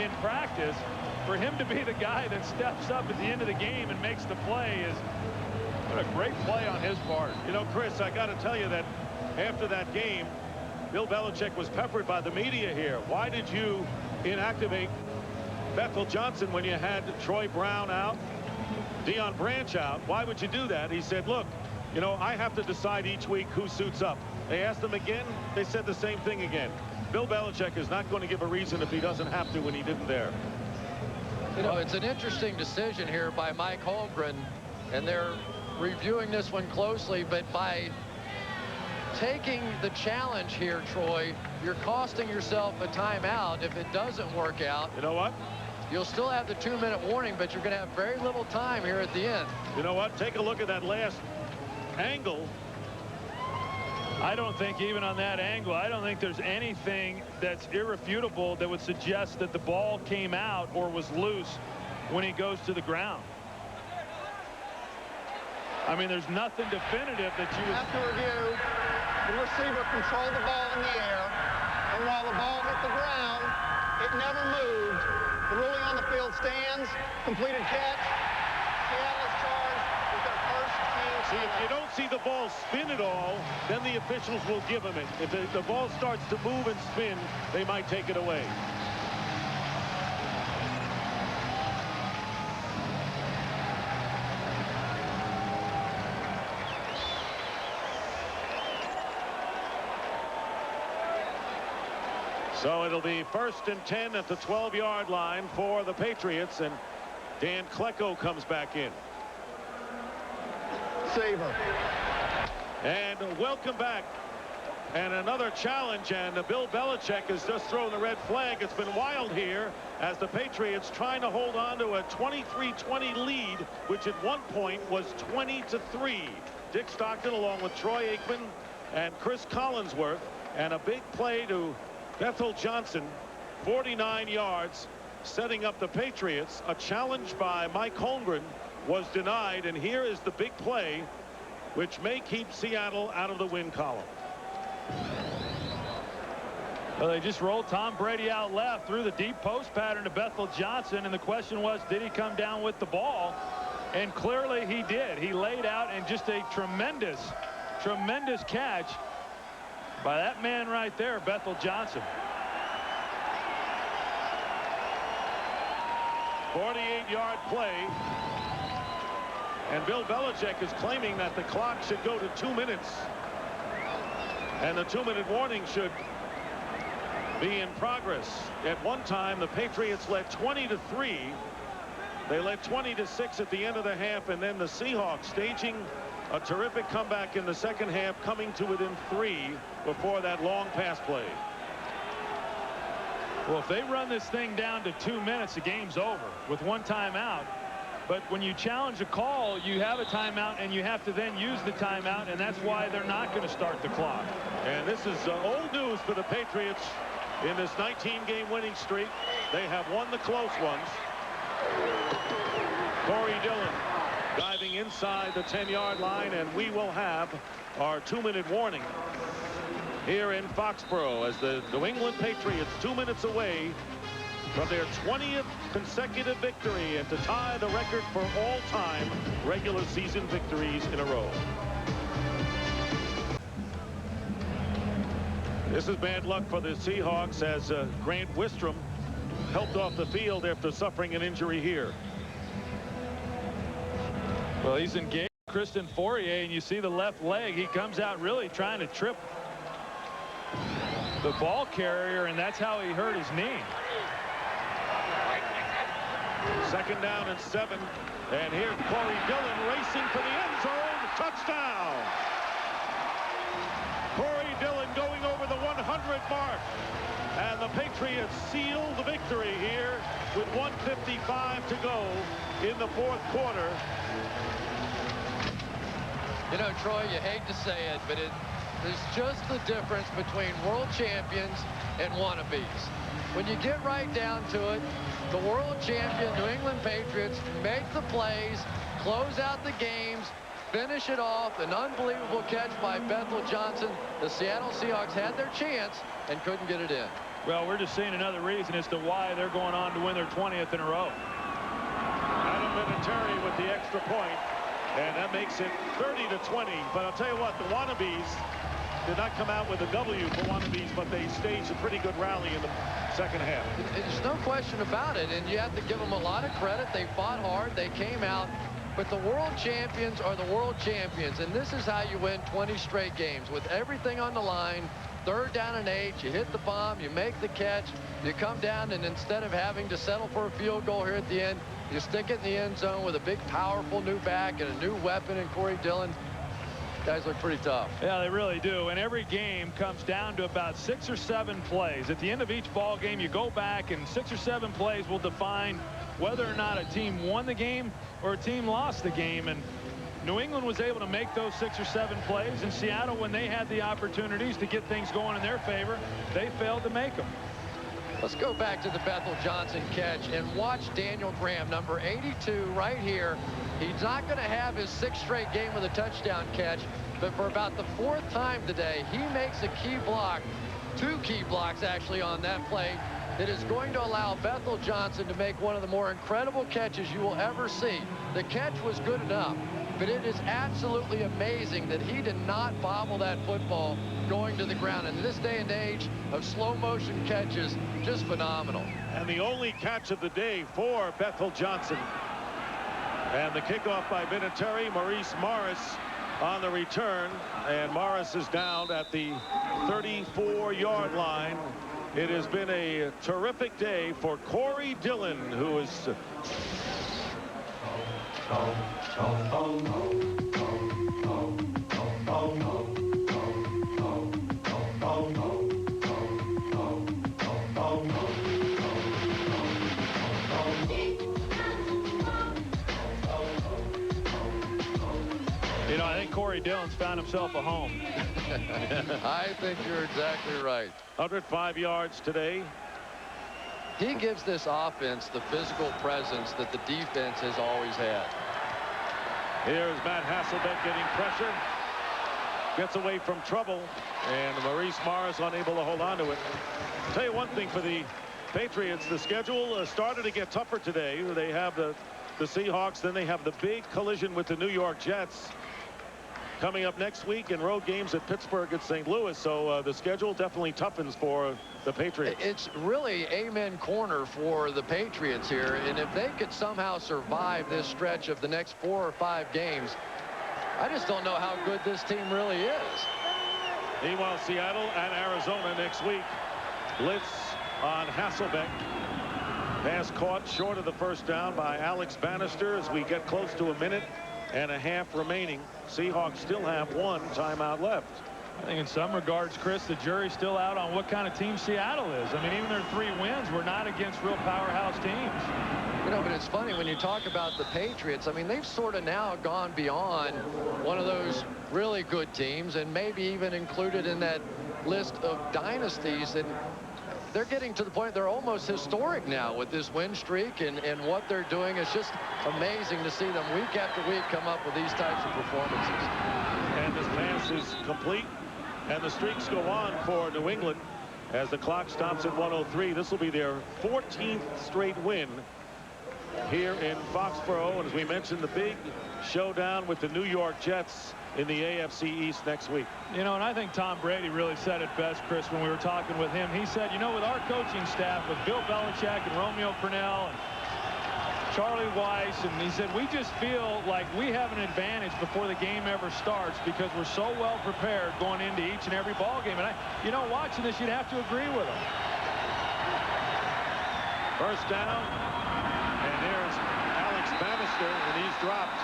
in practice, for him to be the guy that steps up at the end of the game and makes the play is what a great play on his part. You know, Chris, I got to tell you that after that game, Bill Belichick was peppered by the media here. Why did you inactivate Bethel Johnson when you had Troy Brown out, Deion Branch out? Why would you do that? He said, look, you know, I have to decide each week who suits up. They asked him again. They said the same thing again. Bill Belichick is not going to give a reason if he doesn't have to when he didn't there. You know, it's an interesting decision here by Mike Holmgren, and they're reviewing this one closely, but by taking the challenge here, Troy, you're costing yourself a timeout. If it doesn't work out, you know what? You'll still have the 2-minute warning, but you're going to have very little time here at the end. You know what? Take a look at that last angle. I don't think even on that angle, I don't think there's anything that's irrefutable that would suggest that the ball came out or was loose when he goes to the ground. I mean, there's nothing definitive that you would... After review, the receiver controlled the ball in the air, and while the ball hit the ground, it never moved. The ruling on the field stands. Completed catch. Seattle is charged with their first team. See, if you don't see the ball spin at all, then the officials will give him it. If the ball starts to move and spin, they might take it away. So it'll be 1st and 10 at the 12-yard line for the Patriots, and Dan Klecko comes back in. Saver. And welcome back. And another challenge, and Bill Belichick has just thrown the red flag. It's been wild here as the Patriots trying to hold on to a 23-20 lead, which at one point was 20-3. Dick Stockton along with Troy Aikman and Chris Collinsworth, and a big play to Bethel Johnson, 49 yards, setting up the Patriots. A challenge by Mike Holmgren was denied, and here is the big play which may keep Seattle out of the win column. Well, they just rolled Tom Brady out left through the deep post pattern to Bethel Johnson, and the question was, did he come down with the ball? And clearly he did. He laid out, and just a tremendous catch by that man right there, Bethel Johnson. 48-yard play. And Bill Belichick is claiming that the clock should go to 2 minutes. And the 2-minute warning should be in progress. At one time, the Patriots led 20-3. They led 20-6 at the end of the half, and then the Seahawks staging a terrific comeback in the second half, coming to within 3 before that long pass play. Well, if they run this thing down to 2 minutes, the game's over with one timeout. But when you challenge a call, you have a timeout, and you have to then use the timeout, and that's why they're not going to start the clock. And this is old news for the Patriots in this 19-game winning streak. They have won the close ones. Corey Dillon diving inside the 10-yard line, and we will have our 2-minute warning. here in Foxborough as the New England Patriots 2 minutes away from their 20th consecutive victory and to tie the record for all-time regular season victories in a row. This is bad luck for the Seahawks as Grant Wistrom helped off the field after suffering an injury here. Well, he's engaged Christian Fourier, and you see the left leg. He comes out really trying to trip the ball carrier, and that's how he hurt his knee. 2nd down and 7. And here's Corey Dillon racing for the end zone. Touchdown. Corey Dillon going over the 100 mark. And the Patriots seal the victory here with 1:55 to go in the 4th quarter. You know, Troy, you hate to say it, but there's just the difference between world champions and wannabes. When you get right down to it, the world champion New England Patriots make the plays, close out the games, finish it off. An unbelievable catch by Bethel Johnson. The Seattle Seahawks had their chance and couldn't get it in. Well, we're just seeing another reason as to why they're going on to win their 20th in a row. Adam Vinatieri with the extra point, and that makes it 30-20. But I'll tell you what, the wannabes did not come out with a W for wannabes, but they staged a pretty good rally in the 2nd half. There's no question about it, and you have to give them a lot of credit. They fought hard. They came out. But the world champions are the world champions, and this is how you win 20 straight games with everything on the line. 3rd down and 8, you hit the bomb, you make the catch, you come down, and instead of having to settle for a field goal here at the end, you stick it in the end zone with a big, powerful new back and a new weapon in Corey Dillon. Guys look pretty tough. Yeah, they really do. And every game comes down to about 6 or 7 plays. At the end of each ball game, you go back, and 6 or 7 plays will define whether or not a team won the game or a team lost the game. And New England was able to make those 6 or 7 plays. And Seattle, when they had the opportunities to get things going in their favor, they failed to make them. Let's go back to the Bethel Johnson catch and watch Daniel Graham, number 82, right here. He's not going to have his 6th straight game with a touchdown catch, but for about the 4th time today, he makes a key block, 2 key blocks actually on that play, that is going to allow Bethel Johnson to make one of the more incredible catches you will ever see. The catch was good enough, but it is absolutely amazing that he did not bobble that football going to the ground. And in this day and age of slow motion catches, just phenomenal. And the only catch of the day for Bethel Johnson. And the kickoff by Vinatieri. Maurice Morris on the return, and Morris is down at the 34-yard line. It has been a terrific day for Corey Dillon, who is You know, I think Corey Dillon's found himself a home. I think you're exactly right. 105 yards today. He gives this offense the physical presence that the defense has always had. Here's Matt Hasselbeck getting pressure. Gets away from trouble. And Maurice Morris unable to hold on to it. I'll tell you one thing for the Patriots. The schedule started to get tougher today. They have the Seahawks. Then they have the big collision with the New York Jets coming up next week, and road games at Pittsburgh and St. Louis. So the schedule definitely toughens for the Patriots. It's really amen corner for the Patriots here, and if they could somehow survive this stretch of the next 4 or 5 games, I just don't know how good this team really is. Meanwhile, Seattle and Arizona next week. Blitz on Hasselbeck. Pass caught short of the 1st down by Alex Bannister as we get close to a minute and a half remaining. Seahawks still have 1 timeout left. I think in some regards, Chris, the jury's still out on what kind of team Seattle is. I mean, even their 3 wins were not against real powerhouse teams. You know, but it's funny when you talk about the Patriots. I mean, they've sort of now gone beyond one of those really good teams and maybe even included in that list of dynasties. And they're getting to the point they're almost historic now with this win streak and what they're doing. It's just amazing to see them week after week come up with these types of performances. And this pass is complete. And the streaks go on for New England as the clock stops at 103. This will be their 14th straight win here in Foxborough. And as we mentioned, the big showdown with the New York Jets in the AFC East next week. You know, and I think Tom Brady really said it best, Chris, when we were talking with him. He said, you know, with our coaching staff, with Bill Belichick and Romeo Crennel and Charlie Weiss, and he said, we just feel like we have an advantage before the game ever starts because we're so well prepared going into each and every ball game. And you know, watching this, you'd have to agree with him. First down, and there's Alex Bannister, and he's dropped.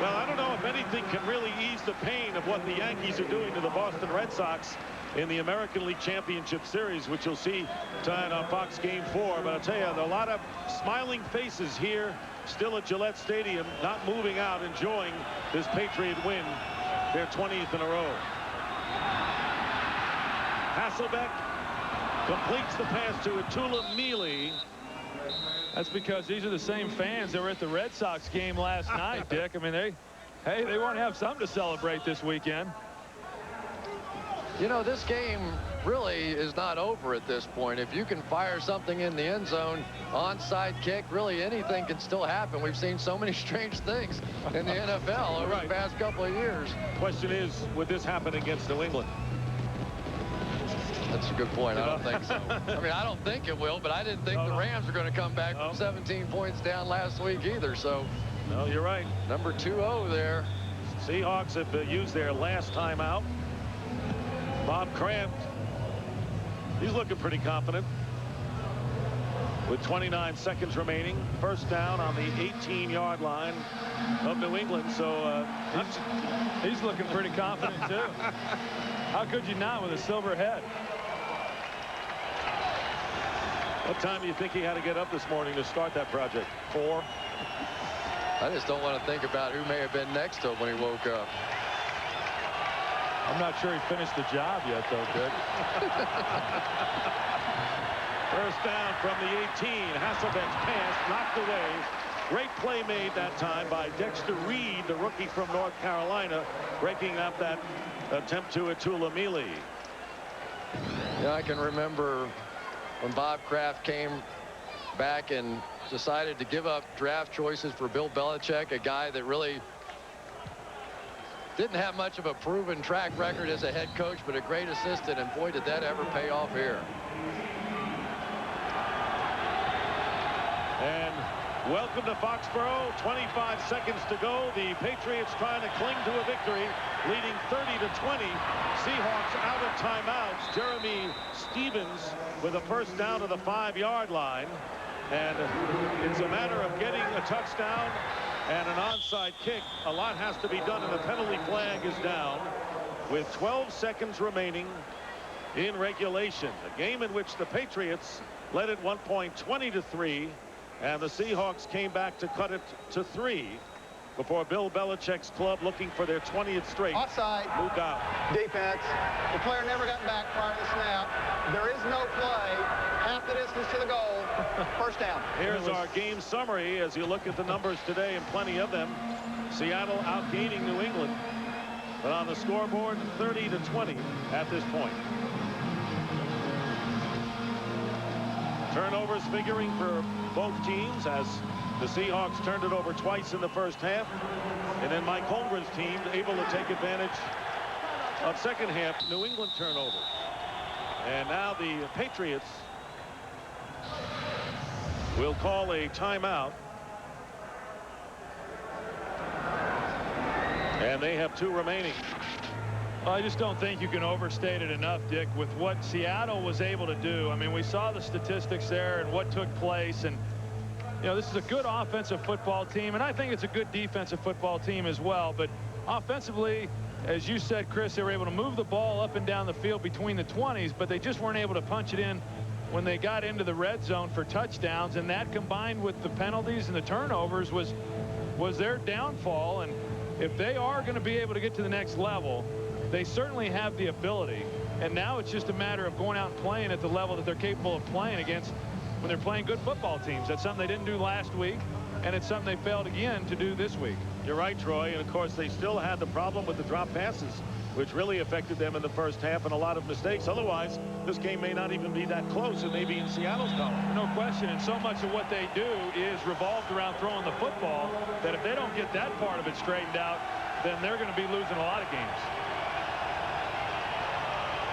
Well, I don't know if anything can really ease the pain of what the Yankees are doing to the Boston Red Sox in the American League Championship Series, which you'll see tonight on Fox Game 4. But I'll tell you, there are a lot of smiling faces here still at Gillette Stadium, not moving out, enjoying this Patriot win, their 20th in a row. Hasselbeck completes the pass to Atula Mealy. That's because these are the same fans that were at the Red Sox game last night, Dick. I mean, they want to have something to celebrate this weekend. You know, this game really is not over at this point. If you can fire something in the end zone, onside kick, really anything can still happen. We've seen so many strange things in the NFL over the past couple of years. Question is, would this happen against New England? That's a good point. I don't think so. I mean, I don't think it will, but I didn't think the Rams were going to come back from 17 points down last week either. So, no, you're right. Number 2-0 there. Seahawks have used their last timeout. Bob Kraft, he's looking pretty confident with 29 seconds remaining. First down on the 18-yard line of New England. So he's looking pretty confident too. How could you not with a silver head? What time do you think he had to get up this morning to start that project? 4? I just don't want to think about who may have been next to him when he woke up. I'm not sure he finished the job yet, though, Dick. First down from the 18. Hasselbeck's pass knocked away. Great play made that time by Dexter Reed, the rookie from North Carolina, breaking up that attempt to Atula Mealy. Yeah, I can remember when Bob Kraft came back and decided to give up draft choices for Bill Belichick, a guy that really didn't have much of a proven track record as a head coach, but a great assistant, and boy, did that ever pay off here. And welcome to Foxborough. 25 seconds to go. The Patriots trying to cling to a victory, leading 30-20. Seahawks out of timeouts. Jeremy Stevens with a first down to the 5-yard line. And it's a matter of getting a touchdown and an onside kick. A lot has to be done, and the penalty flag is down with 12 seconds remaining in regulation. A game in which the Patriots led at one point 20-3, and the Seahawks came back to cut it to 3 before Bill Belichick's club, looking for their 20th straight, offside, moved out. Defense. The player never got back prior to the snap. There is no play. Half the distance to the goal. First down. Here's our game summary as you look at the numbers today, and plenty of them. Seattle outgaining New England, but on the scoreboard 30-20 at this point. Turnovers figuring for both teams as the Seahawks turned it over twice in the first half, and then Mike Holmgren's team able to take advantage of second half New England turnover. And now the Patriots will call a timeout, and they have 2 remaining. Well, I just don't think you can overstate it enough, Dick, with what Seattle was able to do. I mean, we saw the statistics there and what took place, and you know, this is a good offensive football team, and I think it's a good defensive football team as well. But offensively, as you said, Chris, they were able to move the ball up and down the field between the 20s, but they just weren't able to punch it in when they got into the red zone for touchdowns, and that combined with the penalties and the turnovers was their downfall. And if they are going to be able to get to the next level, they certainly have the ability, and now it's just a matter of going out and playing at the level that they're capable of playing against when they're playing good football teams. That's something they didn't do last week, and it's something they failed again to do this week. You're right, Troy, and of course they still had the problem with the drop passes which really affected them in the first half, and a lot of mistakes. Otherwise, this game may not even be that close. It may be in Seattle's column. No question, and so much of what they do is revolved around throwing the football that if they don't get that part of it straightened out, then they're going to be losing a lot of games.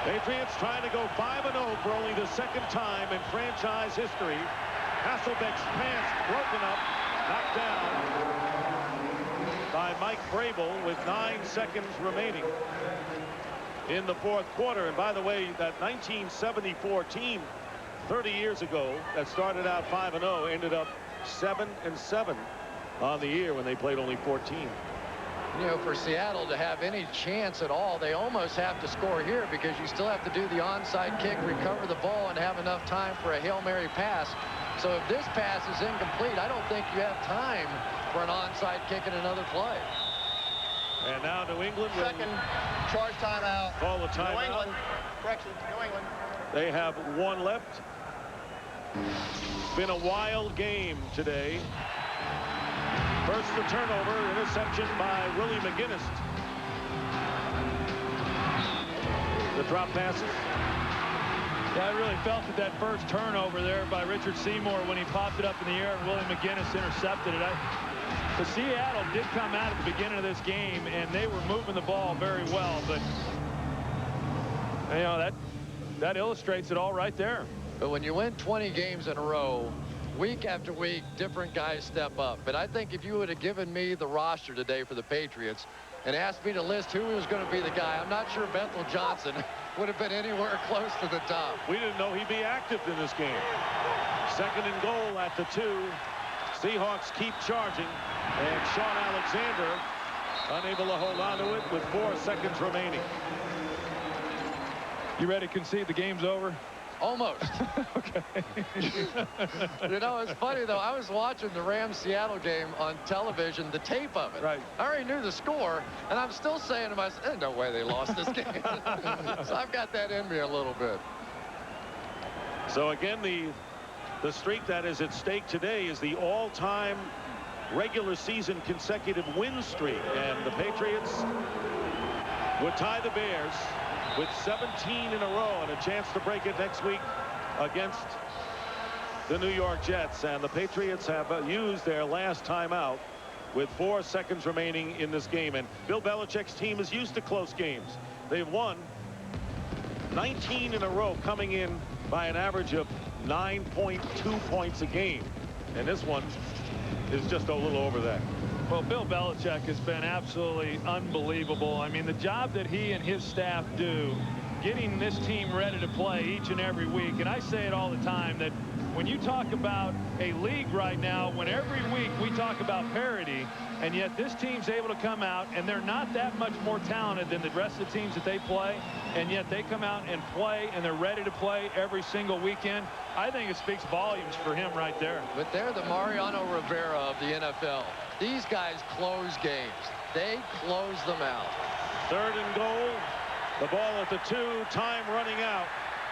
Patriots trying to go 5-0 for only the second time in franchise history. Hasselbeck's pass broken up, knocked down by Mike Vrabel with 9 seconds remaining in the fourth quarter. And by the way, that 1974 team 30 years ago that started out 5-0 ended up 7-7 on the year when they played only 14. You know, for Seattle to have any chance at all, they almost have to score here because you still have to do the onside kick, recover the ball, and have enough time for a Hail Mary pass. So if this pass is incomplete, I don't think you have time for an onside kick and another play. And now New England will second charge timeout. Call the timeout. New England. Correction, New England. They have 1 left. Been a wild game today. First the turnover, interception by Willie McGinnis. The drop passes. Yeah, I really felt that first turnover there by Richard Seymour when he popped it up in the air and Willie McGinnis intercepted it. The Seattle did come out at the beginning of this game and they were moving the ball very well, but you know that illustrates it all right there. But when you win 20 games in a row, week after week, different guys step up. But I think if you would have given me the roster today for the Patriots and asked me to list who was going to be the guy, I'm not sure Bethel Johnson would have been anywhere close to the top. We didn't know he'd be active in this game. Second and goal at the 2. Seahawks keep charging, and Sean Alexander unable to hold on to it with 4 seconds remaining. You ready to concede the game's over? Almost. Okay. You know, it's funny, though. I was watching the Rams-Seattle game on television, the tape of it. Right. I already knew the score, and I'm still saying to myself, there's no way they lost this game. So I've got that in me a little bit. So, again, the streak that is at stake today is the all-time regular season consecutive win streak. And the Patriots would tie the Bears with 17 in a row and a chance to break it next week against the New York Jets. And the Patriots have used their last timeout with 4 seconds remaining in this game. And Bill Belichick's team is used to close games. They've won 19 in a row, coming in by an average of 9.2 points a game. And this one is just a little over that. Well, Bill Belichick has been absolutely unbelievable. I mean, the job that he and his staff do, getting this team ready to play each and every week. And I say it all the time that when you talk about a league right now, when every week we talk about parity, and yet this team's able to come out, and they're not that much more talented than the rest of the teams that they play, and yet they come out and play, and they're ready to play every single weekend. I think it speaks volumes for him right there. But they're the Mariano Rivera of the NFL. These guys close games. They close them out. Third and goal. The ball at the 2. Time running out.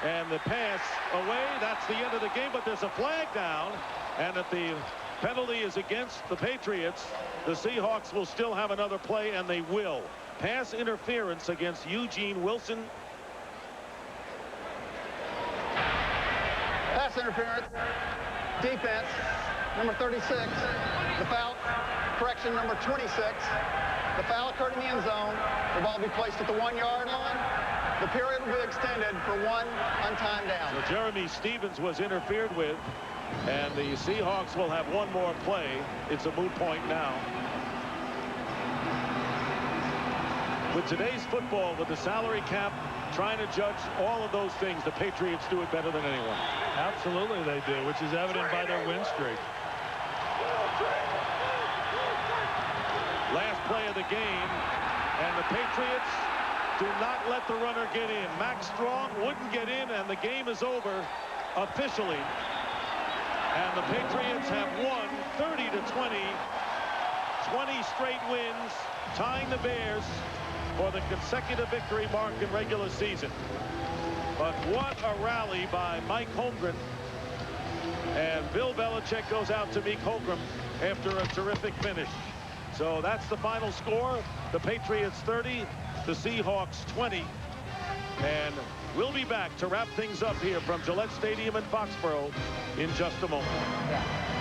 And the pass away. That's the end of the game. But there's a flag down. And if the penalty is against the Patriots, the Seahawks will still have another play, and they will. Pass interference against Eugene Wilson. Pass interference. Defense. Number 36. The foul. Correction, number 26. The foul occurred in the end zone. The ball will be placed at the 1-yard line. The period will be extended for 1 untimed down. So Jeremy Stevens was interfered with, and the Seahawks will have one more play. It's a moot point now. With today's football, with the salary cap, trying to judge all of those things, the Patriots do it better than anyone. Absolutely they do, which is evident by their win streak. Last play of the game, and the Patriots do not let the runner get in. Max Strong wouldn't get in, and the game is over officially. And the Patriots have won 30-20, 20 straight wins, tying the Bears for the consecutive victory mark in regular season. But what a rally by Mike Holmgren. And Bill Belichick goes out to meet Holmgren after a terrific finish. So that's the final score. The Patriots 30, the Seahawks 20. And we'll be back to wrap things up here from Gillette Stadium in Foxborough in just a moment.